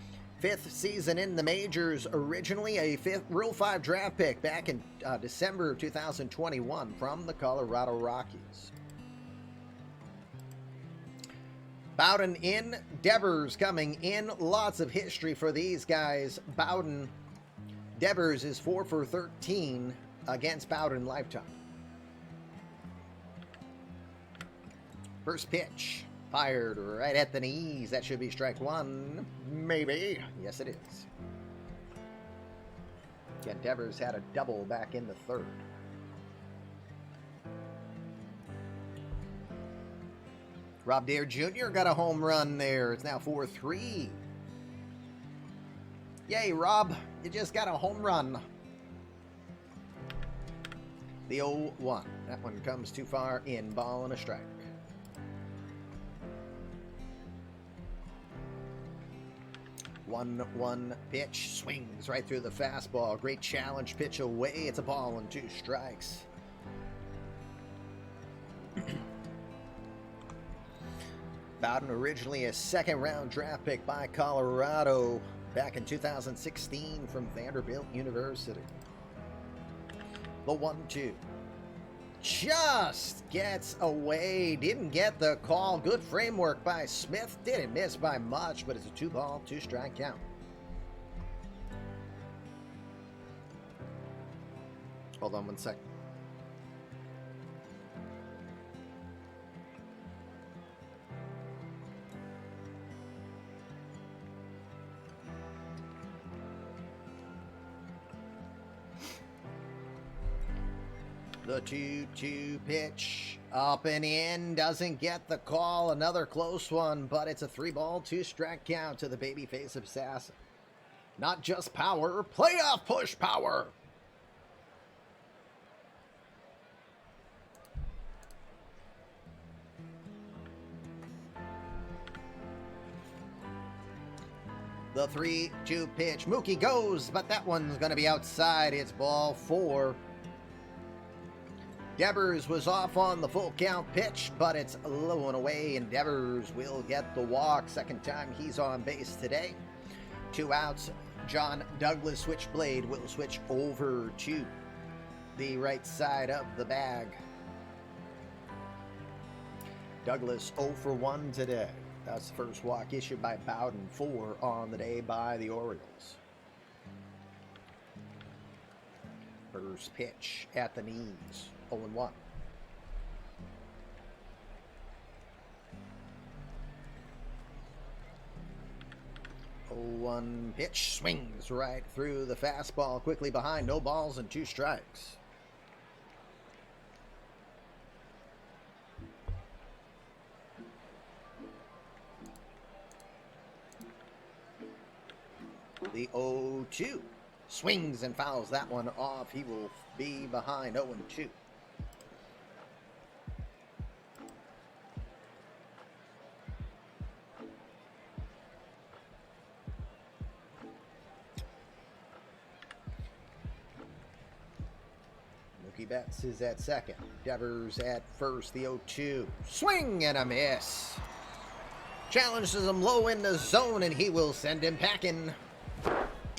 5th season in the majors, originally a Rule 5 draft pick back in December of 2021 from the Colorado Rockies. Bowden in, Devers coming in. Lots of history for these guys. Bowden, Devers is 4 for 13 against Bowden lifetime. First pitch, fired right at the knees. That should be strike 1, maybe. Yes, it is. Again, Devers had a double back in the 3rd. Rob Deere Jr. got a home run there. It's now 4-3. Yay, Rob. You just got a home run. The 0-1. That one comes too far in. Ball and a strike. One pitch. Swings right through the fastball. Great challenge pitch away. It's a ball and 2 strikes. Bowden, originally a 2nd-round draft pick by Colorado back in 2016 from Vanderbilt University. The 1-2. Just gets away. Didn't get the call. Good framework by Smith. Didn't miss by much, but it's a 2-ball, 2-strike count. Hold on 1 second. The 2-2 pitch, up and in, doesn't get the call. Another close one, but it's a 3-ball, 2-strike count to the babyface assassin. Not just power, playoff push power. The 3-2 pitch, Mookie goes, but that one's going to be outside. It's ball 4. Devers was off on the full count pitch, but it's low and away, and Devers will get the walk. 2nd time he's on base today. 2 outs. John Douglas Switchblade will switch over to the right side of the bag. Douglas 0 for 1 today. That's the first walk issued by Bowden. 4 on the day by the Orioles. First pitch at the knees. 0-1. One pitch, swings right through the fastball, quickly behind, no balls and 2 strikes. The 0-2 swings and fouls that one off. He will be behind 0-2. Mookie Betts is at 2nd. Devers at 1st. The 0-2 swing and a miss. Challenges him low in the zone, and he will send him packing.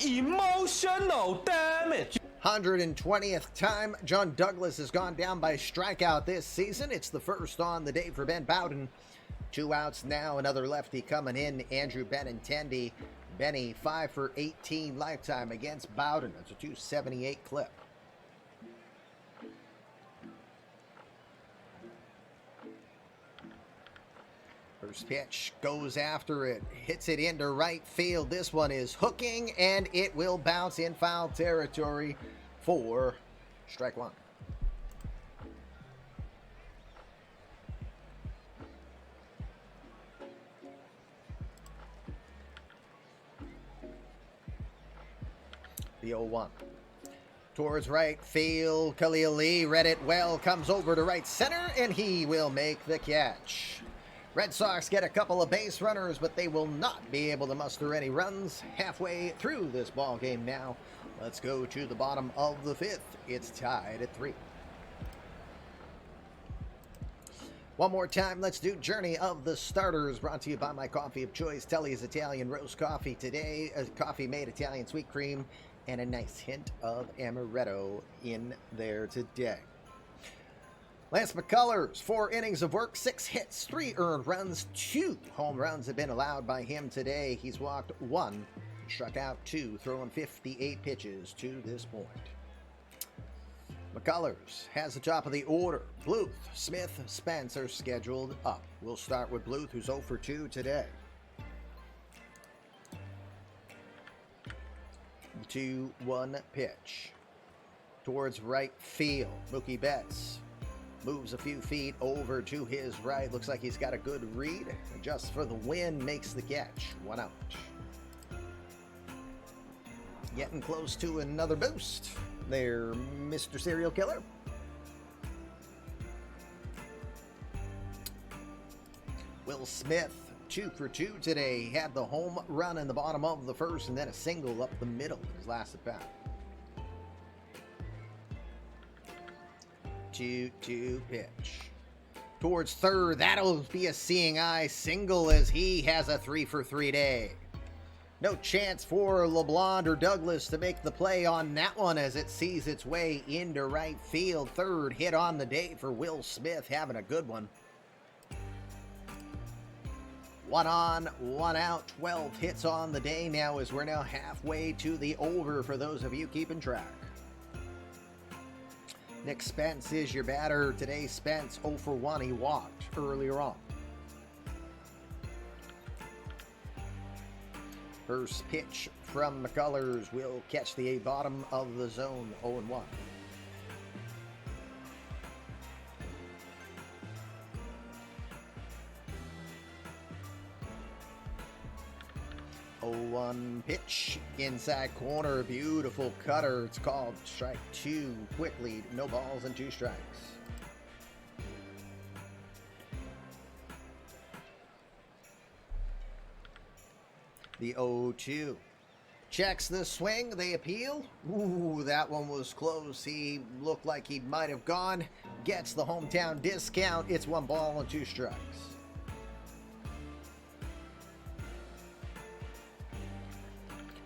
Emotional damage. 120th time John Douglas has gone down by strikeout this season. It's the first on the day for Ben Bowden. 2 outs now, another lefty coming in, Andrew Benintendi. Benny 5 for 18 lifetime against Bowden. That's a 278 clip. First pitch goes after it, hits it into right field. This one is hooking, and it will bounce in foul territory for strike one. The 0-1. Towards right field, Khalil Lee read it well, comes over to right center, and he will make the catch. Red Sox get a couple of base runners, but they will not be able to muster any runs halfway through this ball game now. Let's go to the bottom of the 5th. It's tied at 3. One more time, let's do Journey of the Starters, brought to you by my coffee of choice, Telly's Italian Roast Coffee today. A coffee made Italian sweet cream and a nice hint of amaretto in there today. Lance McCullers, 4 innings of work, 6 hits, 3 earned runs, 2 home runs have been allowed by him today. He's walked 1, struck out 2, throwing 58 pitches to this point. McCullers has the top of the order. Bluth, Smith, Spence are scheduled up. We'll start with Bluth, who's 0 for 2 today. 2-1 pitch towards right field. Mookie Betts moves a few feet over to his right. Looks like he's got a good read. Adjusts for the win, makes the catch. 1 out. Getting close to another boost there, Mr. Serial Killer. Will Smith, 2 for 2 today. He had the home run in the bottom of the 1st and then a single up the middle his last at bat. 2-2 pitch. Towards third, that'll be a seeing eye single as he has a 3 for 3 day. No chance for LeBlanc or Douglas to make the play on that one as it sees its way into right field. Third hit on the day for Will Smith, having a good one. 1 on, 1 out, 12 hits on the day now as we're now halfway to the over for those of you keeping track. Nick Spence is your batter today. Spence 0 for 1. He walked earlier on. First pitch from McCullers will catch the bottom of the zone. 0-1. Pitch inside corner, beautiful cutter. It's called strike 2. Quickly, no balls and 2 strikes. The 0-2. Checks the swing, they appeal. Ooh, that one was close. He looked like he might have gone. Gets the hometown discount. It's 1 ball and 2 strikes.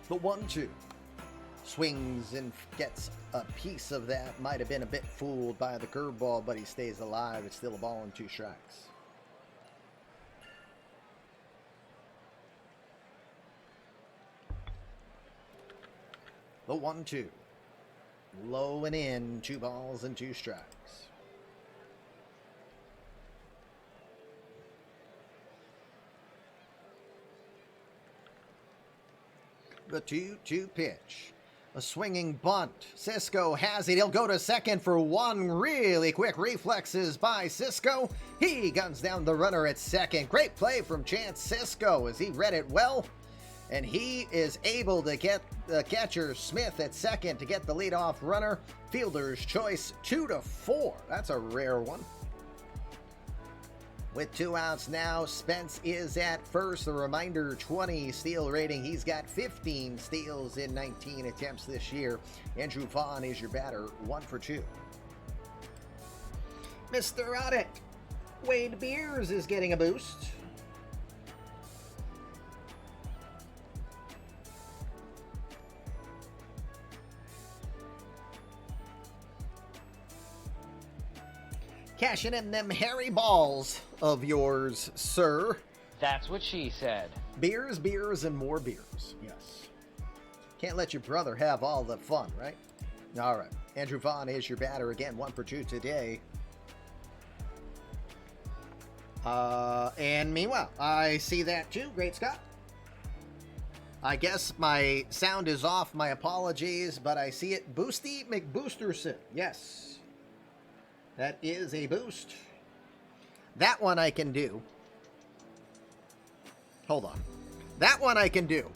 The 1-2. Swings and gets a piece of that. Might have been a bit fooled by the curveball, but he stays alive. It's still a ball and 2 strikes. The 1-2. Low and in. 2 balls and 2 strikes. The 2-2 pitch. A swinging bunt. Cisco has it. He'll go to second for 1. Really quick reflexes by Cisco. He guns down the runner at second. Great play from Chance Cisco as he read it well. And he is able to get the catcher Smith at second to get the leadoff runner. Fielder's choice 2-4. That's a rare one. With 2 outs now, Spence is at first. A reminder, 20 steal rating. He's got 15 steals in 19 attempts this year. Andrew Vaughn is your batter, 1 for 2. Mr. Audit, Wade Beers is getting a boost. Cashing in them hairy balls of yours, sir. That's what she said. Beers, beers, and more beers. Yes. Can't let your brother have all the fun, right? All right. Andrew Vaughn is your batter again. 1 for 2 today. And meanwhile, I see that too. Great Scott. I guess my sound is off. My apologies, but I see it. Boosty McBoosterson. Yes. That is a boost. That one I can do. Hold on. That one I can do.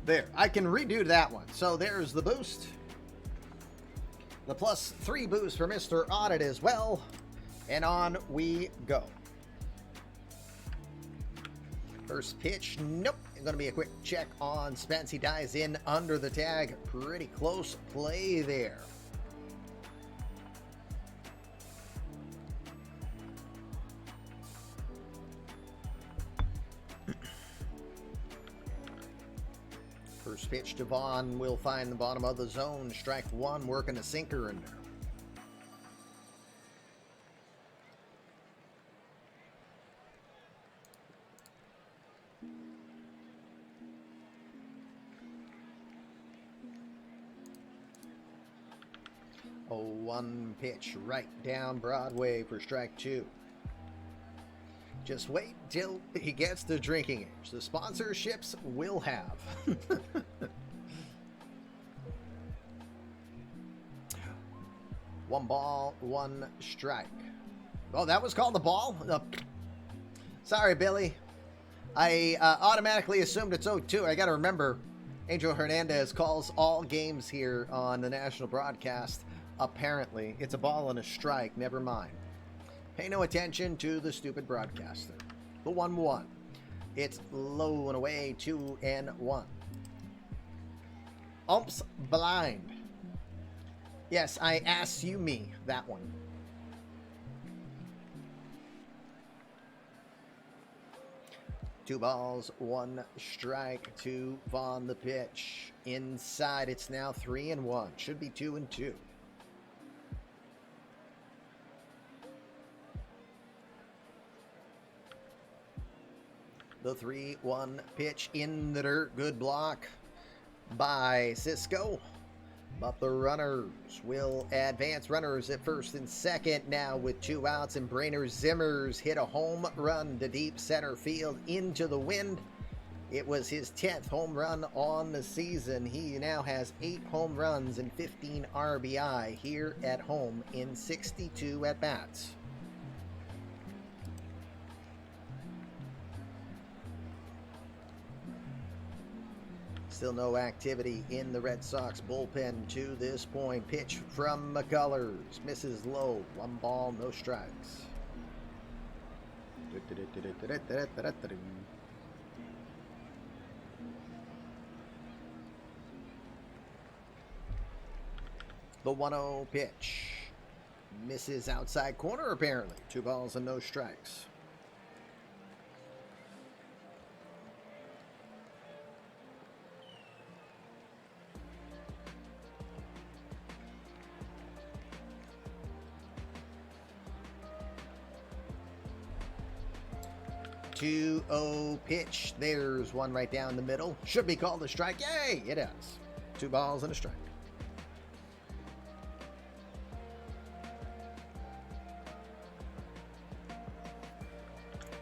There. I can redo that one. So there's the boost. The +3 boost for Mr. Audit as well. And on we go. First pitch. Nope. Going to be a quick check on Spence. He dives in under the tag. Pretty close play there. First pitch to Vaughn will find the bottom of the zone. Strike one, working a sinker in there. Oh, one pitch right down Broadway for strike two. Just wait till he gets the drinking age. The sponsorships will have. One ball, one strike. Oh, that was called the ball? Sorry, Billy. I automatically assumed it's 0-2. I got to remember, Angel Hernandez calls all games here on the national broadcast. Apparently, it's a ball and a strike. Never mind. Pay no attention to the stupid broadcaster. The 1-1. It's low and away, 2-1. Umps blind. Yes, I asked you me that one. Two balls, one strike to Vaughn the pitch. Inside, it's now 3-1. Should be 2-2. The 3-1 pitch in the dirt. Good block by Cisco. But the runners will advance. Runners at first and second now with 2 outs. And Brainer Zimmers hit a home run to deep center field into the wind. It was his 10th home run on the season. He now has 8 home runs and 15 RBI here at home in 62 at-bats. Still no activity in the Red Sox bullpen to this point. Pitch from McCullers. Misses low. 1 ball, no strikes. The 1-0 pitch. Misses outside corner apparently. 2 balls and no strikes. Two 2-0 pitch. There's one right down the middle. Should be called a strike. Yay! It is. 2 balls and a strike.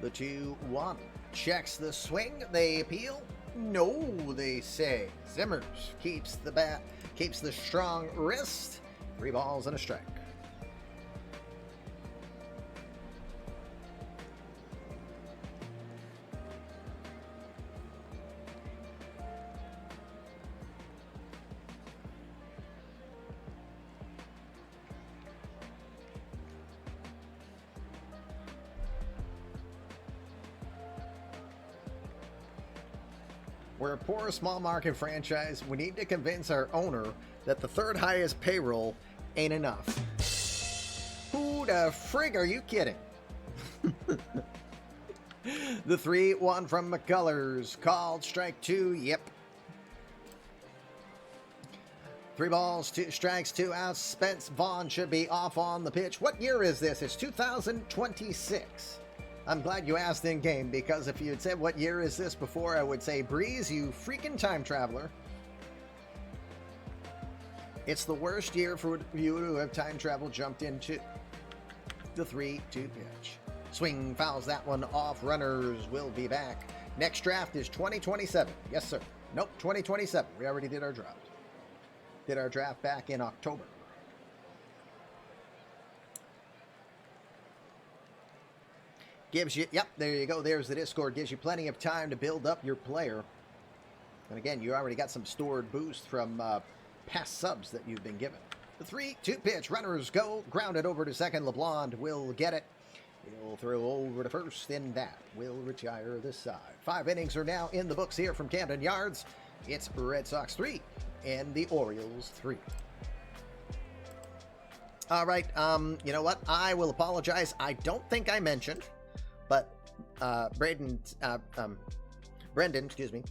The 2-1 checks the swing. They appeal. No, they say. Zimmers keeps the bat, keeps the strong wrist. 3 balls and a strike. We're a poor small market franchise. We need to convince our owner that the 3rd highest payroll ain't enough. Who the frig are you kidding? The 3-1 from McCullers. Called strike 2. Yep. 3 balls, 2 strikes, 2 outs. Spence Vaughn should be off on the pitch. What year is this? It's 2026. I'm glad you asked in game, because if you had said what year is this before, I would say, Breeze, you freaking time traveler. It's the worst year for you to have time travel jumped into the 3-2 pitch. Swing fouls that one off. Runners will be back. Next draft is 2027. Yes, sir. Nope, 2027. We already did our draft. Did our draft back in October. Gives you, yep, there you go. There's the Discord. Gives you plenty of time to build up your player. And again, you already got some stored boost from past subs that you've been given. The 3-2 pitch. Runners go. Grounded over to second. LeBlanc will get it. He'll throw over to first. In that will retire this side. 5 innings are now in the books here from Camden Yards. It's Red Sox 3 and the Orioles 3. All right, you know what? I will apologize. I don't think I mentioned, but Brendan, excuse me,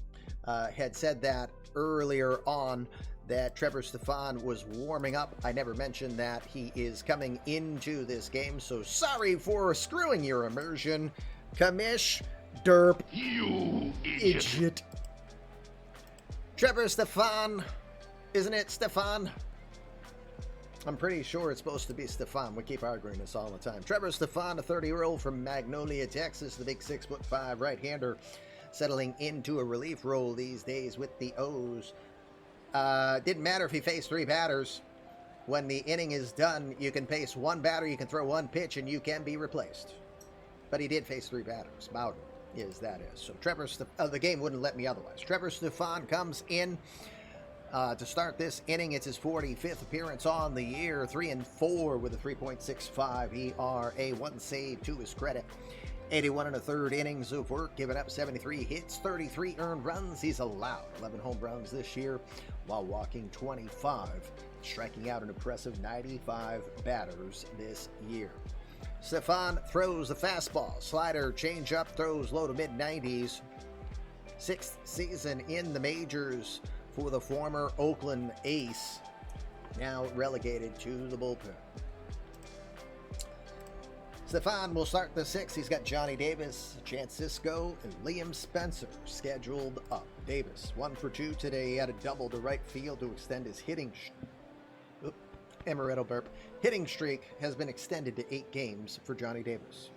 had said that earlier on that Trevor Stefan was warming up. I never mentioned that he is coming into this game, so sorry for screwing your immersion. Commish, derp, You idiot. Trevor Stefan, isn't it Stefan? I'm pretty sure it's supposed to be Stefan. We keep arguing this all the time. Trevor Stefan, a 30-year-old from Magnolia, Texas, the big 6'5" right-hander, settling into a relief role these days with the O's. Didn't matter if he faced 3 batters. When the inning is done, you can face 1 batter, you can throw 1 pitch, and you can be replaced. But he did face 3 batters. Bowden is. So Trevor, the game wouldn't let me otherwise. Trevor Stefan comes in to start this inning. It's his 45th appearance on the year. 3-4 with a 3.65 ERA. 1 save to his credit. 81 1/3 innings of work, giving up 73 hits, 33 earned runs. He's allowed 11 home runs this year while walking 25, striking out an impressive 95 batters this year. Stefan throws a fastball, slider, changeup, throws low to mid-90s. 6th season in the majors for the former Oakland ace, now relegated to the bullpen. Stefan will start the 6th. He's got Johnny Davis, Chance Sisco, and Liam Spencer scheduled up. Davis, 1 for 2 today. He had a double to right field to extend his hitting Amaretto burp. Hitting streak has been extended to 8 games for Johnny Davis.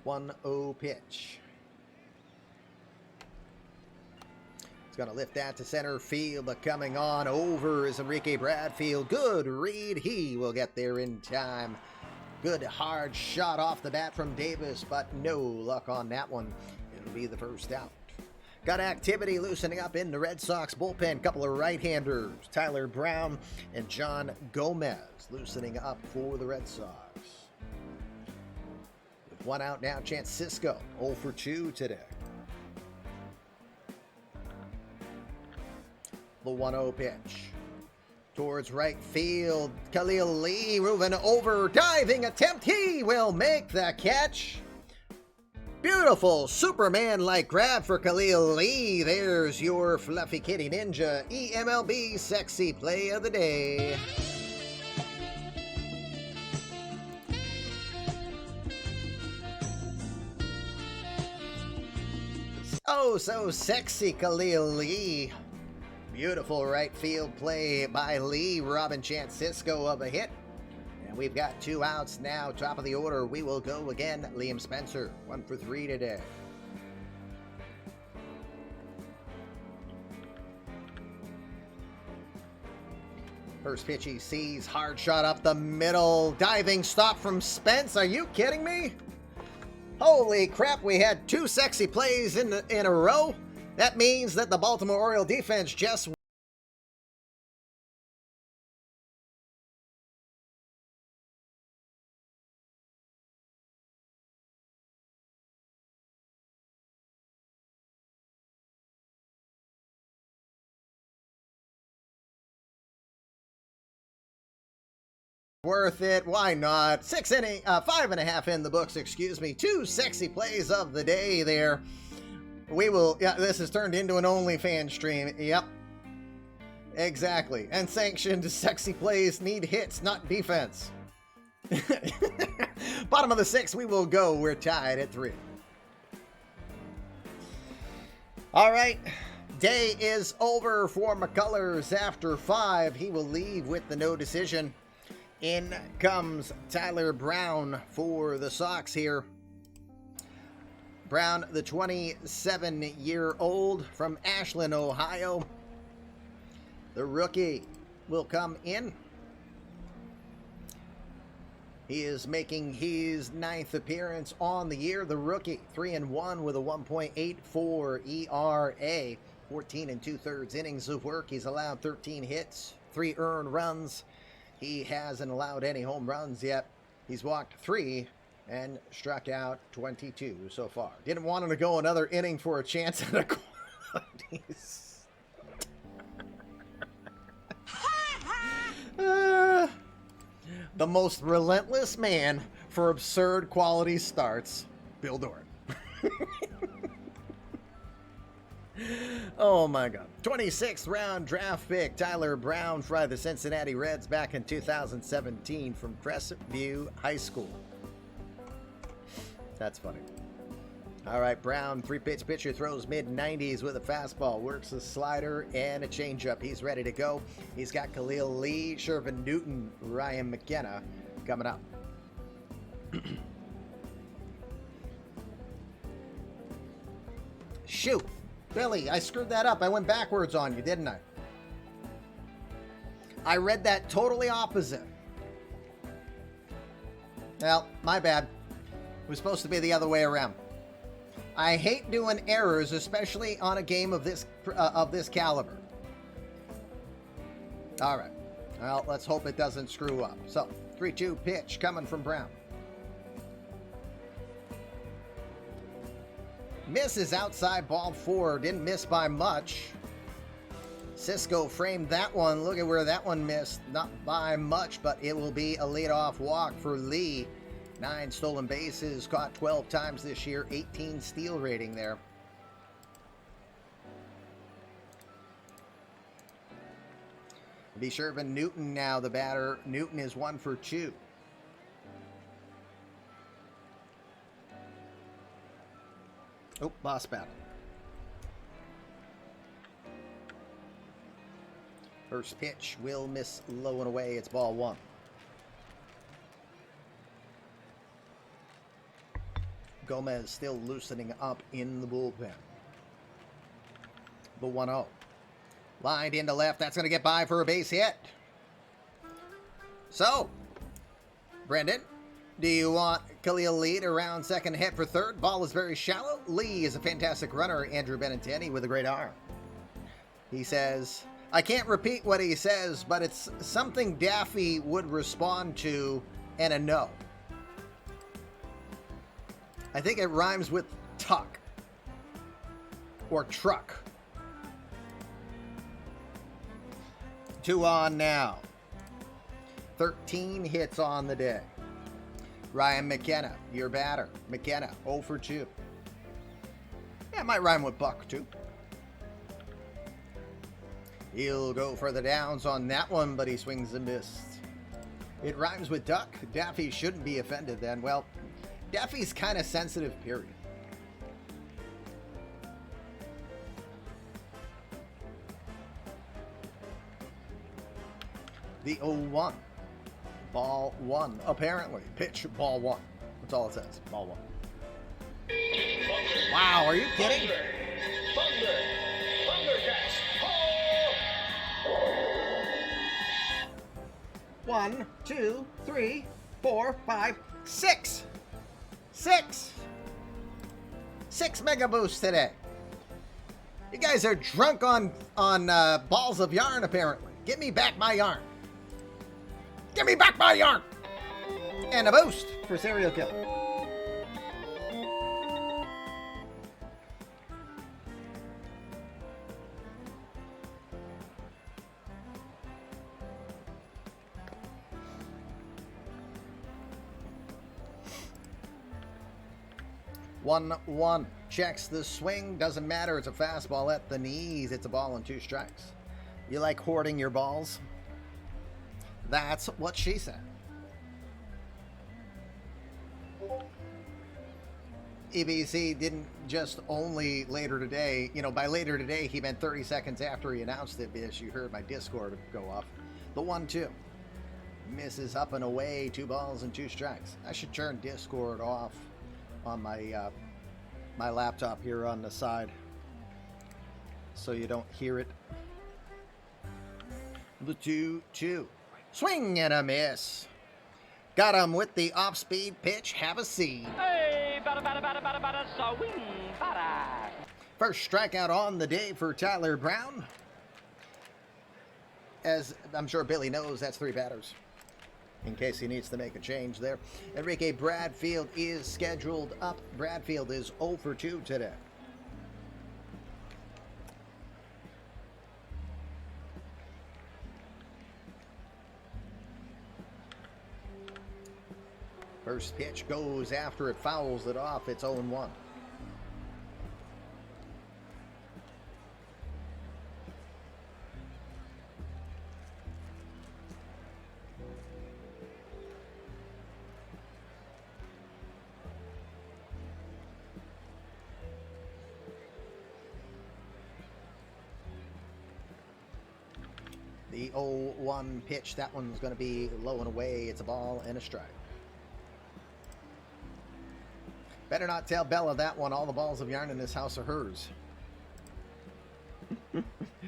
1-0 pitch. He's going to lift that to center field, but coming on over is Enrique Bradfield. Good read. He will get there in time. Good hard shot off the bat from Davis, but no luck on that one. It'll be the first out. Got activity loosening up in the Red Sox bullpen. Couple of right-handers, Tyler Brown and John Gomez, loosening up for the Red Sox. With 1 out now, Chance Sisco, 0 for 2 today. The 1-0 pitch. Towards right field, Khalil Lee moving over, diving attempt. He will make the catch. Beautiful Superman-like grab for Khalil Lee. There's your Fluffy Kitty Ninja eMLB Sexy Play of the Day. Oh, so sexy, Khalil Lee. Beautiful right field play by Lee, robbing Chance Sisco of a hit. And we've got 2 outs now. Top of the order, we will go again. Liam Spencer, 1 for 3 today. First pitch he sees, hard shot up the middle. Diving stop from Spence. Are you kidding me? Holy crap, we had 2 sexy plays in a row. That means that the Baltimore Oriole defense just worth it. Why not? 5.5 in the books, excuse me. 2 sexy plays of the day there. We will, yeah, this has turned into an OnlyFans stream. Yep. Exactly. And sanctioned sexy plays need hits, not defense. Bottom of the 6th, we will go. We're tied at 3. All right. Day is over for McCullers after 5. He will leave with the no decision. In comes Tyler Brown for the Sox here. Brown, the 27-year-old from Ashland, Ohio. The rookie will come in. He is making his 9th appearance on the year. The rookie, 3-1 with a 1.84 ERA. 14 2/3 innings of work. He's allowed 13 hits, 3 earned runs. He hasn't allowed any home runs yet. He's walked 3 and struck out 22 so far. Didn't want him to go another inning for a chance at a qualities. The most relentless man for absurd quality starts, Bill Doran. Oh my God. 26th round draft pick, Tyler Brown for the Cincinnati Reds back in 2017 from Crescent View High School. That's funny. All right, Brown, 3-pitch pitcher, throws mid-90s with a fastball, works a slider and a changeup. He's ready to go. He's got Khalil Lee, Shervin Newton, Ryan McKenna coming up. Shoot, Billy, I screwed that up. I went backwards on you, didn't I? I read that totally opposite. Well, my bad. It was supposed to be the other way around. I hate doing errors, especially on a game of this caliber. All right. Well, let's hope it doesn't screw up. So, 3-2 pitch coming from Brown. Misses outside, ball 4. Didn't miss by much. Cisco framed that one. Look at where that one missed. Not by much, but it will be a leadoff walk for Lee. 9 stolen bases, caught 12 times this year, 18 steal rating there. Be Shervin Newton now, the batter. Newton is 1 for 2. Oh, boss battle. First pitch will miss low and away. It's ball 1. Gomez still loosening up in the bullpen. The 1-0. Lined into left. That's going to get by for a base hit. So, Brendan, do you want Khalil Lee to round second, hit for third? Ball is very shallow. Lee is a fantastic runner. Andrew Benintendi with a great arm. He says, I can't repeat what he says, but it's something Daffy would respond to and a no. I think it rhymes with tuck or truck. 2 on now. 13 hits on the day. Ryan McKenna, your batter. McKenna, 0 for 2. Yeah, it might rhyme with buck too. He'll go for the downs on that one, but he swings and misses. It rhymes with duck. Daffy shouldn't be offended then. Well, Daffy's kind of sensitive, period. The 0-1. Ball 1, apparently. Pitch, ball 1. That's all it says. Ball 1. Wow, are you kidding? One, 2, 3, 4, 5, 6. 6 mega boosts today. You guys are drunk on balls of yarn, apparently. Give me back my yarn. Give me back my yarn. And a boost for Serial Killer. Checks the swing. Doesn't matter. It's a fastball at the knees. It's a ball and 2 strikes. You like hoarding your balls? That's what she said. EBC didn't just only later today, by later today, he meant 30 seconds after he announced it, because you heard my Discord go off. The 1-2. Misses up and away, 2 balls and 2 strikes. I should turn Discord off on my my laptop here on the side so you don't hear it. The 2-2. Swing and a miss. Got him with the off-speed pitch. Have a seat. Hey, bada, swing, bada. First strikeout on the day for Tyler Brown. As I'm sure Billy knows, that's 3 batters, in case he needs to make a change there. Enrique Bradfield is scheduled up. Bradfield is 0 for 2 today. First pitch goes after it, fouls it off. It's 0-1. The 0-1 pitch, that one's going to be low and away. It's a ball and a strike. Better not tell Bella that one. All the balls of yarn in this house are hers.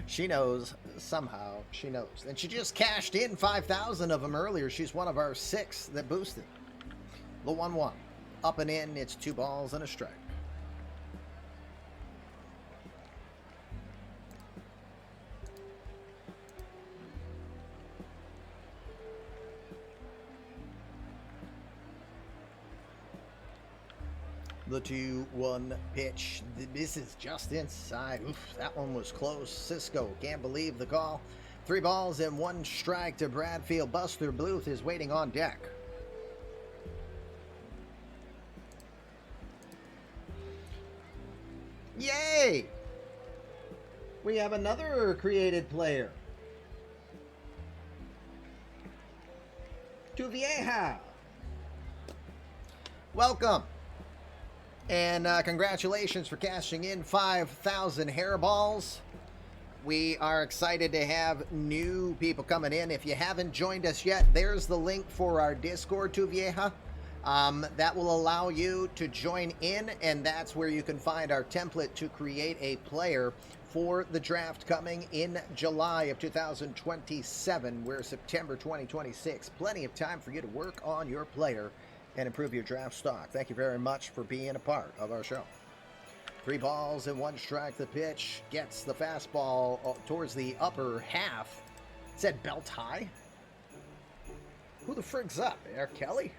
She knows. Somehow she knows. And she just cashed in 5,000 of them earlier. She's one of our 6 that boosted. The 1-1. Up and in. It's 2 balls and a strike. The 2-1 pitch. This is just inside. Oof, that one was close. Cisco can't believe the call. 3 balls and 1 strike to Bradfield. Buster Bluth is waiting on deck. Yay! We have another created player. Tuvieja. Welcome. And congratulations for cashing in 5,000 hairballs. We are excited to have new people coming in. If you haven't joined us yet, there's the link for our Discord, Tuvieja. That will allow you to join in, and that's where you can find our template to create a player for the draft coming in July of 2027. We're September 2026. Plenty of time for you to work on your player and improve your draft stock. Thank you very much for being a part of our show. 3 balls and 1 strike. The pitch gets the fastball towards the upper half. It said belt high. Who the frig's up? Eric Kelly?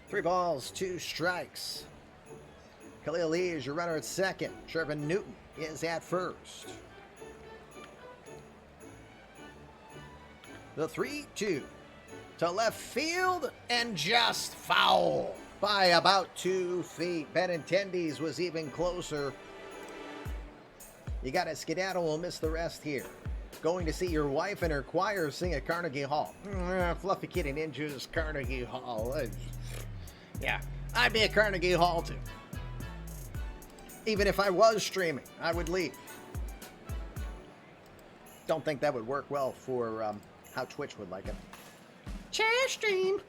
3 balls, 2 strikes. Khalil Lee is your runner at second. Shervin Newton is at first. The 3-2. To left field and just foul by about 2 feet. Benintendi's was even closer. You got to skedaddle. We'll miss the rest here. Going to see your wife and her choir sing at Carnegie Hall. Fluffy Kitty Ninjas, Carnegie Hall. Yeah, I'd be at Carnegie Hall too. Even if I was streaming, I would leave. Don't think that would work well for how Twitch would like it. Chair stream.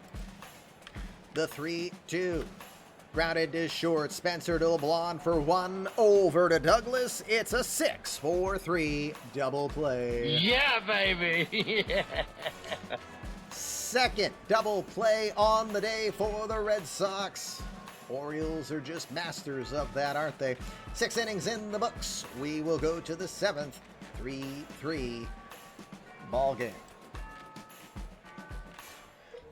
The 3-2. Grounded to short. Spencer to LeBlanc for 1. Over to Douglas. It's a 6-4-3 double play. Yeah, baby. Yeah. Second double play on the day for the Red Sox. Orioles are just masters of that, aren't they? 6 innings in the books. We will go to the 7th. 3-3 ball game.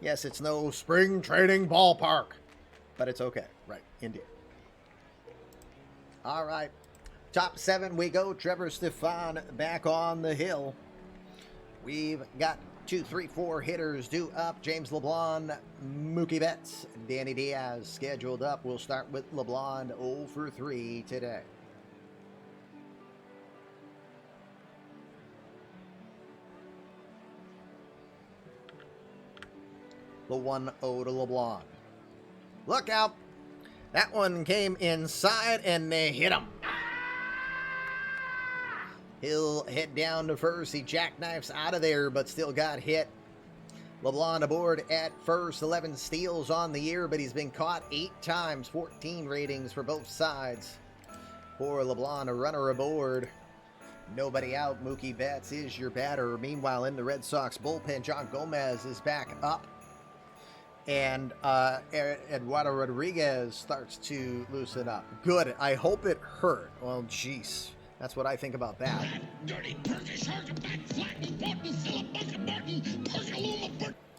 Yes, it's no spring training ballpark, but it's okay. Right, indeed. All right, top 7 we go. Trevor Stefan back on the hill. We've got 2, 3, 4 hitters due up. James LeBlanc, Mookie Betts, Danny Diaz scheduled up. We'll start with LeBlanc, 0 for 3 today. The 1-0 to LeBlanc. Look out. That one came inside and they hit him. He'll head down to first. He jackknifes out of there, but still got hit. LeBlanc aboard at first. 11 steals on the year, but he's been caught 8 times. 14 ratings for both sides. For LeBlanc, a runner aboard. Nobody out. Mookie Betts is your batter. Meanwhile, in the Red Sox bullpen, John Gomez is back up. And Eduardo Rodriguez starts to loosen up. Good. I hope it hurt. Well, jeez. That's what I think about that.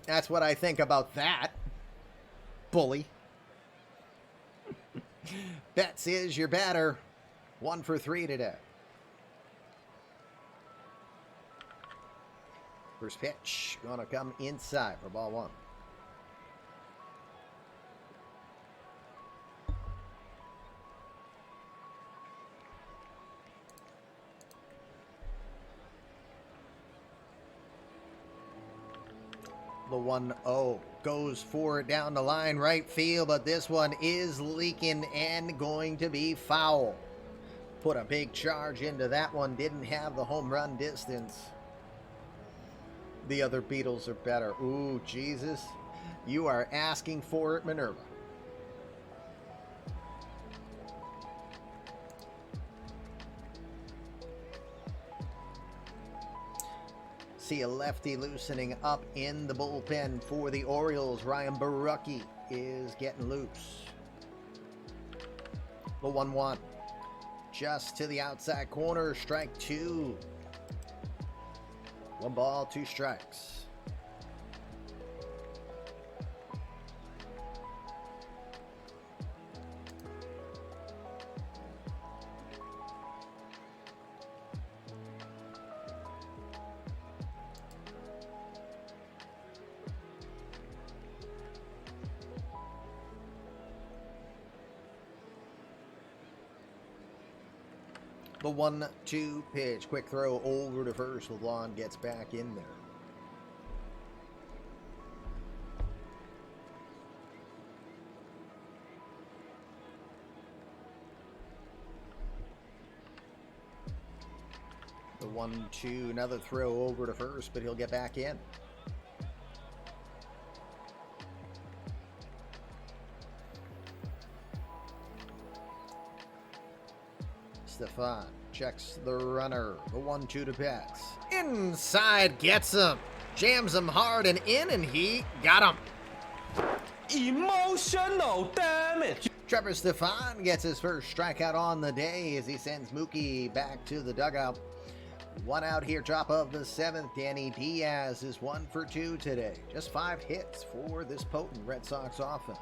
That's what I think about that. Bully. Betts is your batter. 1 for 3 today. First pitch. Gonna come inside for ball 1. The 1-0 goes for it down the line, right field, but this one is leaking and going to be foul. Put a big charge into that one. Didn't have the home run distance. The other Beatles are better. Ooh, Jesus. You are asking for it, Minerva. See a lefty loosening up in the bullpen for the Orioles. Ryan Barucki is getting loose. The 1-1. Just to the outside corner. Strike 2. 1 ball, 2 strikes. The 1-2 pitch. Quick throw over to first. LeBlanc gets back in there. The 1-2. Another throw over to first, but he'll get back in. Stefan checks the runner. The 1-2 to Betts. Inside, gets him. Jams him hard and in, and he got him. Emotional damage. Trevor Stefan gets his first strikeout on the day as he sends Mookie back to the dugout. 1 out here, top of the 7th. Danny Diaz is 1 for 2 today. Just 5 hits for this potent Red Sox offense.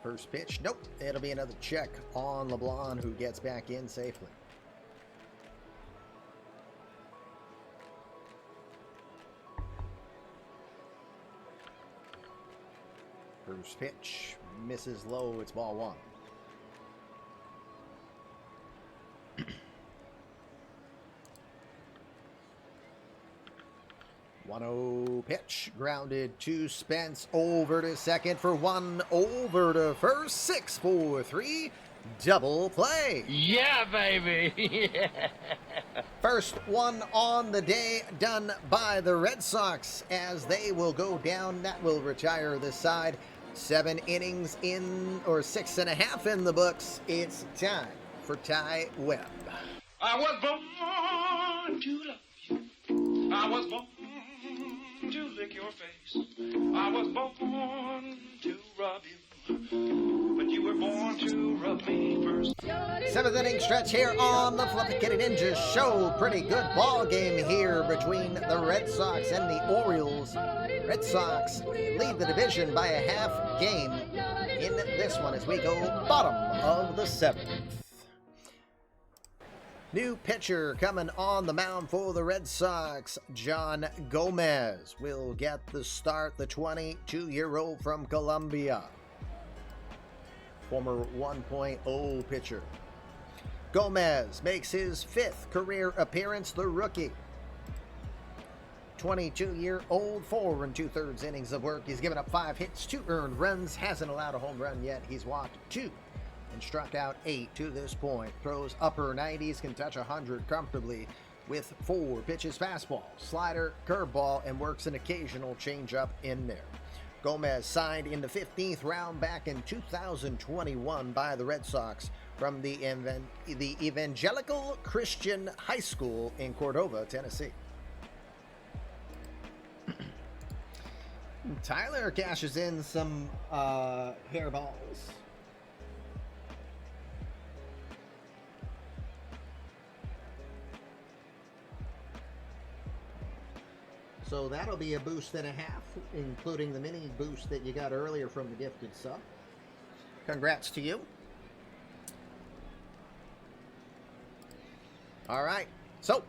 First pitch, nope. It'll be another check on LeBlanc, who gets back in safely. First pitch, misses low. It's ball 1. 1-0 pitch, grounded to Spence, over to second for 1, over to first, 6-4-3, double play. Yeah, baby. First one on the day done by the Red Sox as they will go down. That will retire this side. 7 innings in, or 6.5 in the books. It's time for Ty Webb. I was born to love you. I was born to lick your face. I was born to rub you, but you were born to rub me first. 7th inning stretch here on the Fluffy Kitty Ninja Show. Pretty good ball game here between the Red Sox and the Orioles. Red Sox lead the division by a half game in this one as we go bottom of the 7th. New pitcher coming on the mound for the Red Sox. John Gomez will get the start, the 22-year-old from Colombia. former 1.0 pitcher. Gomez makes his 5th career appearance, the rookie. 22-year-old, 4 2/3 innings of work. He's given up 5 hits, 2 earned runs, hasn't allowed a home run yet. He's walked 2 and struck out 8 to this point. Throws upper 90s, can touch 100 comfortably with 4 pitches: fastball, slider, curveball, and works an occasional changeup in there. Gomez signed in the 15th round back in 2021 by the Red Sox from the Evangelical Christian High School in Cordova, Tennessee. Tyler cashes in some hairballs. So that'll be a boost and a half, including the mini boost that you got earlier from the gifted sub. Congrats to you. All right, so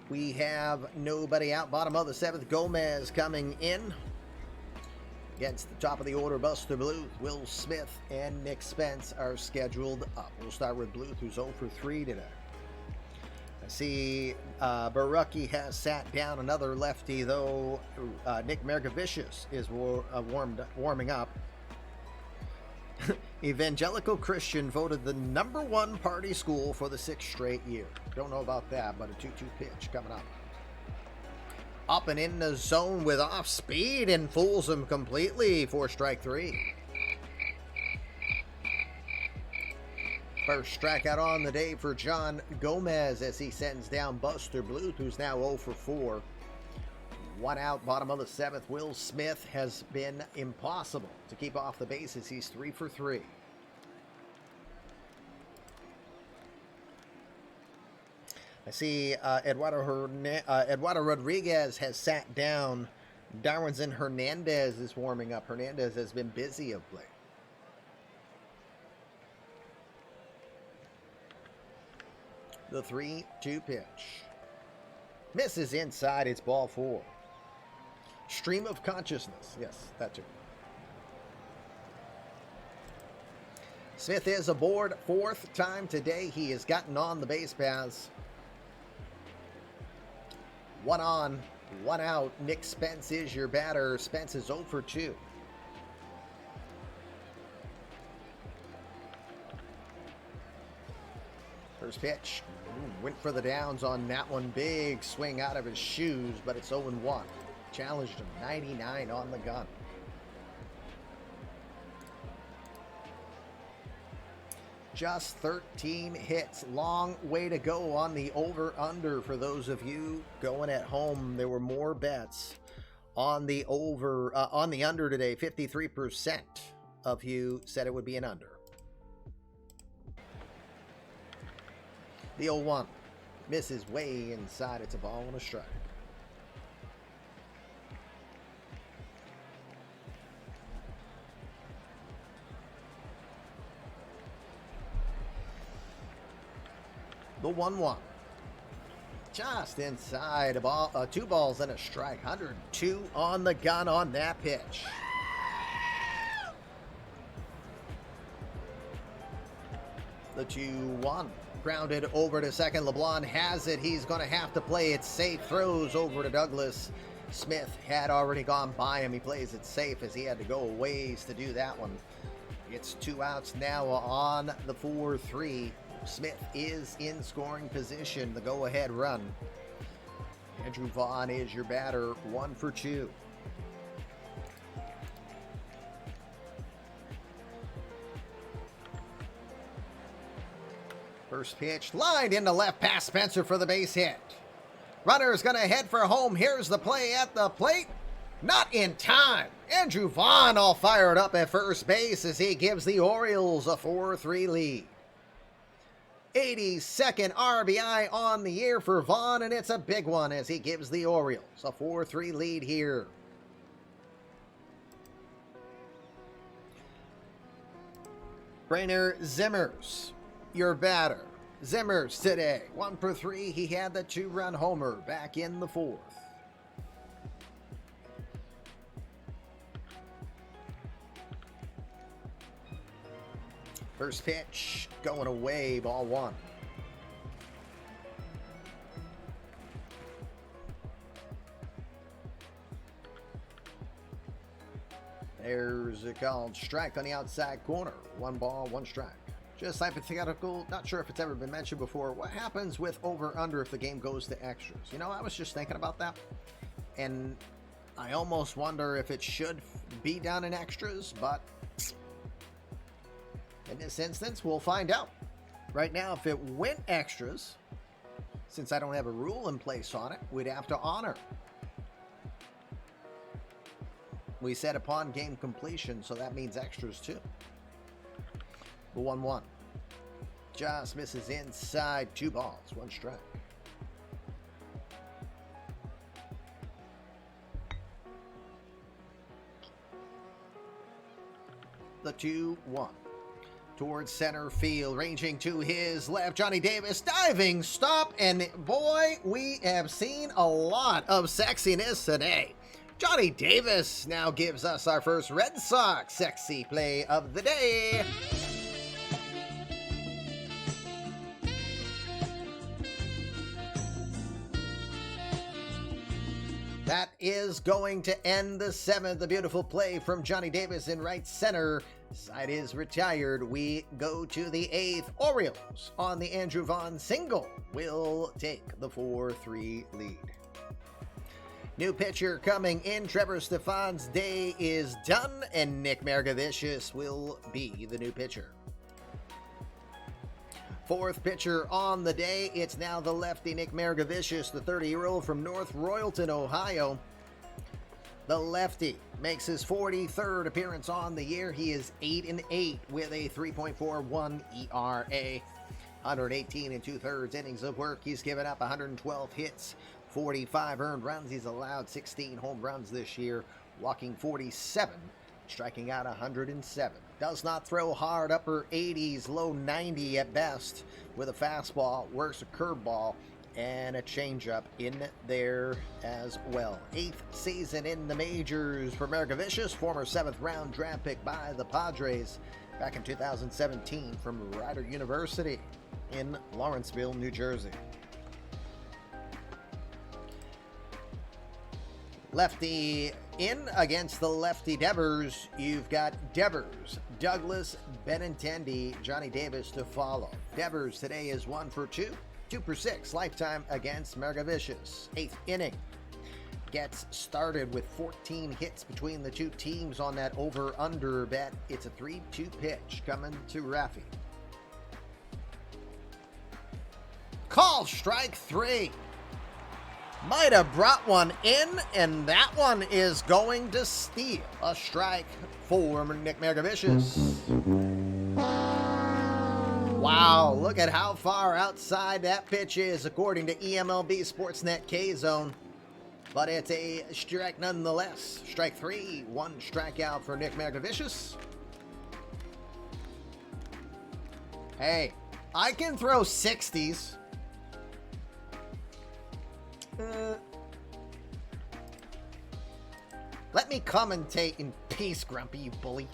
we have nobody out. Bottom of the 7th, Gomez coming in. Against the top of the order, Buster Bluth, Will Smith, and Nick Spence are scheduled up. We'll start with Bluth, who's 0 for 3 today. I see Barucki has sat down. Another lefty, though. Nick Mergavicius is warming up. Evangelical Christian voted the #1 party school for the 6th straight year. Don't know about that, but a 2-2 pitch coming up. Up and in the zone with off speed and fools him completely for strike 3. First strikeout on the day for John Gomez as he sends down Buster Bluth, who's now 0 for 4. 1 out, bottom of the 7th. Will Smith has been impossible to keep off the bases. He's 3 for 3. I see Eduardo Rodriguez has sat down. Darwinson Hernandez is warming up. Hernandez has been busy of late. The 3-2 pitch. Misses inside. It's ball 4. Stream of consciousness. Yes, that too. Smith is aboard 4th time today. He has gotten on the base paths. 1 on, 1 out. Nick Spence is your batter. Spence is 0 for 2. First pitch. Went for the downs on that one. Big swing out of his shoes, but it's 0-1. Challenged him. 99 on the gun. Just 13 hits. Long way to go on the over-under for those of you going at home. There were more bets on the under today. 53% of you said it would be an under. The 0-1 misses way inside. It's a ball and a strike. The 1-1. Just inside. 2 balls and a strike. 102 on the gun on that pitch. The 2-1. Grounded over to second. LeBlanc has it. He's going to have to play it safe. Throws over to Douglas. Smith had already gone by him. He plays it safe as he had to go a ways to do that one. It's 2 outs now on the 4-3. Smith is in scoring position. The go-ahead run. Andrew Vaughn is your batter. 1 for 2. First pitch, lined into left past Spencer for the base hit. Runner is going to head for home. Here's the play at the plate. Not in time. Andrew Vaughn all fired up at first base as he gives the Orioles a 4-3 lead. 82nd RBI on the year for Vaughn, and it's a big one as he gives the Orioles a 4-3 lead here. Brainer Zimmers, your batter. Zimmers today, 1 for 3. He had the 2-run homer back in the 4th. First pitch going away, ball one. There's a called strike on the outside corner. 1 ball, 1 strike. Just hypothetical, not sure if it's ever been mentioned before. What happens with over-under if the game goes to extras? You know, I was just thinking about that. And I almost wonder if it should be down in extras, but in this instance, we'll find out. Right now, if it went extras, since I don't have a rule in place on it, we'd have to honor. We said upon game completion, so that means extras too. The 1-1. Just misses inside, 2 balls, 1 strike. The 2-1. Towards center field, ranging to his left, Johnny Davis, diving stop, and boy, we have seen a lot of sexiness today. Johnny Davis now gives us our first Red Sox sexy play of the day. That is going to end the 7th. A beautiful play from Johnny Davis in right center. Side is retired. We go to the 8th. Orioles on the Andrew Vaughn single will take the 4-3 lead. New pitcher coming in. Trevor Stefan's day is done, and Nick Margevicius will be the new pitcher. 4th pitcher on the day. It's now the lefty Nick Margevicius, the 30-year-old from North Royalton, Ohio. The lefty makes his 43rd appearance on the year. He is 8-8 with a 3.41 ERA. 118 2/3 innings of work. He's given up 112 hits, 45 earned runs. He's allowed 16 home runs this year, walking 47, striking out 107. Does not throw hard, upper 80s, low 90 at best, with a fastball, works a curveball, and a changeup in there as well. 8th season in the majors for Margevicius, former 7th round draft pick by the Padres back in 2017 from Rider University in Lawrenceville, New Jersey. Lefty in against the lefty Devers. You've got Devers, Douglas, Benintendi, Johnny Davis to follow. Devers today is 1 for 2, 2 for 6 lifetime against Margevicius. 8th inning gets started with 14 hits between the two teams on that over-under bet. It's a 3-2 pitch coming to Rafi. Call strike 3. Might have brought one in, and that one is going to steal. A strike for Nick Margevicius. Wow, look at how far outside that pitch is, according to eMLB Sportsnet K-Zone. But it's a strike nonetheless. Strike 3, 1 strikeout for Nick Margevicius. Hey, I can throw 60s. Let me commentate in peace, Grumpy, you bully.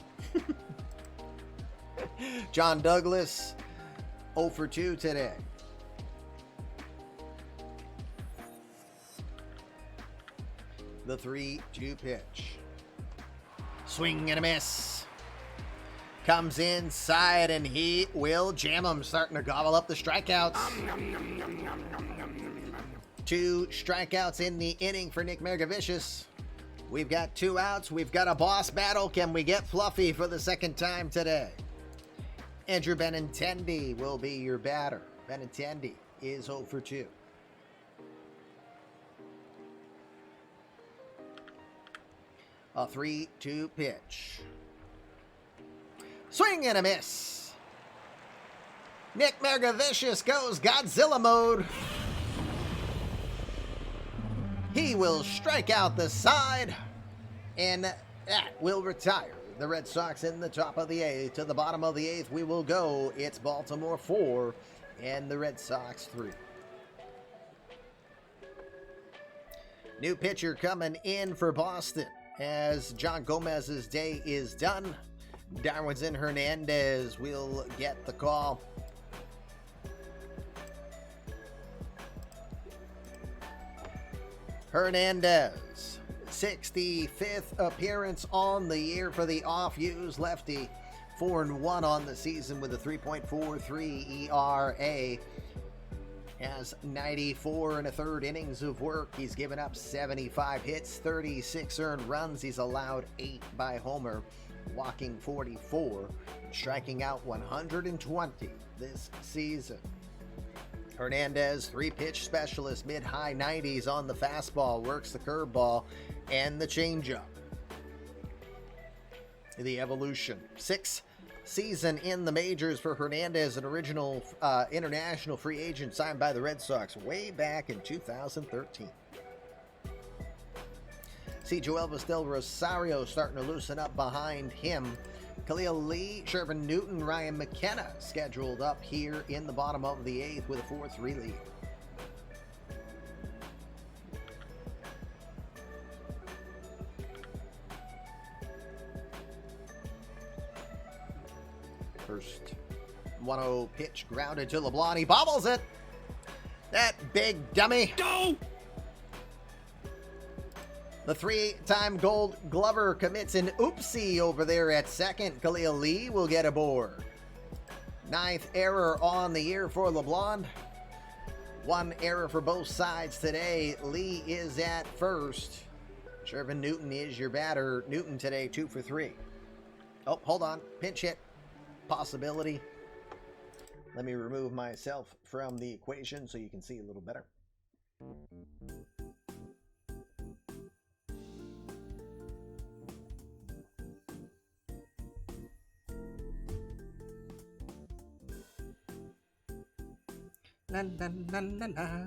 John Douglas, 0 for 2 today. The 3-2 pitch. Swing and a miss. Comes inside, and he will jam him, starting to gobble up the strikeouts. 2 strikeouts in the inning for Nick Margevicius. We've got 2 outs. We've got a boss battle. Can we get fluffy for the second time today? Andrew Benintendi will be your batter. Benintendi is 0 for 2. A 3-2 pitch. Swing and a miss. Nick Margevicius goes Godzilla mode. He will strike out the side, and that will retire the Red Sox in the top of the 8th. To the bottom of the 8th we will go. It's Baltimore 4 and the Red Sox 3. New pitcher coming in for Boston as John Gomez's day is done. Darwinson Hernandez will get the call. Hernandez, 65th appearance on the year for the off-used lefty. 4-1 on the season with a 3.43 ERA. Has 94 and a third innings of work. He's given up 75 hits, 36 earned runs. He's allowed 8 by homer, walking 44, striking out 120 this season. Hernandez, 3-pitch specialist, mid-high 90s on the fastball, works the curveball and the changeup. The evolution. 6th season in the majors for Hernandez, an original international free agent signed by the Red Sox way back in 2013. See Joel Del Rosario starting to loosen up behind him. Khalil Lee, Shervin Newton, Ryan McKenna scheduled up here in the bottom of the 8th with a 4-3 lead. First 1-0 pitch grounded to LeBlanc. He bobbles it. That big dummy. Go! The 3-time Gold Glover commits an oopsie over there at second. Khalil Lee will get aboard. 9th error on the year for LeBlanc. 1 error for both sides today. Lee is at first. Shervin Newton is your batter. Newton today 2 for 3. Oh, hold on. Pinch hit possibility. Let me remove myself from the equation so you can see a little better. La la la la la.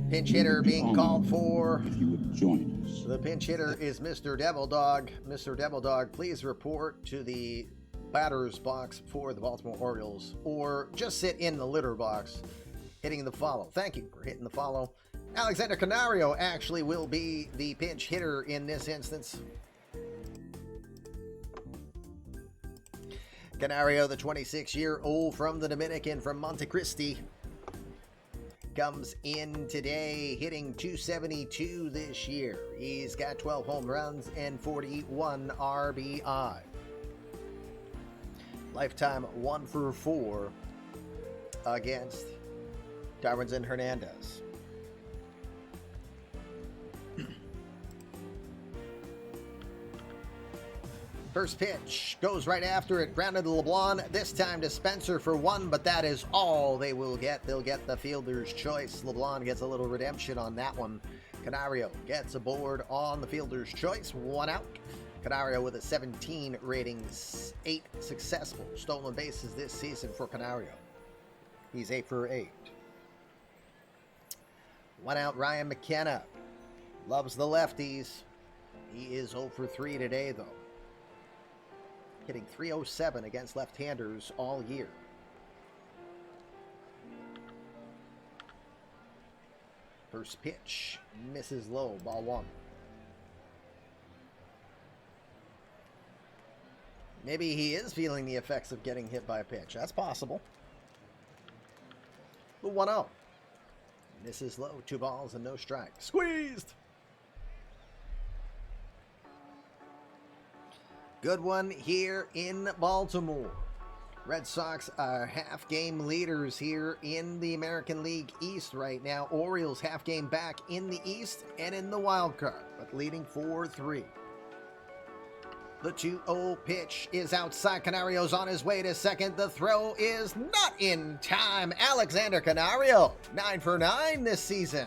Pinch hitter being called for. If you would join us. The pinch hitter is Mr. Devil Dog. Mr. Devil Dog, please report to the batter's box for the Baltimore Orioles, or just sit in the litter box hitting the follow. Thank you for hitting the follow. Alexander Canario actually will be the pinch hitter in this instance. Canario, the 26-year-old from the Dominican, from Montecristi, comes in today hitting .272 this year. He's got 12 home runs and 41 RBI. Lifetime 1 for 4 against Darwinson Hernandez. First pitch goes right after it, grounded to LeBlanc, this time to Spencer for 1, but that is all they will get. They'll get the fielder's choice. LeBlanc gets a little redemption on that one. Canario gets aboard on the fielder's choice, 1 out. Canario with a 17 rating, 8 successful stolen bases this season for Canario. He's 8 for 8. 1 out, Ryan McKenna. Loves the lefties. He is 0 for 3 today, though. Hitting .307 against left-handers all year. First pitch misses low, ball 1. Maybe he is feeling the effects of getting hit by a pitch. That's possible. The 1-0. Misses low, 2 balls and no strike. Squeezed! Good one here in Baltimore. Red Sox are half-game leaders here in the American League East right now. Orioles half-game back in the East and in the wild card, but leading 4-3. The 2-0 pitch is outside. Canario's on his way to second. The throw is not in time. Alexander Canario, 9 for 9 this season.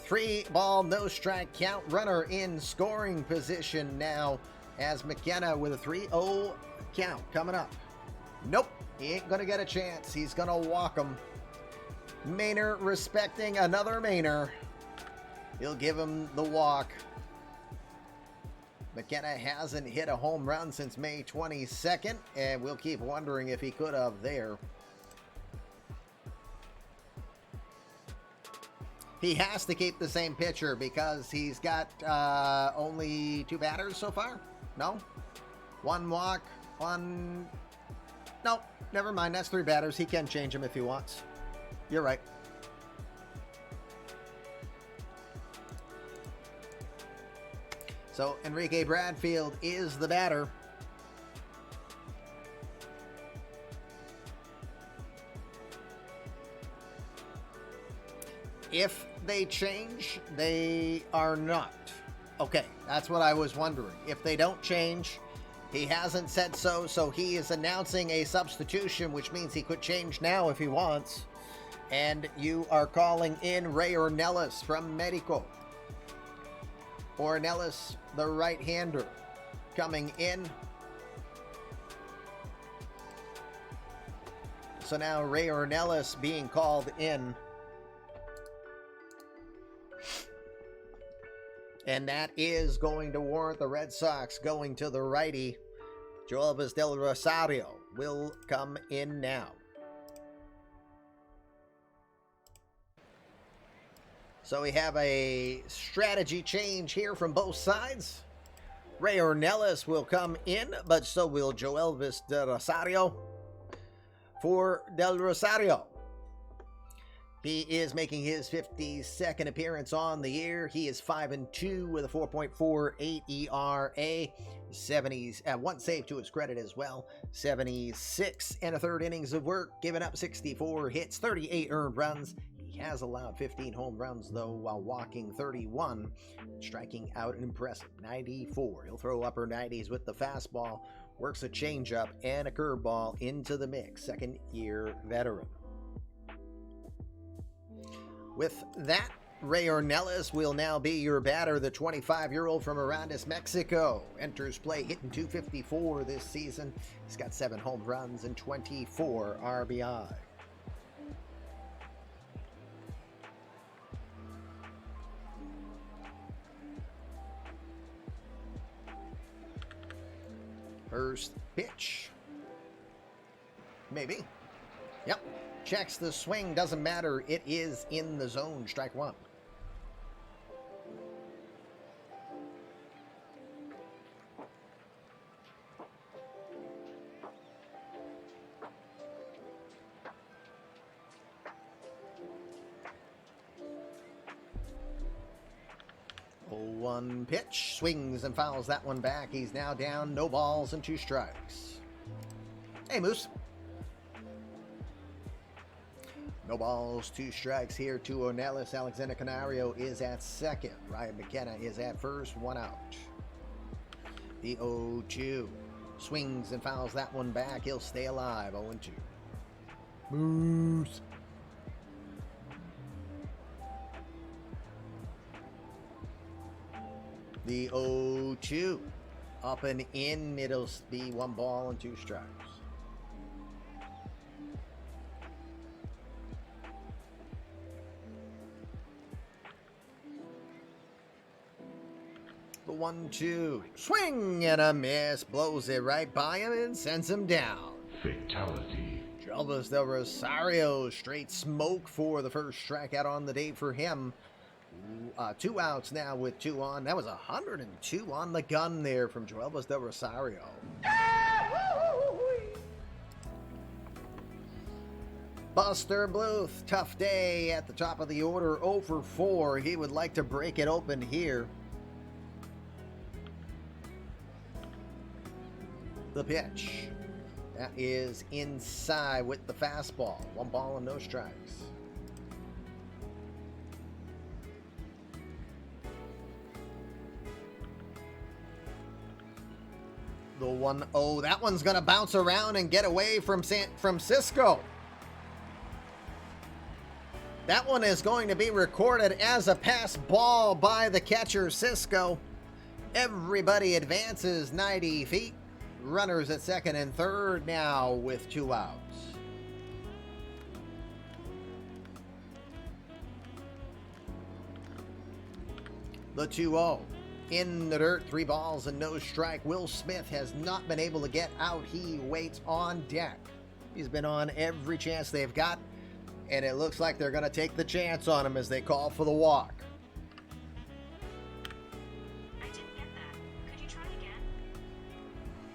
3 ball, no strike count. Runner in scoring position now as McKenna with a 3-0 count coming up. Nope, he ain't gonna get a chance. He's gonna walk him. Maynor respecting another Maynor. He'll give him the walk. McKenna hasn't hit a home run since May 22nd, and we'll keep wondering if he could have there. He has to keep the same pitcher because he's got only 2 batters so far. No? 1 walk, 1... No, never mind. That's 3 batters. He can change them if he wants. You're right. So Enrique Bradfield is the batter. If they change, they are not. Okay, that's what I was wondering. If they don't change, he hasn't said so, so he is announcing a substitution, which means he could change now if he wants. And you are calling in Ray Ornelas from Medico. Ornelas, the right-hander, coming in. So now Ray Ornelas being called in. And that is going to warrant the Red Sox going to the righty. Joelvis Del Rosario will come in now. So we have a strategy change here from both sides. Ray Ornelas will come in, but so will Joelvis Del Rosario. For Del Rosario, he is making his 52nd appearance on the year. He is 5-2 with a 4.48 ERA. 70s, 1 save to his credit as well. 76 and a third innings of work, giving up 64 hits, 38 earned runs. He has allowed 15 home runs, though, while walking 31, striking out an impressive 94. He'll throw upper 90s with the fastball, works a changeup and a curveball into the mix. Second-year veteran. With that, Ray Ornelas will now be your batter. The 25-year-old from Arandas, Mexico, enters play hitting .254 this season. He's got 7 home runs and 24 RBI. First pitch. Maybe. Yep. Checks the swing. Doesn't matter. It is in the zone. Strike 1. One pitch, swings and fouls that one back. He's now down, no balls and 2 strikes. Hey, Moose. No balls, 2 strikes here to Ornelas. Alexander Canario is at second. Ryan McKenna is at first, 1 out. The 0-2. Swings and fouls that one back. He'll stay alive, 0-2. Moose. The 0-2. Up and in. It'll be 1 ball and 2 strikes. The 1-2. Swing and a miss. Blows it right by him and sends him down. Fatality. Joelvis Del Rosario. Straight smoke for the first strikeout on the day for him. 2 outs now with 2 on. That was 102 on the gun there from Joelvis Del Rosario. Buster Bluth, tough day at the top of the order, 0 for 4. He would like to break it open here. The pitch. That is inside with the fastball. 1 ball and no strikes. The 1-0. That one's going to bounce around and get away from Cisco. That one is going to be recorded as a pass ball by the catcher, Cisco. Everybody advances 90 feet. Runners at second and third now with 2 outs. The 2-0. In the dirt, 3 balls and no strike. Will Smith has not been able to get out. He waits on deck. He's been on every chance they've got, and it looks like they're going to take the chance on him as they call for the walk. I didn't get that. Could you try again?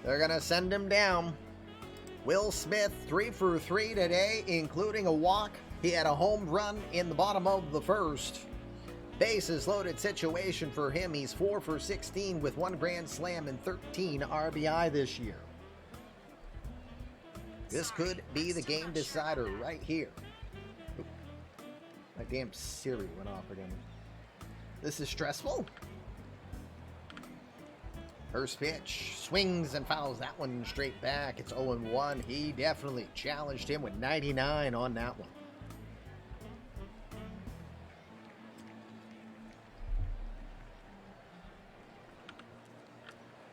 They're going to send him down. Will Smith, 3 for 3 today, including a walk. He had a home run in the bottom of the first. Bases loaded situation for him. He's 4 for 16 with 1 grand slam and 13 RBI this year. This could be the game decider right here. Oop. My damn Siri went off again. This is stressful. First pitch, swings and fouls that one straight back. It's 0-1. He definitely challenged him with 99 on that one.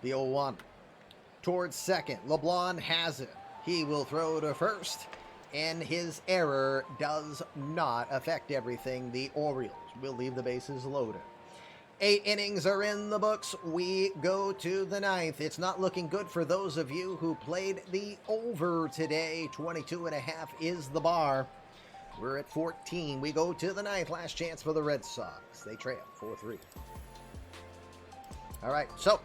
The 0-1. Towards second. LeBlanc has it. He will throw to first, and his error does not affect everything. The Orioles will leave the bases loaded. 8 innings are in the books. We go to the 9th. It's not looking good for those of you who played the over today. 22.5 is the bar. We're at 14. We go to the 9th. Last chance for the Red Sox. They trail 4-3. All right, so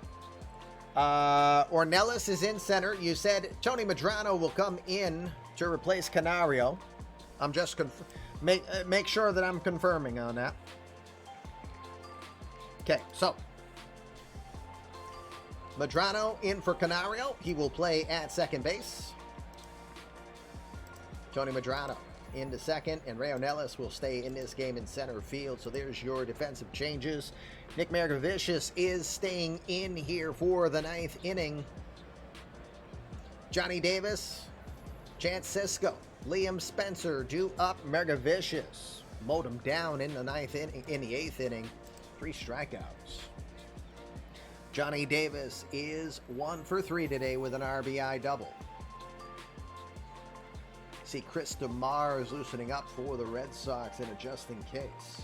Ornelas is in center. You said Tony Medrano will come in to replace Canario. I'm just make sure that I'm confirming on that. Okay, so Medrano in for Canario. He will play at second base. Tony Medrano into second, and Ray Ornelas will stay in this game in center field. So there's your defensive changes. Nick Margevicius is staying in here for the 9th inning. Johnny Davis, Chance Sisco, Liam Spencer due up. Margevicius mowed him down in the 9th inning, in the 8th inning. 3 strikeouts. Johnny Davis is 1 for 3 today with an RBI double. See Chris DeMar is loosening up for the Red Sox in a just in case.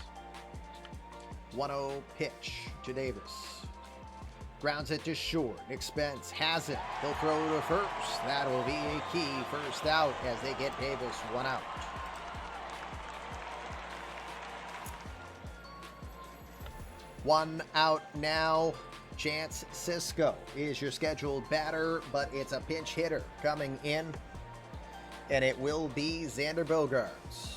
1-0 pitch to Davis. Grounds it to short. Nick Spence has it. He'll throw to first. That'll be a key first out as they get Davis 1 out. One out now. Chance Sisco is your scheduled batter, but it's a pinch hitter coming in, and it will be Xander Bogaerts.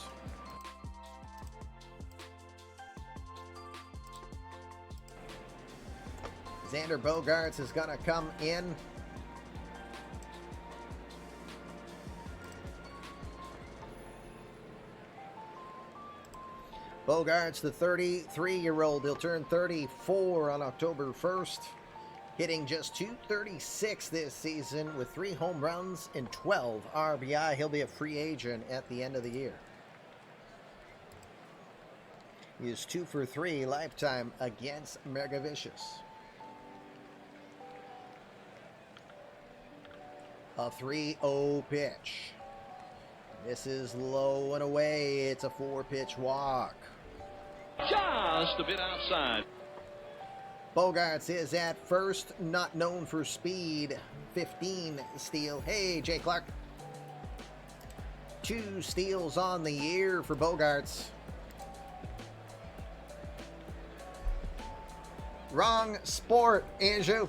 Xander Bogaerts is going to come in. Bogaerts, the 33-year-old, he'll turn 34 on October 1st, hitting just .236 this season with 3 home runs and 12 RBI. He'll be a free agent at the end of the year. He is 2 for 3 lifetime against Margevicius. A 3-0 pitch. This is low and away. It's a 4-pitch walk. Just a bit outside. Bogaerts is at first, not known for speed. 15 steal. Hey, Jay Clark. 2 steals on the year for Bogaerts. Wrong sport, Andrew.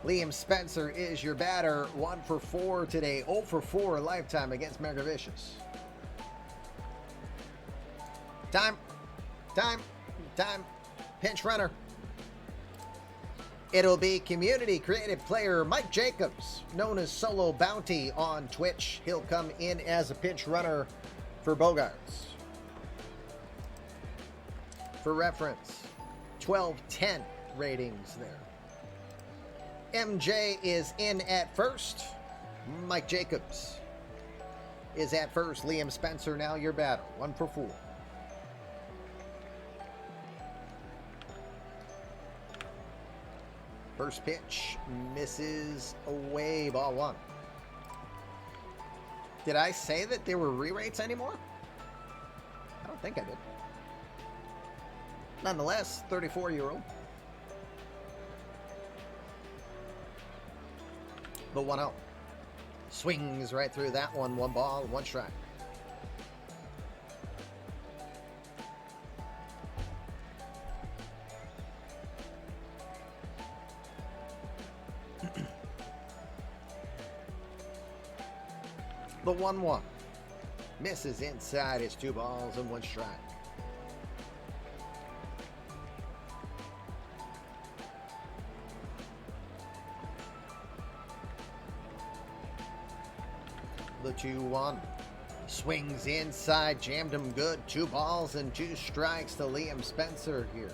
Liam Spencer is your batter. 1 for 4 today. 0 for 4 lifetime against Margevicius. Time. Pinch runner. It'll be community creative player Mike Jacobs, known as Solo Bounty on Twitch. He'll come in as a pinch runner for Bogaerts. For reference, 12-10 ratings there. MJ is in at first. Mike Jacobs is at first. Liam Spencer now your batter. 1 for 4. First pitch misses away. Ball 1. Did I say that there were re-rates anymore? I don't think I did. Nonetheless, 34-year-old. The 1-0. Swings right through that one. 1 ball, 1 strike. The 1-1. Misses inside. It's 2 balls and 1 strike. The 2-1. Swings inside. Jammed him good. 2 balls and 2 strikes to Liam Spencer here.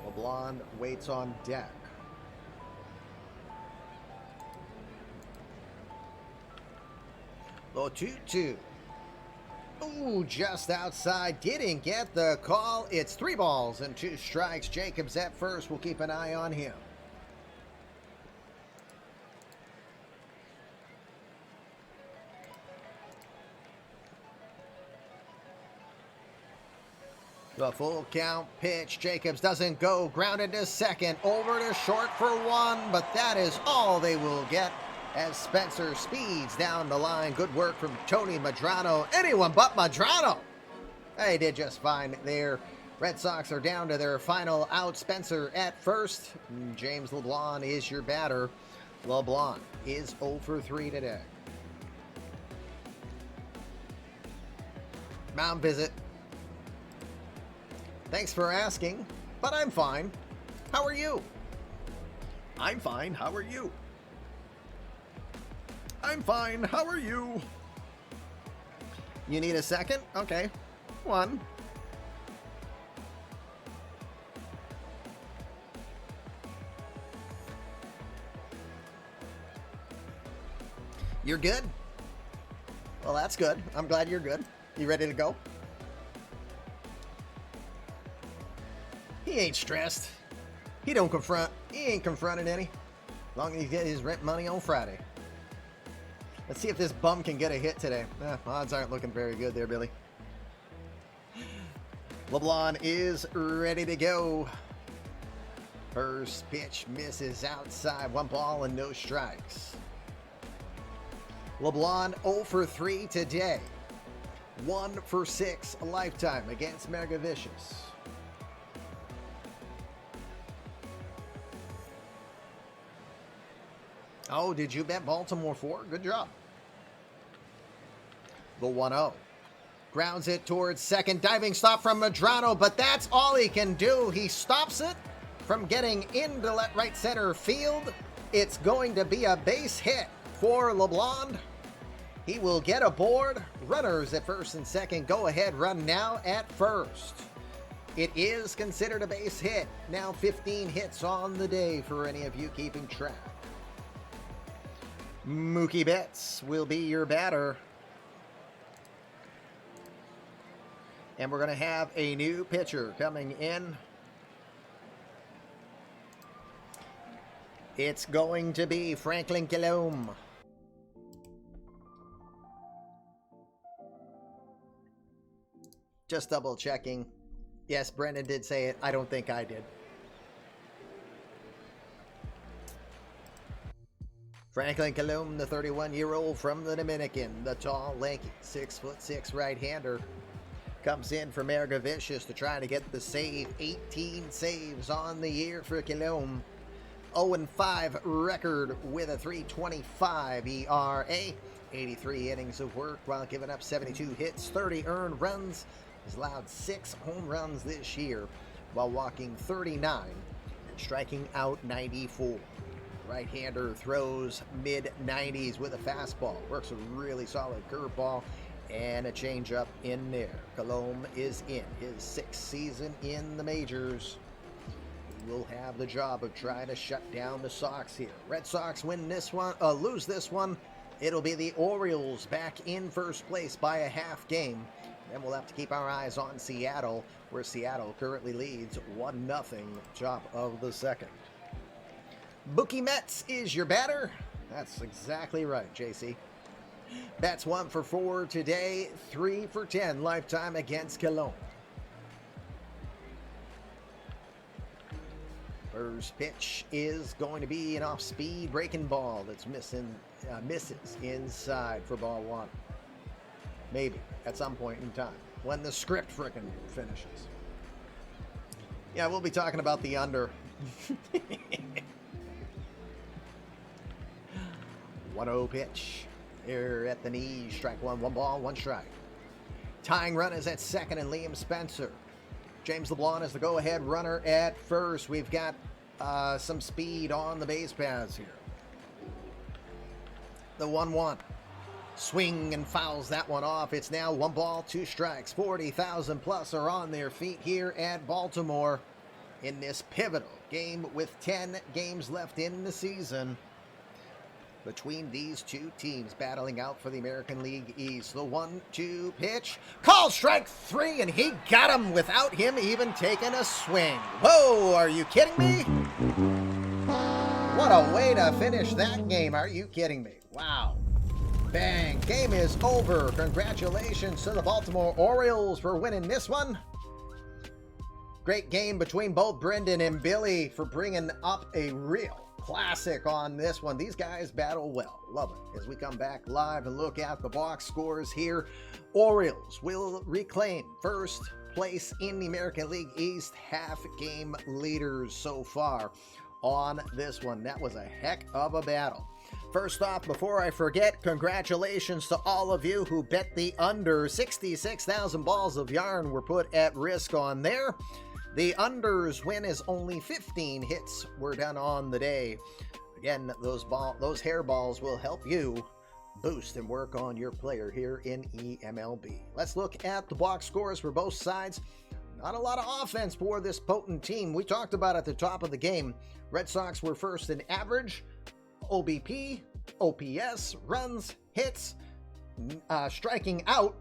LeBlanc waits on deck. The 2-2. Ooh, just outside. Didn't get the call. It's 3 balls and 2 strikes. Jacobs at first. We'll keep an eye on him. The full count pitch. Jacobs doesn't go. Grounded to second. Over to short for 1. But that is all they will get as Spencer speeds down the line. Good work from Tony Madrano. Anyone but Madrano. They did just fine there. Red Sox are down to their final out. Spencer at first. James LeBlanc is your batter. LeBlanc is 0 for 3 today. Mound visit. Thanks for asking, but I'm fine. How are you? I'm fine. How are you? I'm fine. How are you? You need a second? Okay. 1. You're good? Well, that's good. I'm glad you're good. You ready to go? He ain't stressed. He don't confront. He ain't confronted any. As long as he gets his rent money on Friday. Let's see if this bum can get a hit today. Odds aren't looking very good there, Billy. LeBlanc is ready to go. First pitch misses outside. 1 ball and no strikes. LeBlanc 0 for 3 today. 1 for 6 a lifetime against Mergavicius. Oh, did you bet Baltimore 4? Good job. The 1-0. Grounds it towards second. Diving stop from Madrano, but that's all he can do. He stops it from getting into right center field. It's going to be a base hit for LeBlanc. He will get aboard. Runners at first and second. Go ahead run now at first. It is considered a base hit. Now 15 hits on the day for any of you keeping track. Mookie Betts will be your batter. And we're going to have a new pitcher coming in. It's going to be Franklin Kilome. Just double checking. Yes, Brendan did say it. I don't think I did. Franklin Kilome, the 31-year-old from the Dominican, the tall, lanky, 6'6" right-hander, comes in for Mergavicius to try to get the save. 18 saves on the year for Kilome. 0-5 record with a 3.25 ERA. 83 innings of work while giving up 72 hits, 30 earned runs. He's allowed 6 home runs this year while walking 39 and striking out 94. Right-hander throws mid-90s with a fastball. Works a really solid curveball and a changeup in there. Kilome is in his 6th season in the majors. He will have the job of trying to shut down the Sox here. Red Sox win this one, lose this one. It'll be the Orioles back in first place by a half game. Then we'll have to keep our eyes on Seattle, where Seattle currently leads 1-0, top of the second. Mookie Betts is your batter. That's exactly right, JC. Betts 1 for 4 today, 3 for 10 lifetime against Kilome. First pitch is going to be an off-speed breaking ball that's misses inside for ball one. Maybe at some point in time when the script frickin' finishes. Yeah, we'll be talking about the under. 1-0 pitch here at the knees. Strike one, 1 ball, 1 strike. Tying run is at second and Liam Spencer. James LeBlanc is the go-ahead runner at first. We've got some speed on the base paths here. The 1-1. Swing and fouls that one off. It's now 1 ball, 2 strikes. 40,000 plus are on their feet here at Baltimore in this pivotal game with 10 games left in the season between these two teams battling out for the American League East. The 1-2 pitch. Call strike 3, and he got him without him even taking a swing. Whoa, are you kidding me? What a way to finish that game. Are you kidding me? Wow. Bang. Game is over. Congratulations to the Baltimore Orioles for winning this one. Great game between both Brendan and Billy for bringing up a real classic on this one. These guys battle well. Love it. As we come back live and look at the box scores here, Orioles will reclaim first place in the American League East, half-game leaders so far on this one. That was a heck of a battle. First off, before I forget, congratulations to all of you who bet the under. 66,000 balls of yarn were put at risk on there. The unders win is only 15 hits were done on the day. Again, those hair balls will help you boost and work on your player here in eMLB. Let's look at the box scores for both sides. Not a lot of offense for this potent team. We talked about at the top of the game. Red Sox were first in average, OBP, OPS, runs, hits, striking out.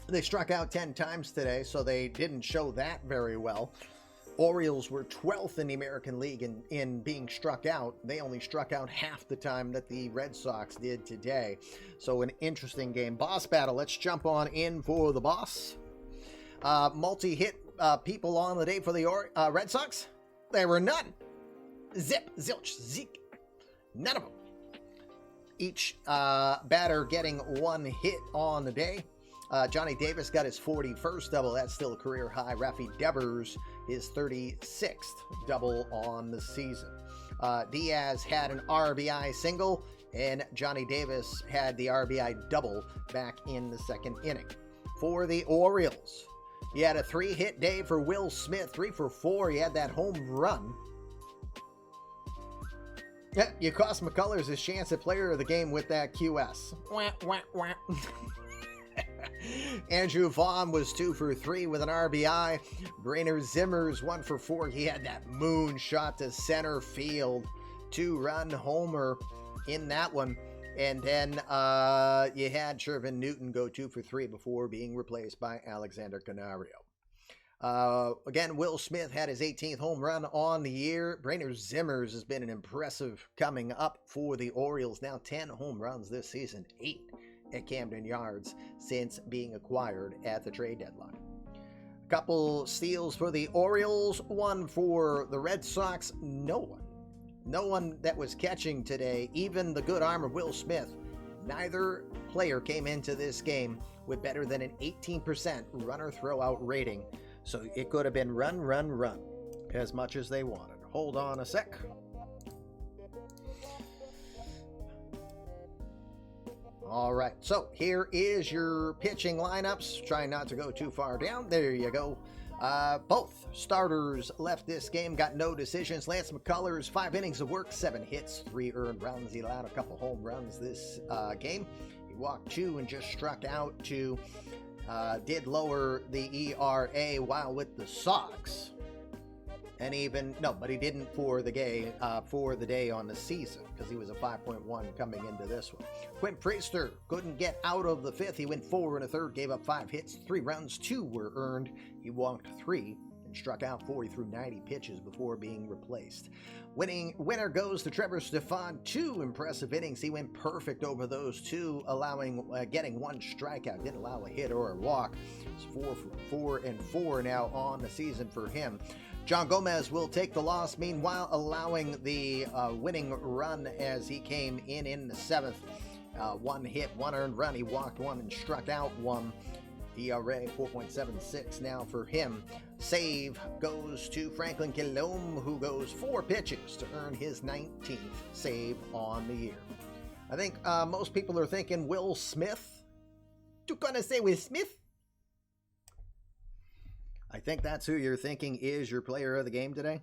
They struck out 10 times today, so they didn't show that very well. Orioles were 12th in the American League in being struck out. They only struck out half the time that the Red Sox did today. So an interesting game. Boss battle. Let's jump on in for the boss. Multi-hit people on the day for the Red Sox. There were none. Zip, zilch, zeke. None of them. Each batter getting 1 hit on the day. Johnny Davis got his 41st double. That's still a career high. Rafi Devers, his 36th double on the season. Diaz had an RBI single, and Johnny Davis had the RBI double back in the second inning. For the Orioles, he had a 3-hit day for Will Smith, 3 for 4. He had that home run. Yeah, you cost McCullers his chance at player of the game with that QS. Wah, wah, wah. Andrew Vaughn was 2 for 3 with an RBI. Brainer Zimmers 1 for 4. He had that moon shot to center field. 2-run homer in that one. And then you had Shervin Newton go 2 for 3 before being replaced by Alexander Canario. Again, Will Smith had his 18th home run on the year. Brainer Zimmers has been an impressive coming up for the Orioles. Now 10 home runs this season, 8 at Camden Yards since being acquired at the trade deadline. A couple steals for the Orioles, 1 for the Red Sox. No one that was catching today, even the good arm of Will Smith. Neither player came into this game with better than an 18% runner throwout rating. So it could have been run, run, run as much as they wanted. Hold on a sec. All right, so here is your pitching lineups. Trying not to go too far down. There you go. Both starters left this game, got no decisions. Lance McCullers, 5 innings of work, 7 hits, 3 earned runs. He allowed a couple home runs this game. He walked 2 and just struck out 2. Did lower the ERA while with the Sox. And but he didn't for the day on the season because he was a 5.1 coming into this one. Quinn Priester couldn't get out of the 5th. He went 4 1/3, gave up 5 hits, 3 runs, 2 were earned. He walked 3 and struck out 40 through 90 pitches before being replaced. Winner goes to Trevor Stefan. 2 impressive innings. He went perfect over those 2, getting 1 strikeout. Didn't allow a hit or a walk. It's 4 for 4 now on the season for him. John Gomez will take the loss, meanwhile allowing the winning run as he came in the 7th. 1 hit, 1 earned run. He walked 1 and struck out 1. ERA 4.76 now for him. Save goes to Franklin Kilome, who goes 4 pitches to earn his 19th save on the year. I think most people are thinking Will Smith. You gonna say Will Smith? I think that's who you're thinking is your player of the game today.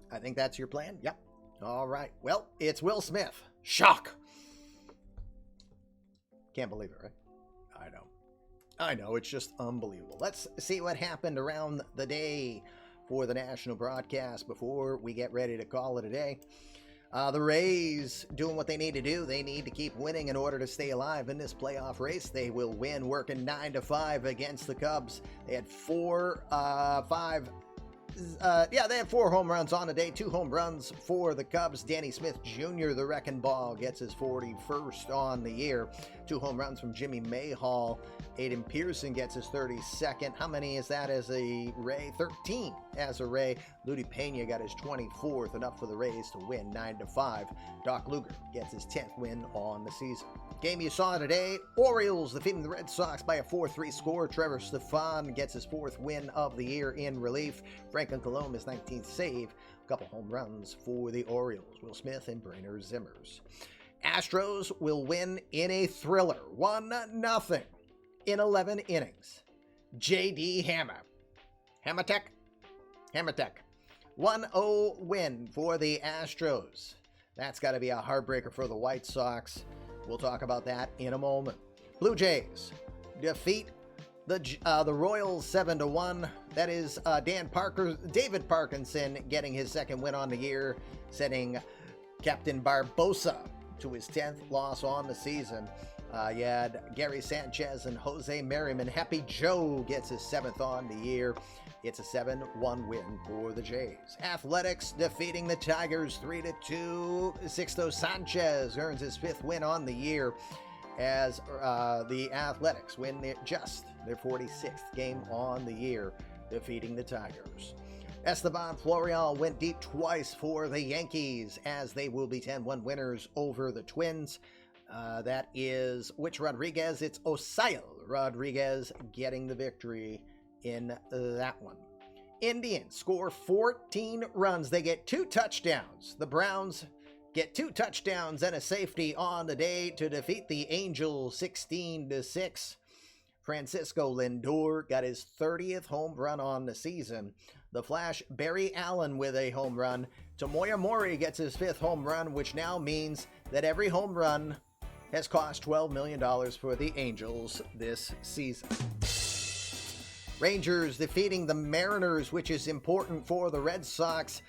I think that's your plan. Yep. All right. Well, it's Will Smith. Shock. Can't believe it, right? I know. It's just unbelievable. Let's see what happened around the day for the national broadcast before we get ready to call it a day. The Rays doing what they need to do. They need to keep winning in order to stay alive in this playoff race. They will win, working 9-5 against the Cubs. They had 4 home runs on the day. 2 home runs for the Cubs. Danny Smith Jr., the wrecking ball, gets his 41st on the year. 2 home runs from Jimmy Mayhall. Aiden Pearson gets his 32nd. How many is that as a Ray? 13 as a Ray. Ludi Pena got his 24th, enough for the Rays to win 9-5. Doc Luger gets his 10th win on the season. Game you saw today, Orioles defeating the Red Sox by a 4-3 score. Trevor Stefan gets his 4th win of the year in relief. Franklin Kilome his 19th save. A couple home runs for the Orioles. Will Smith and Brainer Zimmers. Astros will win in a thriller, 1-0 in 11 innings. J.D. Hamertek. 1-0 win for the Astros. That's got to be a heartbreaker for the White Sox. We'll talk about that in a moment. Blue Jays defeat the Royals 7-1. That is David Parkinson getting his 2nd win on the year, setting Captain Barbosa to his 10th loss on the season. You had Gary Sanchez and Jose Merriman. Happy Joe gets his 7th on the year. It's a 7-1 win for the Jays. Athletics defeating the Tigers 3-2. Sixto Sanchez earns his 5th win on the year as the Athletics win their 46th game on the year, defeating the Tigers. Esteban Florial went deep twice for the Yankees as they will be 10-1 winners over the Twins. That is which Rodriguez? It's Osiel Rodriguez getting the victory in that one. Indians score 14 runs. They get 2 touchdowns. The Browns get 2 touchdowns and a safety on the day to defeat the Angels 16-6. Francisco Lindor got his 30th home run on the season. The Flash, Barry Allen with a home run. Tomoya Mori gets his 5th home run, which now means that every home run has cost $12 million for the Angels this season. Rangers defeating the Mariners, which is important for the Red Sox,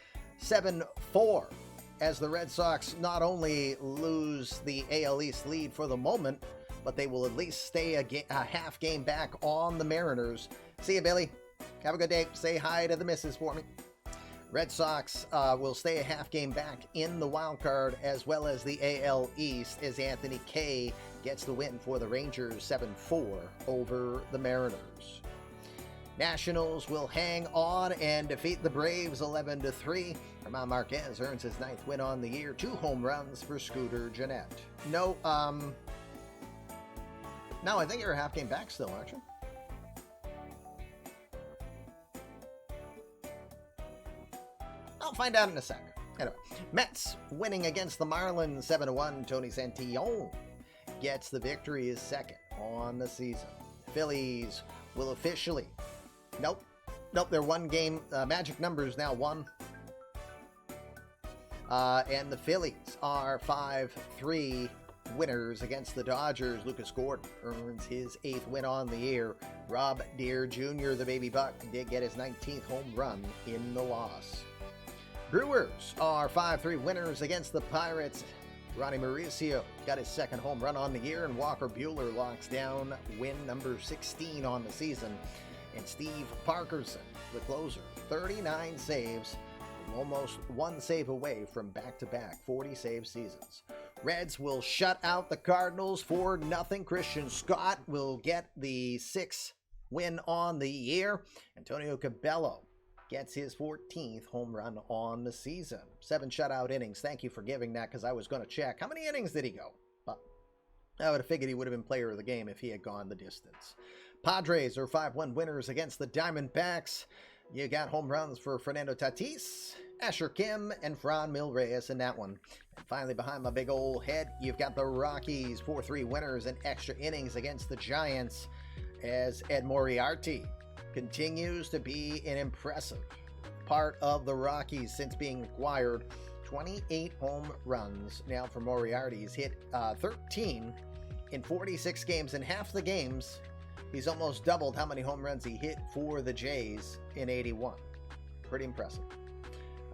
7-4, as the Red Sox not only lose the AL East lead for the moment, but they will at least stay a half game back on the Mariners. See you, Billy. Have a good day. Say hi to the missus for me. Red Sox will stay a half game back in the wild card, as well as the AL East, as Anthony Kay gets the win for the Rangers 7-4 over the Mariners. Nationals will hang on and defeat the Braves 11-3. German Marquez earns his 9th win on the year. 2 home runs for Scooter Gennett. No, I think you're a half game back still, aren't you? I'll find out in a sec. Anyway, Mets winning against the Marlins 7-1. Tony Santillon gets the victory, his 2nd on the season. Phillies will officially... Nope, they're 1 game. Magic numbers now 1. And the Phillies are 5-3 winners against the Dodgers. Lucas Gordon earns his 8th win on the year. Rob Deere Jr., the baby buck, did get his 19th home run in the loss. Brewers are 5-3 winners against the Pirates. Ronnie Mauricio got his 2nd home run on the year, and Walker Buehler locks down win number 16 on the season. And Steve Parkerson, the closer, 39 saves, almost 1 save away from back-to-back 40-save seasons. Reds will shut out the Cardinals 4-0. Christian Scott will get the 6th win on the year. Antonio Cabello gets his 14th home run on the season. 7 shutout innings. Thank you for giving that, because I was going to check. How many innings did he go? But I would have figured he would have been player of the game if he had gone the distance. Padres are 5-1 winners against the Diamondbacks. You got home runs for Fernando Tatis, Asher Kim, and Franmil Reyes in that one. And finally, behind my big old head, you've got the Rockies 4-3 winners in extra innings against the Giants, as Ed Moriarty continues to be an impressive part of the Rockies since being acquired. 28 home runs now for Moriarty. He's hit 13 in 46 games. In half the games, he's almost doubled how many home runs he hit for the Jays in 81. Pretty impressive.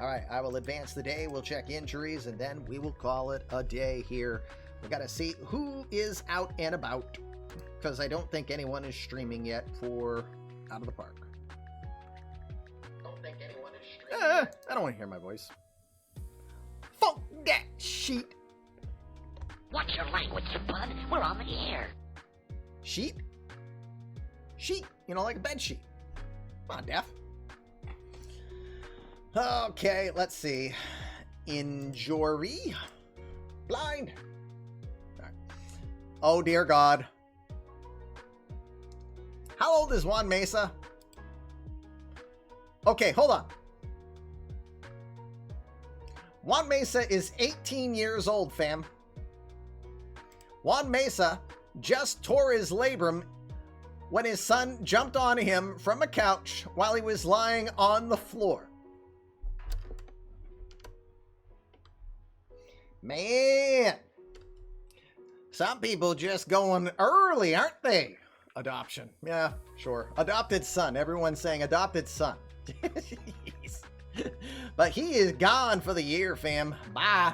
All right, I will advance the day. We'll check injuries, and then we will call it a day here. We got to see who is out and about, because I don't think anyone is streaming yet for Out of the Park. Don't think anyone is streaming. I don't want to hear my voice. Fuck that sheet. Watch your language, bud. We're on the air. Sheet? Sheet. You know, like a bed sheet. Come on, Def. Okay, let's see. Injury. Blind. All right. Oh, dear God. How old is Juan Mesa? Okay, hold on. Juan Mesa is 18 years old, fam. Juan Mesa just tore his labrum when his son jumped on him from a couch while he was lying on the floor. Man, some people just going early, aren't they? Adoption. Yeah, sure. Adopted son. Everyone's saying adopted son. Jeez. But he is gone for the year, fam. Bye.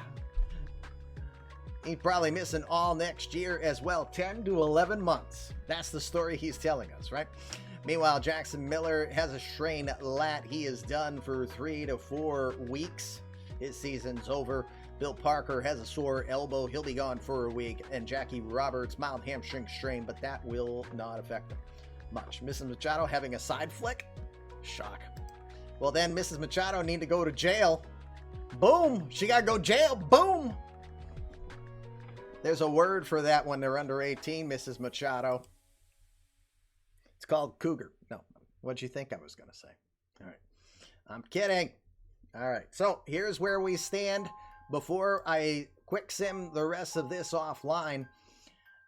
He's probably missing all next year as well. 10 to 11 months. That's the story he's telling us, right? Meanwhile, Jackson Miller has a strained lat. He is done for 3 to 4 weeks. His season's over. Bill Parker has a sore elbow. He'll be gone for a week. And Jackie Roberts, mild hamstring strain, but that will not affect him much. Mrs. Machado having a side flick? Shock. Well, then Mrs. Machado need to go to jail. Boom. She got to go jail. Boom. There's a word for that when they're under 18, Mrs. Machado. It's called cougar. No. What'd you think I was going to say? All right. I'm kidding. All right. So here's where we stand. Before I quick sim the rest of this offline,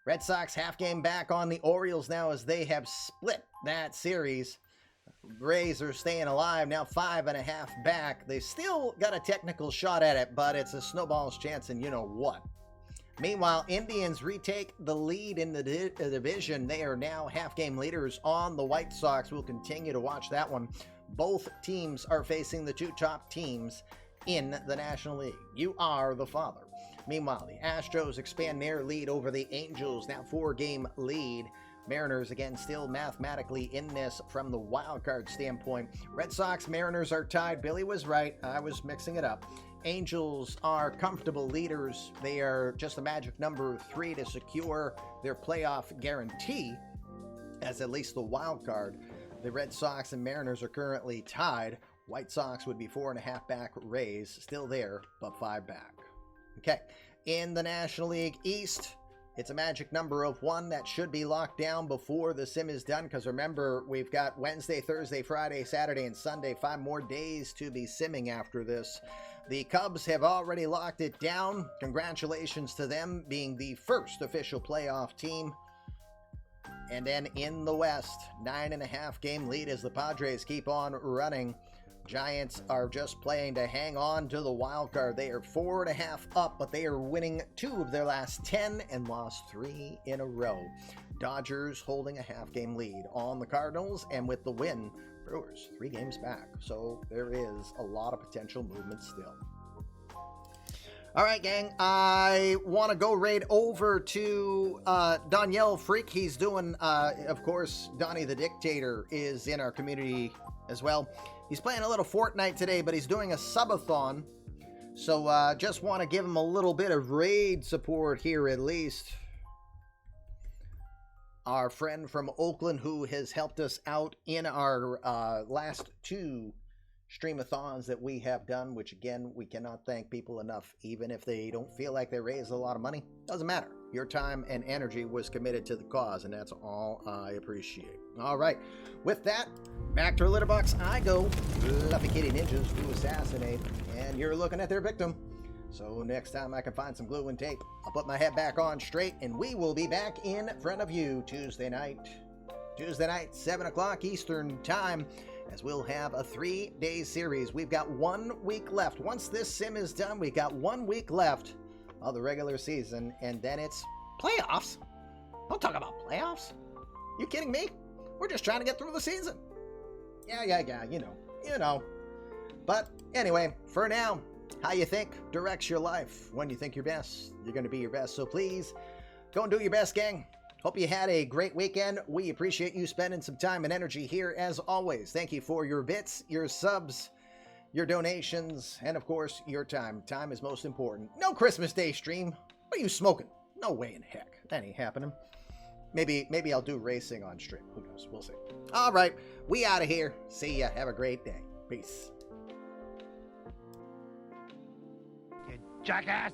Red Sox half game back on the Orioles now as they have split that series. Rays are staying alive now, 5.5 back. They still got a technical shot at it, but it's a snowball's chance and you know what. Meanwhile, Indians retake the lead in the division. They are now half game leaders on the White Sox. We'll continue to watch that one. Both teams are facing the 2 top teams in the National League. You are the father. Meanwhile, the Astros expand their lead over the Angels, now 4-game lead. Mariners, again, still mathematically in this from the wild card standpoint. Red Sox, Mariners are tied. Billy was right. I was mixing it up. Angels are comfortable leaders. They are just a magic number 3 to secure their playoff guarantee, as at least the wild card. The Red Sox and Mariners are currently tied. White Sox would be 4.5 back. Rays still there, but 5 back. Okay, in the National League East, it's a magic number of 1 that should be locked down before the sim is done, because remember, we've got Wednesday, Thursday, Friday, Saturday, and Sunday, 5 more days to be simming after this. The Cubs have already locked it down. Congratulations to them being the first official playoff team. And then in the West, 9.5 game lead as the Padres keep on running. Giants are just playing to hang on to the wild card. They are 4.5 up, but they are winning 2 of their last 10 and lost 3 in a row. Dodgers holding a half-game lead on the Cardinals, and with the win, Brewers 3 games back. So there is a lot of potential movement still. All right, gang, I want to go right over to Danielle Freak. He's doing, of course, Donnie the Dictator is in our community as well. He's playing a little Fortnite today, but he's doing a subathon. So just want to give them a little bit of raid support here at least. Our friend from Oakland who has helped us out in our last 2 streamathons that we have done, which again, we cannot thank people enough, even if they don't feel like they raised a lot of money. Doesn't matter. Your time and energy was committed to the cause, and that's all I appreciate. All right, with that, back to our litter box I go. Fluffy Kitty Ninjas to assassinate, and you're looking at their victim. So next time I can find some glue and tape, I'll put my head back on straight, and we will be back in front of you Tuesday night, 7 o'clock Eastern time, as we'll have a 3-day series. We've got 1 week left. Once this sim is done, we've got 1 week left of the regular season, and then it's playoffs. Don't talk about playoffs. You kidding me? We're just trying to get through the season. Yeah, you know. But anyway, for now, how you think directs your life. When you think your best, you're going to be your best. So please, go and do your best, gang. Hope you had a great weekend. We appreciate you spending some time and energy here as always. Thank you for your bits, your subs, your donations, and of course, your time. Time is most important. No Christmas Day stream. What are you smoking? No way in heck. That ain't happening. Maybe I'll do racing on stream. Who knows? We'll see. All right. We out of here. See ya. Have a great day. Peace. You jackass!